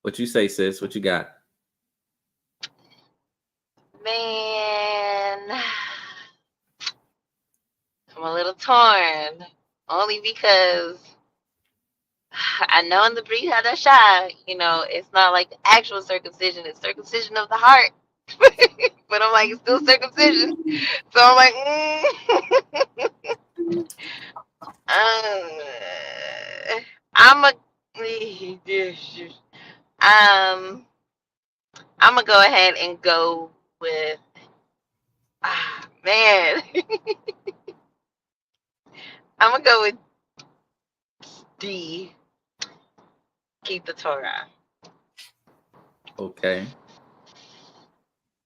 What you say, sis? What you got? Man, I'm a little torn. Only because I know in the Brit Hadashah, it's not like actual circumcision, it's circumcision of the heart. But I'm like, it's still circumcision. So I'm like, I'm I'm gonna go ahead and go with man. I'm gonna go with D. Keep the Torah. Okay.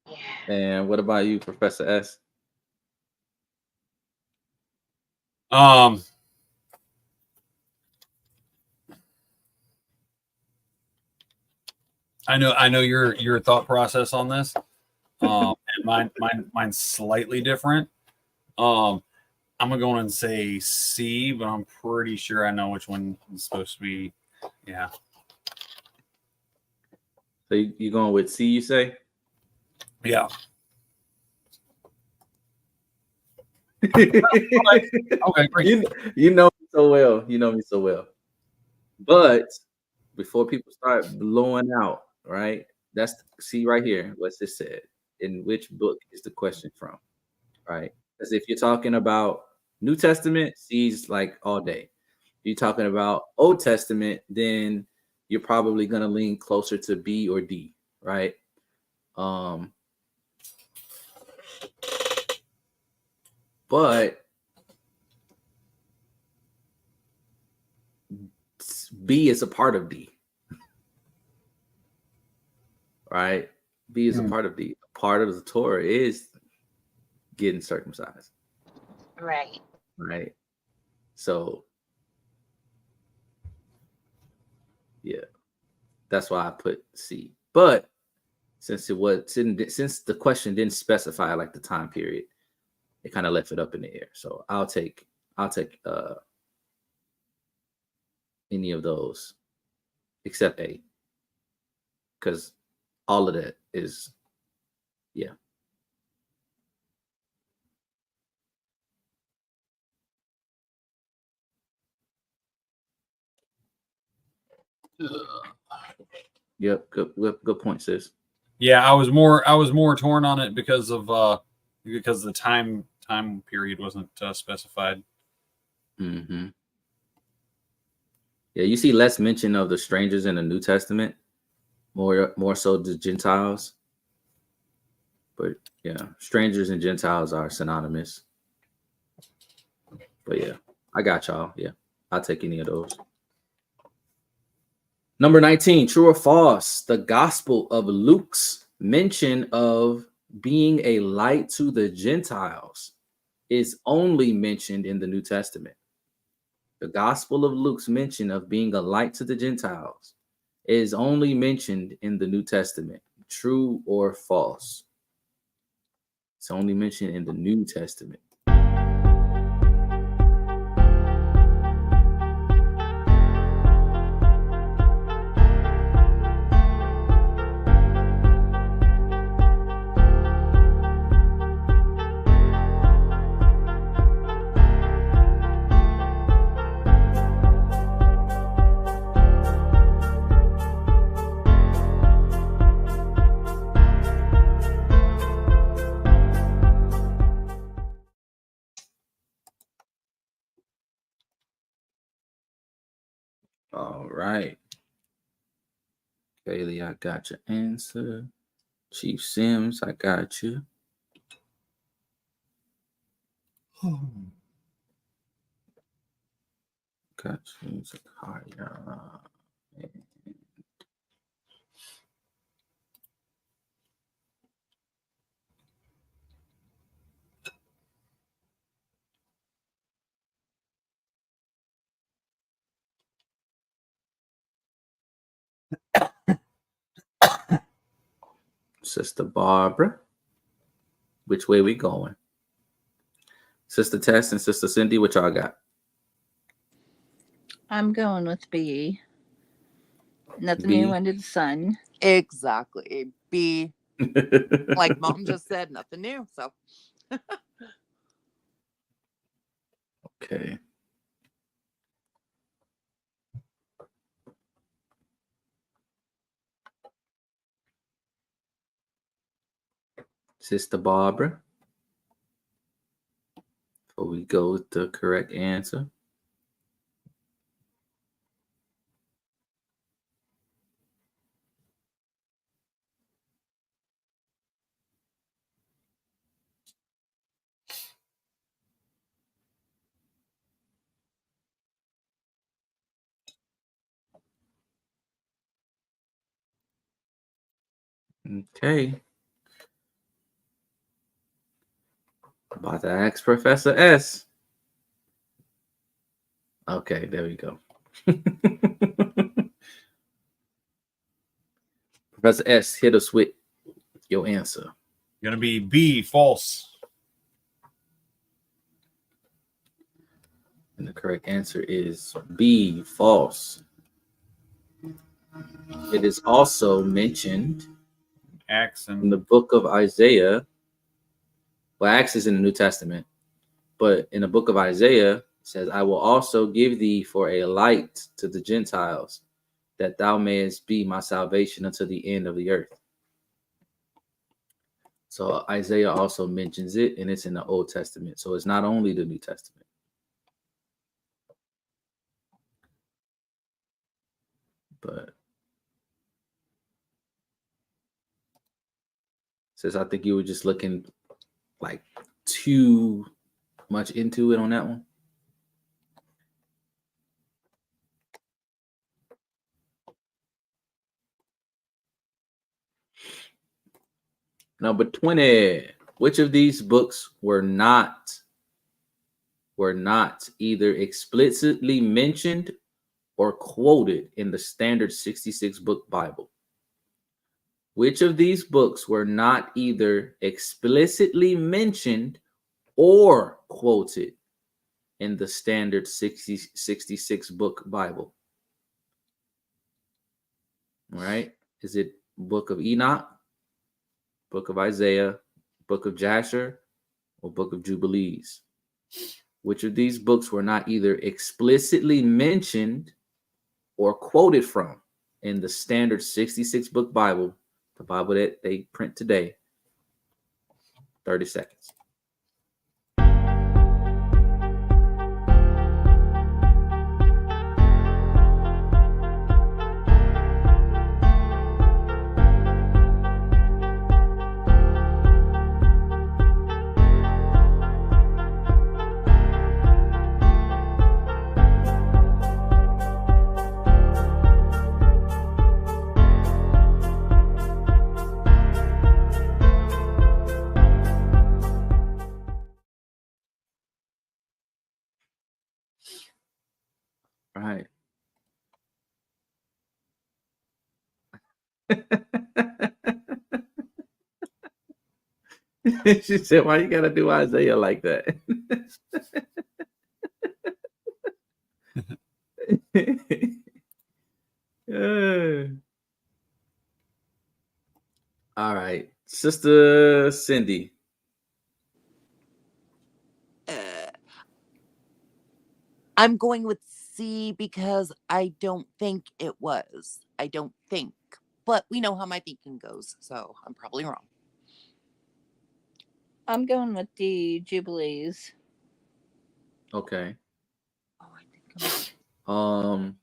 Yeah. And what about you, Professor S? I know your thought process on this. And mine's slightly different. I'm gonna go and say C, but I'm pretty sure I know which one is supposed to be. Yeah. So you going with C, you say? Yeah. Okay, great. You know me so well. You know me so well. But before people start blowing out, right? That's see right here. What's it said? In which book is the question from? Right? Because if you're talking about New Testament, C's like all day. If you're talking about Old Testament, then you're probably gonna lean closer to B or D, right? But B is a part of D, right? B is a part of D. A part of the Torah is getting circumcised, Right. right? So, yeah, that's why I put C. But since the question didn't specify like the time period, it kind of left it up in the air. So I'll take any of those except A, because all of that is yeah. Yep, good point, sis. Yeah, I was more torn on it because the time period wasn't specified. Mm-hmm. Yeah, you see less mention of the strangers in the New Testament, more so the Gentiles. But yeah, strangers and Gentiles are synonymous. But yeah, I got y'all. Yeah, I'll take any of those. Number 19, true or false? The Gospel of Luke's mention of being a light to the Gentiles is only mentioned in the New Testament. The Gospel of Luke's mention of being a light to the Gentiles is only mentioned in the New Testament. True or false? It's only mentioned in the New Testament. All right. Bailey, I got your answer. Chief Sims, I got you. Got you. Zakaria. Sister Barbara. Which way we going? Sister Tess and Sister Cindy, what y'all got? I'm going with B. Nothing B. new under the sun. Exactly. B. Like mom just said, nothing new. So Okay. Sister Barbara. Before we go with the correct answer. Okay. About to ask Professor S. Okay, there we go. Professor S, hit us with your answer. Gonna be B, false. And the correct answer is B, false. It is also mentioned Acts in the book of Isaiah. Well, Acts is in the New Testament, but in the book of Isaiah, it says, I will also give thee for a light to the Gentiles, that thou mayest be my salvation unto the end of the earth. So Isaiah also mentions it, and it's in the Old Testament. So it's not only the New Testament. But says, I think you were just looking like too much into it on that one. Number 20. Which of these books were not either explicitly mentioned or quoted in the standard 66 book Bible? Which of these books were not either explicitly mentioned or quoted in the standard 66 book Bible? All right. Is it book of Enoch, book of Isaiah, book of Jasher, or book of Jubilees? Which of these books were not either explicitly mentioned or quoted from in the standard 66 book Bible, the Bible that they print today? 30 seconds. All right. She said, why you gotta do Isaiah like that? All right. Sister Cindy. I'm going with C because I don't think it was. I don't think. But we know how my thinking goes, so I'm probably wrong. I'm going with D, Jubilees. Okay. Oh, I think Hold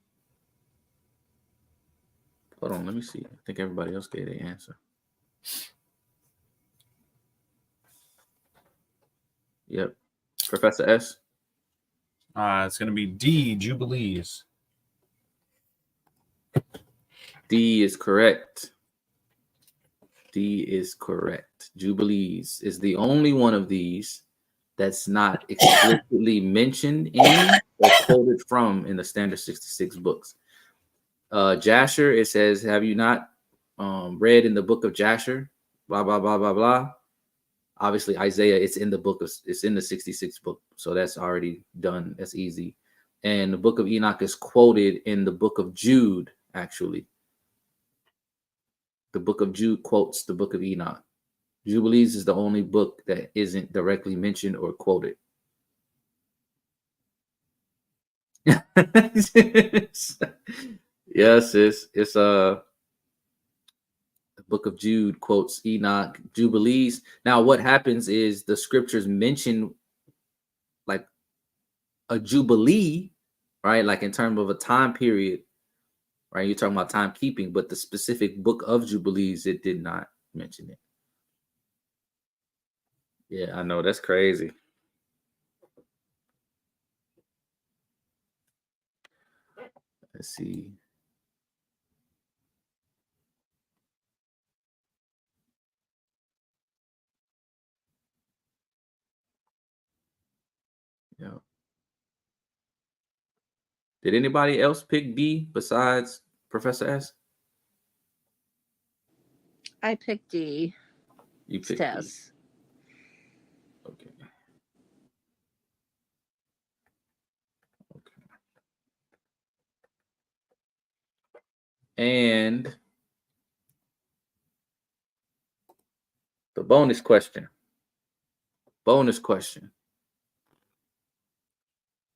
on, let me see. I think everybody else gave their answer. Yep. Professor S. It's going to be D, Jubilees. D is correct. D is correct. Jubilees is the only one of these that's not explicitly mentioned in or quoted from in the standard 66 books. Jasher, it says, have you not read in the book of Jasher? Blah, blah, blah, blah, blah. Obviously, Isaiah, it's in the 66 book. So that's already done. That's easy. And the book of Enoch is quoted in the book of Jude, actually. The book of Jude quotes the book of Enoch. Jubilees is the only book that isn't directly mentioned or quoted. Yes, it's the book of Jude quotes Enoch. Jubilees. Now, what happens is the scriptures mention like a jubilee, right? Like in terms of a time period, right? You're talking about timekeeping, but the specific book of Jubilees, it did not mention it. Yeah, I know, that's crazy. Let's see. Did anybody else pick B besides Professor S? I picked D. You picked Tess. D. Okay. And the bonus question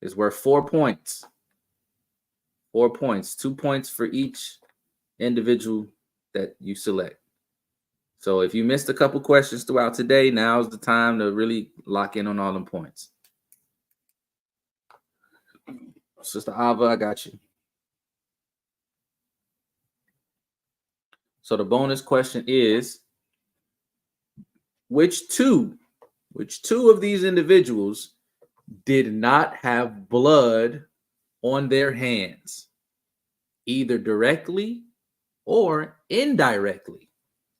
is worth 4 points. 4 points, 2 points for each individual that you select. So if you missed a couple questions throughout today, now's the time to really lock in on all them points. Sister Ava, I got you. So the bonus question is, which two of these individuals did not have blood on their hands, either directly or indirectly?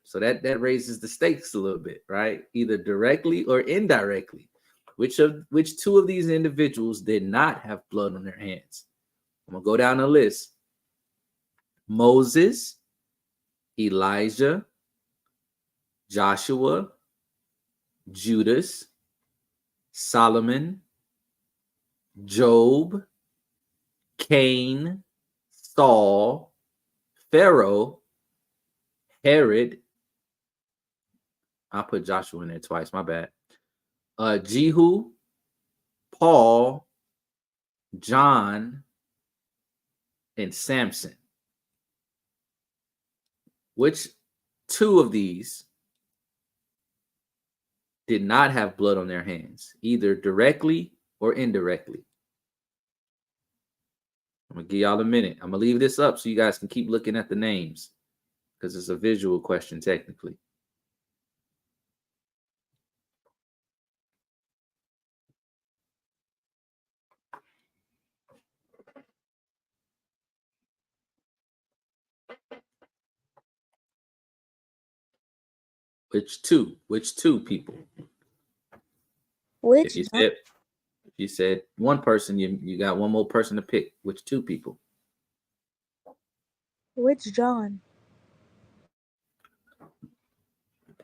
So that raises the stakes a little bit, right? Either directly or indirectly. Which two of these individuals did not have blood on their hands? I'm gonna go down the list. Moses, Elijah, Joshua, Judas, Solomon, Job, Cain, Saul, Pharaoh, Herod. I put Joshua in there twice, my bad. Jehu, Paul, John, and Samson. Which two of these did not have blood on their hands, either directly or indirectly? I'm gonna give y'all a minute. I'm gonna leave this up so you guys can keep looking at the names, because it's a visual question technically. Which two people? Which If you said one person, you got one more person to pick. Which two people? which John?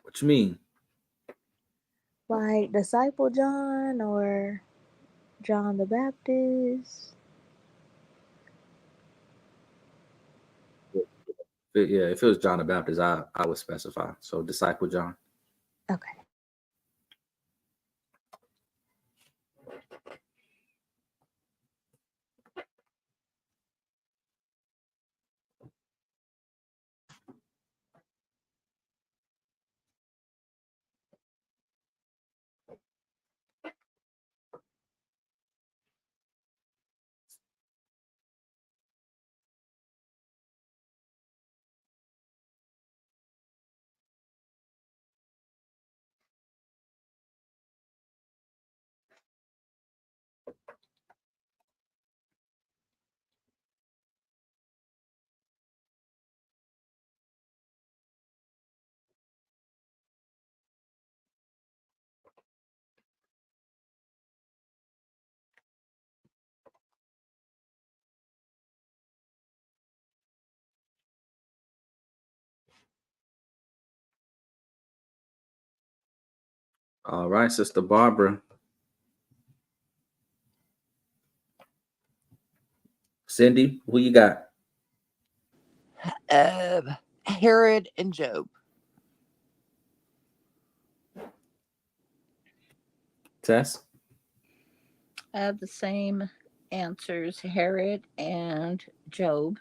What you mean? Like disciple John or John the Baptist? Yeah, if it was John the Baptist, I would specify. So disciple John. Okay. All right, Sister Barbara. Cindy, who you got? Herod and Job. Tess? I have the same answers, Herod and Job.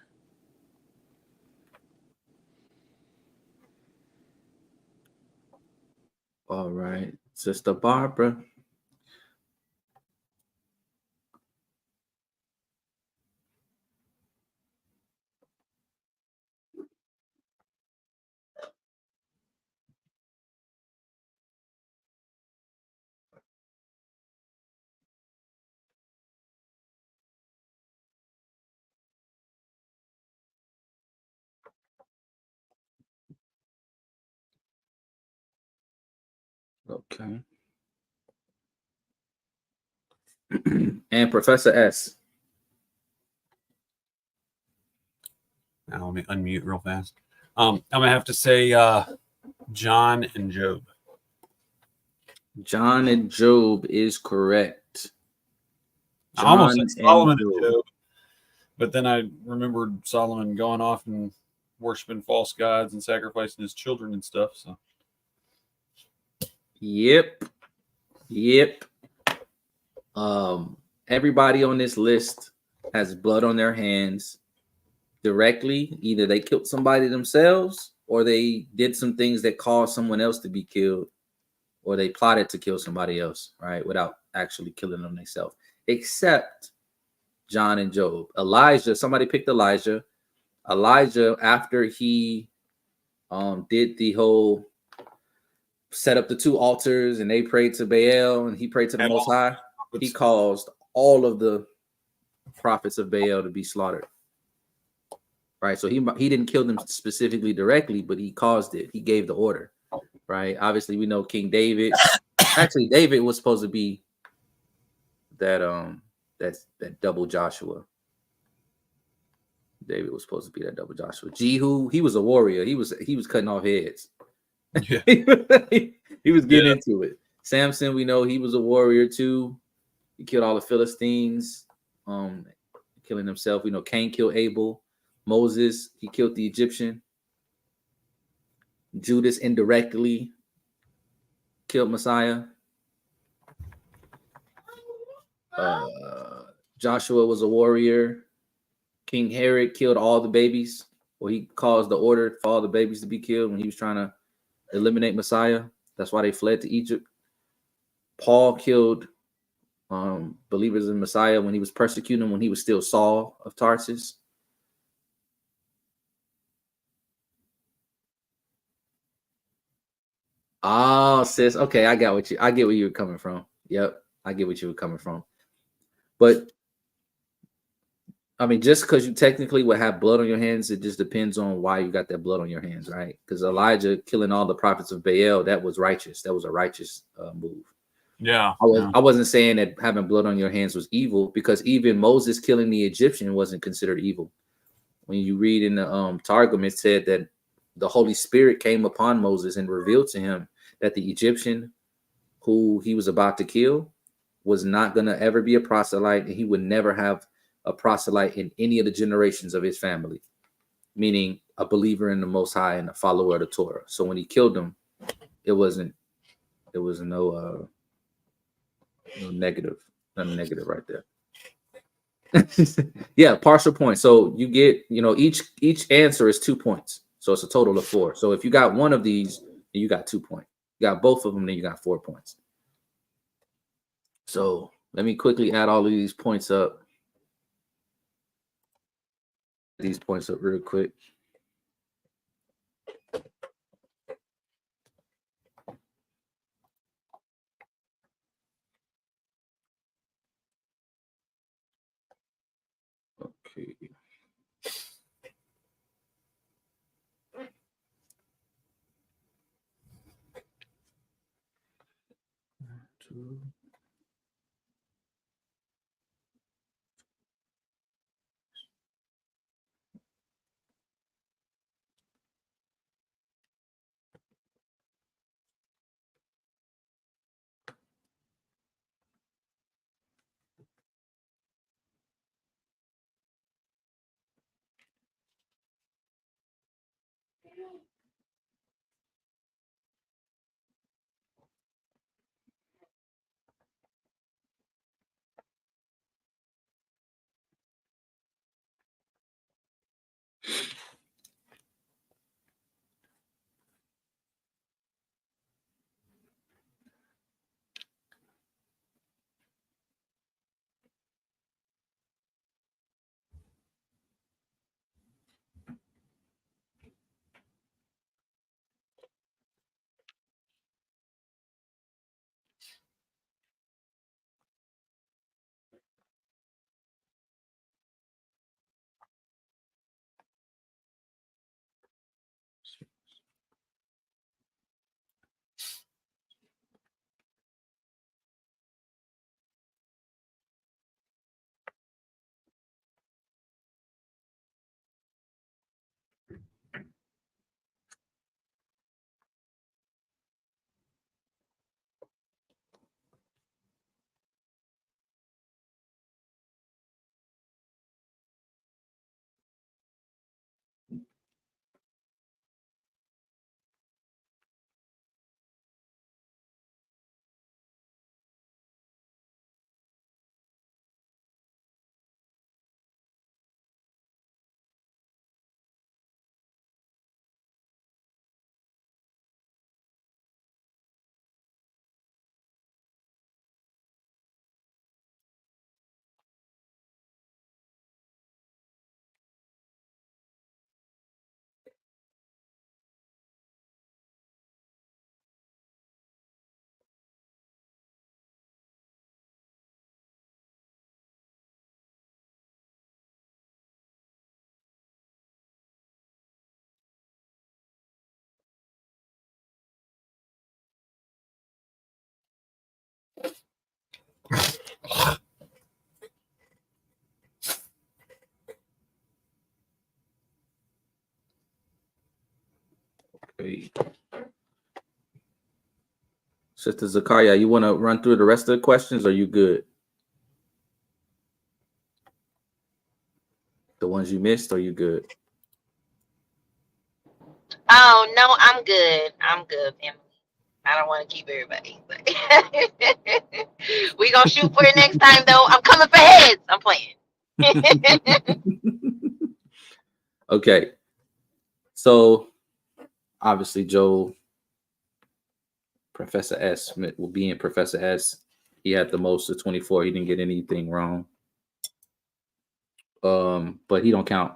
All right, Sister Barbara. Okay. And Professor S. Now let me unmute real fast. I'm gonna have to say John and Job. John and Job is correct. I almost said Solomon and Job. Job, but then I remembered Solomon going off and worshiping false gods and sacrificing his children and stuff. So, Yep. Everybody on this list has blood on their hands directly. Either they killed somebody themselves, or they did some things that caused someone else to be killed, or they plotted to kill somebody else, right, without actually killing them themselves. Except John and Job. Elijah, somebody picked Elijah. Elijah, after he did the whole set up the 2 altars and they prayed to Baal and he prayed to the Most High, he caused all of the prophets of Baal to be slaughtered. Right, so he didn't kill them specifically directly, but he caused it. He gave the order. Right, obviously we know King David. Actually, David was supposed to be that that double Joshua. David was supposed to be that double Joshua. Jehu, he was a warrior. He was cutting off heads. Yeah. he was getting into it. Samson, we know he was a warrior too. He killed all the Philistines, killing himself. We know Cain killed Abel. Moses, he killed the Egyptian. Judas indirectly killed Messiah. Joshua was a warrior. King Herod killed all the babies. Well, he caused the order for all the babies to be killed when he was trying to eliminate Messiah. That's why they fled to Egypt. Paul killed believers in Messiah when he was persecuting, when he was still Saul of Tarsus. Oh, sis. Okay, I get where you were coming from. Yep, I get what you were coming from. But I mean, just because you technically would have blood on your hands, it just depends on why you got that blood on your hands, right? Because Elijah killing all the prophets of Baal, that was righteous. That was a righteous move. Yeah. I wasn't saying that having blood on your hands was evil, because even Moses killing the Egyptian wasn't considered evil. When you read in the Targum, it said that the Holy Spirit came upon Moses and revealed to him that the Egyptian who he was about to kill was not going to ever be a proselyte, and he would never have a proselyte in any of the generations of his family, meaning a believer in the Most High and a follower of the Torah. So when he killed him, there was no negative, nothing negative right there. Yeah, partial points. So you get, each answer is 2 points. So it's a total of 4. So if you got one of these, then you got 2 points. You got both of them, then you got 4 points. So let me quickly add all of these points up. These points up real quick. Okay. Two. Okay. Sister Zakaria, you want to run through the rest of the questions, or are you good? The ones you missed, are you good? Oh no, I'm good. I'm good, family. I don't want to keep everybody. But we gonna shoot for it next time, though. I'm coming for heads. I'm playing. Okay. So obviously, Joe, Professor S will be in Professor S. He had the most of 24. He didn't get anything wrong. But he don't count.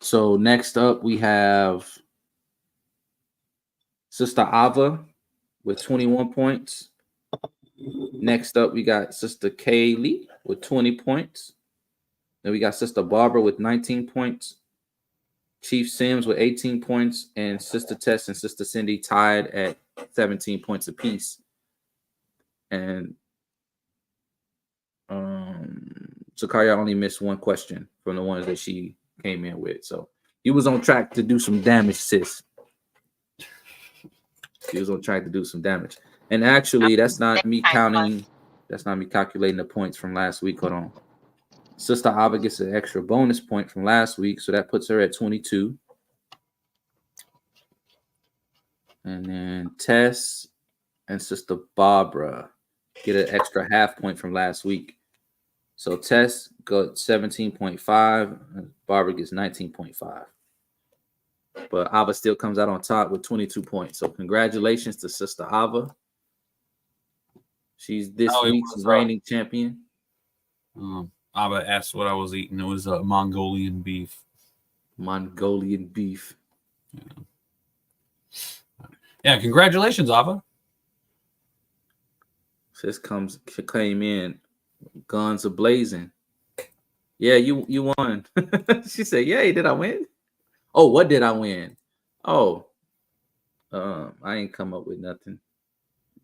So next up, we have Sister Ava with 21 points. Next up, we got Sister Kaylee with 20 points. Then we got Sister Barbara with 19 points. Chief Sims with 18 points. And Sister Tess and Sister Cindy tied at 17 points apiece. And Zakaria only missed one question from the ones that she came in with. So he was on track to do some damage, sis. He was on track to do some damage. And actually, that's not me counting. That's not me calculating the points from last week. Hold on. Sister Ava gets an extra bonus point from last week. So that puts her at 22. And then Tess and Sister Barbara get an extra half point from last week. So Tess got 17.5, and Barbara gets 19.5. But Ava still comes out on top with 22 points. So congratulations to Sister Ava. She's this week's reigning champion. Ava asked what I was eating. It was Mongolian beef. Mongolian beef. Yeah, congratulations, Ava. Sis came in, guns a blazing. Yeah, you won. She said, "Yay, did I win? Oh, what did I win? Oh, I ain't come up with nothing.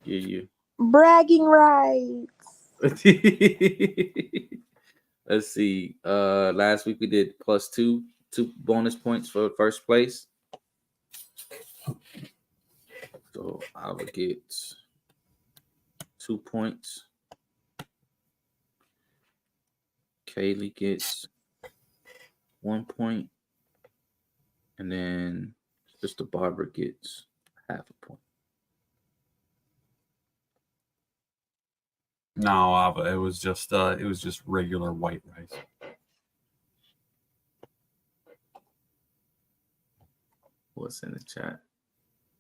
You bragging rights." Let's see. Last week we did plus two bonus points for first place. So I would get 2 points. Kaylee gets 1 point. And then Sister Barbara gets half a point. No, Ava, it was just regular white rice. What's in the chat?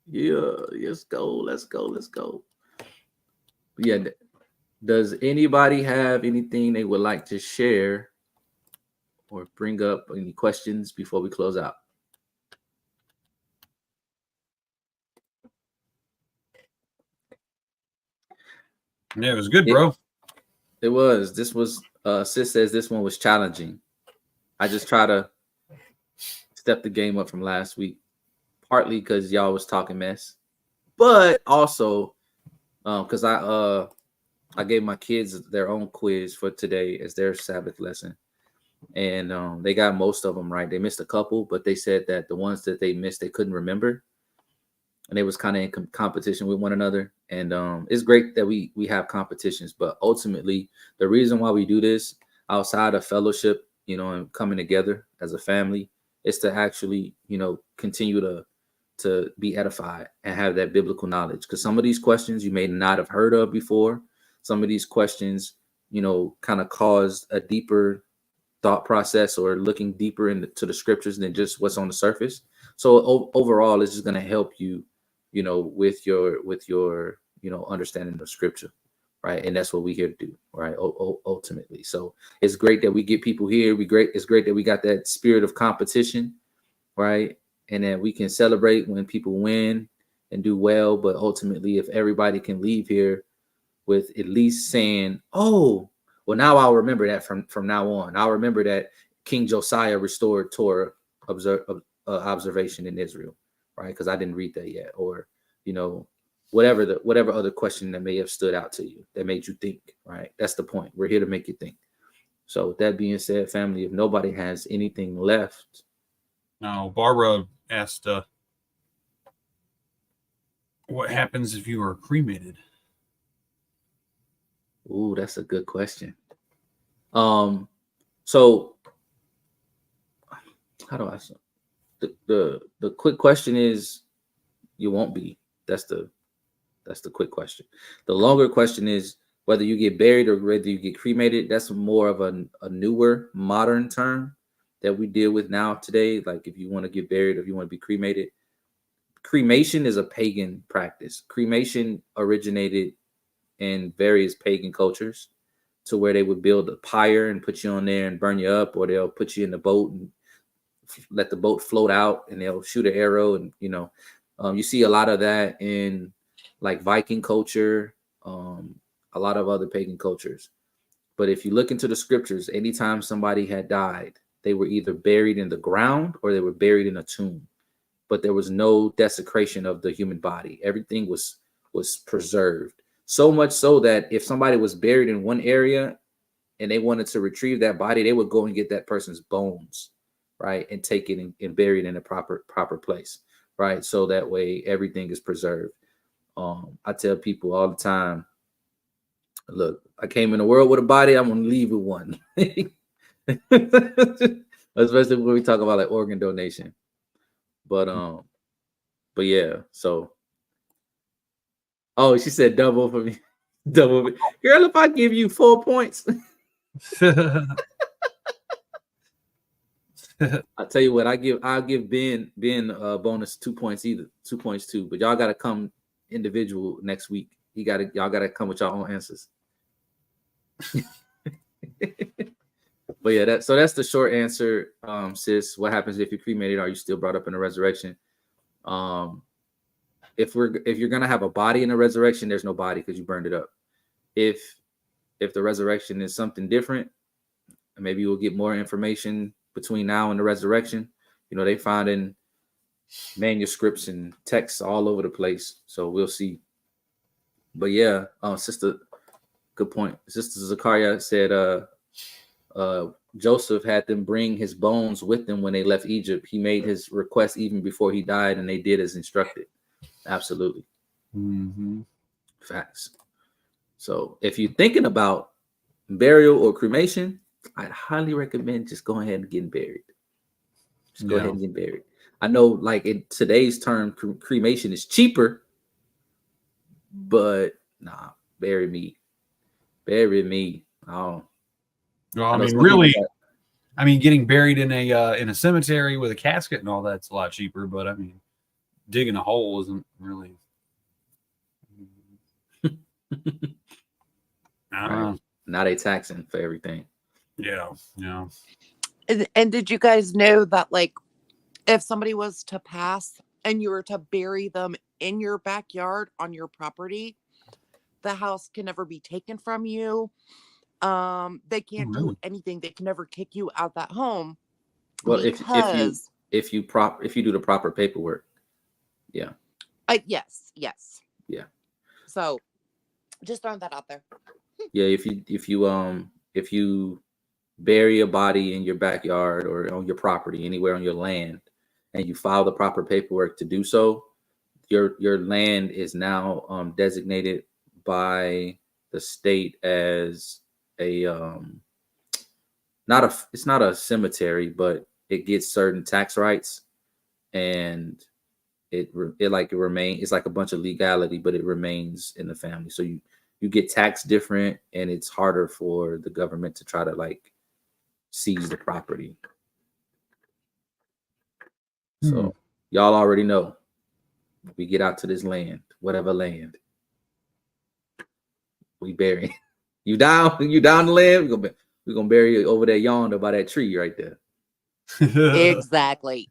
Yeah, let's go. Yeah, does anybody have anything they would like to share or bring up, any questions before we close out? Yeah, it was good, bro. It was. This was Sis says this one was challenging. I just try to step the game up from last week, partly because y'all was talking mess, but also because I gave my kids their own quiz for today as their Sabbath lesson, and they got most of them right. They missed a couple, but they said that the ones that they missed they couldn't remember, and they was kind of in competition with one another. And it's great that we have competitions, but ultimately the reason why we do this outside of fellowship, and coming together as a family, is to actually, continue to be edified and have that biblical knowledge. Because some of these questions you may not have heard of before. Some of these questions, kind of cause a deeper thought process or looking deeper into the scriptures than just what's on the surface. So overall, it's just going to help you, with your understanding of scripture, right? And that's what we're here to do, right? Ultimately. So it's great that we get people here. It's great that we got that spirit of competition, right? And that we can celebrate when people win and do well. But ultimately, if everybody can leave here with at least saying, "Oh, well, now I'll remember that from now on. I'll remember that King Josiah restored Torah observation in Israel," right? Because I didn't read that yet. Or, whatever other question that may have stood out to you that made you think, right? That's the point. We're here to make you think. So with that being said, family, if nobody has anything left. Now, Barbara asked, what happens if you are cremated? Ooh, that's a good question. So how do I say? The quick question is, you won't be. That's the quick question. The longer question is whether you get buried or whether you get cremated. That's more of a newer, modern term that we deal with now today. Like if you want to get buried or if you want to be cremated. Cremation is a pagan practice. Cremation originated in various pagan cultures to where they would build a pyre and put you on there and burn you up, or they'll put you in the boat and let the boat float out and they'll shoot an arrow. And, you see a lot of that in like Viking culture, a lot of other pagan cultures. But if you look into the scriptures, anytime somebody had died, they were either buried in the ground or they were buried in a tomb. But there was no desecration of the human body. Everything was preserved. So much so that if somebody was buried in one area and they wanted to retrieve that body, they would go and get that person's bones, right, and take it and bury it in a proper place, right? So that way everything is preserved. I tell people all the time, look, I came in the world with a body, I'm gonna leave with one. Especially when we talk about like organ donation. But yeah, so she said double for me. Double. Girl, if I give you 4 points. I tell you what, I'll give Ben a bonus 2 points either. 2 points too. But y'all gotta come individual next week. Y'all gotta come with your own answers. But yeah, that's the short answer, sis. What happens if you're cremated? Are you still brought up in the resurrection? If you're gonna have a body in the resurrection, there's no body because you burned it up. If the resurrection is something different, maybe we'll get more information between now and the resurrection. They find in manuscripts and texts all over the place, so we'll see. But yeah, sister, good point. Sister Zakaria said, Joseph had them bring his bones with them when they left Egypt. He made his request even before he died, and they did as instructed. Absolutely. Mm-hmm. Facts. So if you're thinking about burial or cremation, I'd highly recommend just going ahead and getting buried. Just go ahead and get buried. I know, like in today's term, cremation is cheaper, but nah, bury me. Bury me. Oh. Well, I mean, really, getting buried in a cemetery with a casket and all that's a lot cheaper. But I mean, digging a hole isn't really. Right. Now they taxing for everything. Yeah. And did you guys know that, like, if somebody was to pass and you were to bury them in your backyard on your property, the house can never be taken from you. They can't do anything. They can never kick you out that home. Well, if you do the proper paperwork, yeah. Yes. Yeah. So, just throwing that out there. Yeah, if you bury a body in your backyard or on your property, anywhere on your land, and you file the proper paperwork to do so, your land is now designated by the state as it's not a cemetery, but it gets certain tax rights, and it remains. It's like a bunch of legality, but it remains in the family. So you get taxed different, and it's harder for the government to try to like seize the property. So y'all already know. We get out to this land, whatever land, we bury. You down the land, we're gonna bury you over there yonder by that tree right there. Exactly.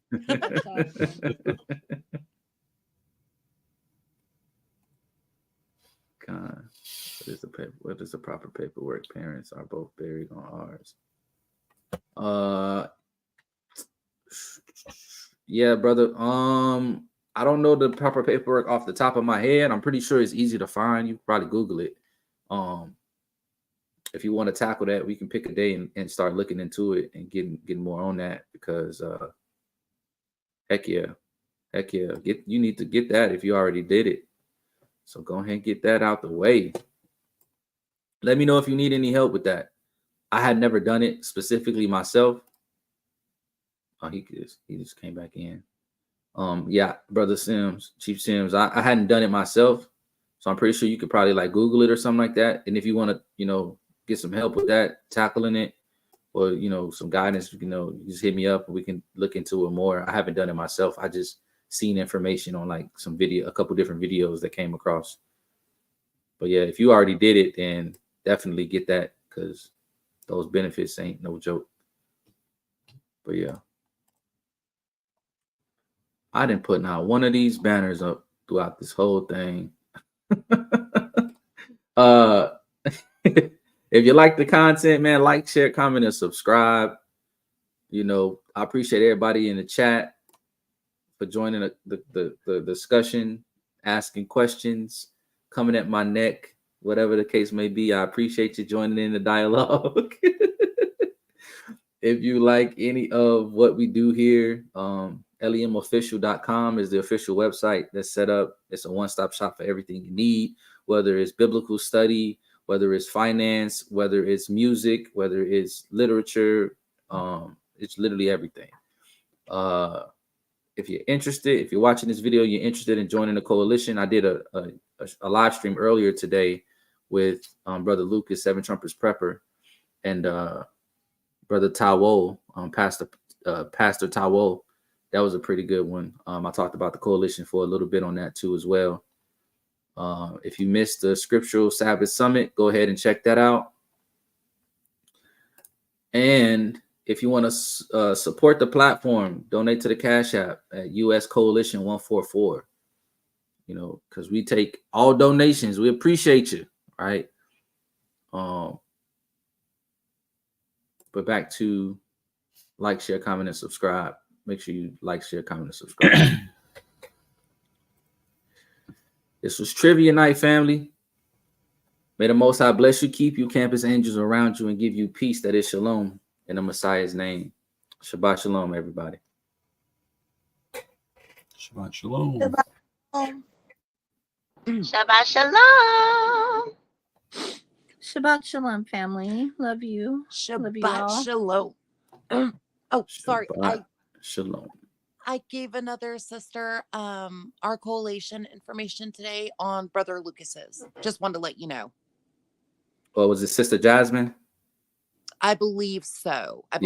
God, what is the proper paperwork? Parents are both buried on ours. Yeah, brother. I don't know the proper paperwork off the top of my head. I'm pretty sure it's easy to find. You can probably Google it. If you want to tackle that, we can pick a day and start looking into it and getting more on that, because heck yeah. You need to get that if you already did it. So go ahead and get that out the way. Let me know if you need any help with that. I had never done it specifically myself. Oh, he just came back in. Yeah, brother Sims, Chief Sims. I hadn't done it myself, so I'm pretty sure you could probably like Google it or something like that. And if you want to, get some help with that, tackling it, or some guidance, you just hit me up and we can look into it more. I haven't done it myself. I just seen information on like a couple different videos that came across. But yeah, if you already did it, then definitely get that, because those benefits ain't no joke. But yeah. I didn't put not one of these banners up throughout this whole thing. If you like the content, man, like, share, comment, and subscribe. I appreciate everybody in the chat for joining the discussion, asking questions, coming at my neck, whatever the case may be. I appreciate you joining in the dialogue. If you like any of what we do here, lemofficial.com is the official website that's set up. It's a one-stop shop for everything you need, whether it's biblical study, whether it's finance, whether it's music, whether it's literature. It's literally everything. If you're interested, if you're watching this video, you're interested in joining the coalition, I did a live stream earlier today with Brother Lucas, Seven Trumpets Prepper, and Brother Tawo, Pastor Tawo. That was a pretty good one. I talked about the coalition for a little bit on that too as well. If you missed the Scriptural Sabbath Summit, go ahead and check that out. And if you want to support the platform, donate to the Cash App at US Coalition 144. Because we take all donations. We appreciate you, right? But back to like, share, comment, and subscribe. Make sure you like, share, comment, and subscribe. This was Trivia Night, family. May the Most High bless you, keep you, campus angels around you, and give you peace that is shalom in the Messiah's name. Shabbat shalom, everybody. Shabbat shalom. Shabbat shalom. Shabbat shalom, family. Love you. Love you all. Shabbat shalom. Oh, sorry. Shabbat shalom. I gave another sister our coalition information today on Brother Lucas's. Just wanted to let you know. Oh, was it Sister Jasmine? I believe so. I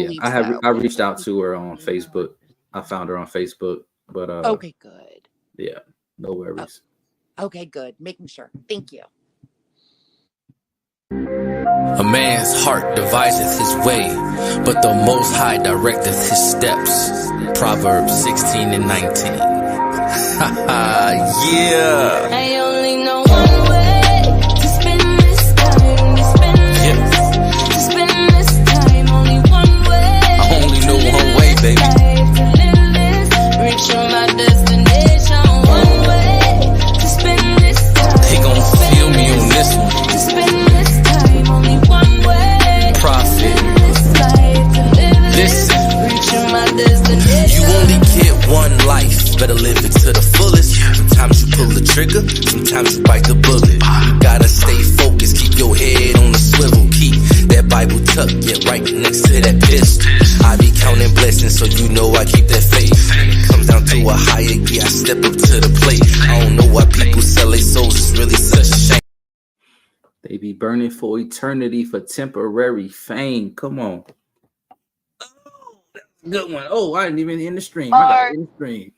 reached out to her on Facebook. I found her on Facebook, but okay, good. Yeah, no worries. Okay, good. Making sure. Thank you. A man's heart deviseth his way, but the Most High directeth his steps. Proverbs 16 and 19. Yeah. I only know one way to spend this time. To spend this time. Only one way. I only know one way, baby. Reaching my destination. One way to spend this time. They gon' feel me on this one. To spend this time. Only one way. Prophet. Listen. Reaching my destination. You only get one life, better live it to the fullest. Sometimes you pull the trigger, sometimes you bite the bullet. You gotta stay focused, keep your head on the swivel. Keep that Bible tucked, yeah, right next to that pistol. I be counting blessings, so you know I keep that faith. When it comes down to a higher gear, I step up to the plate. I don't know why people sell their souls, it's really such a shame. They be burning for eternity for temporary fame. Come on. Good one. Oh, I didn't even in the stream. I got in the stream.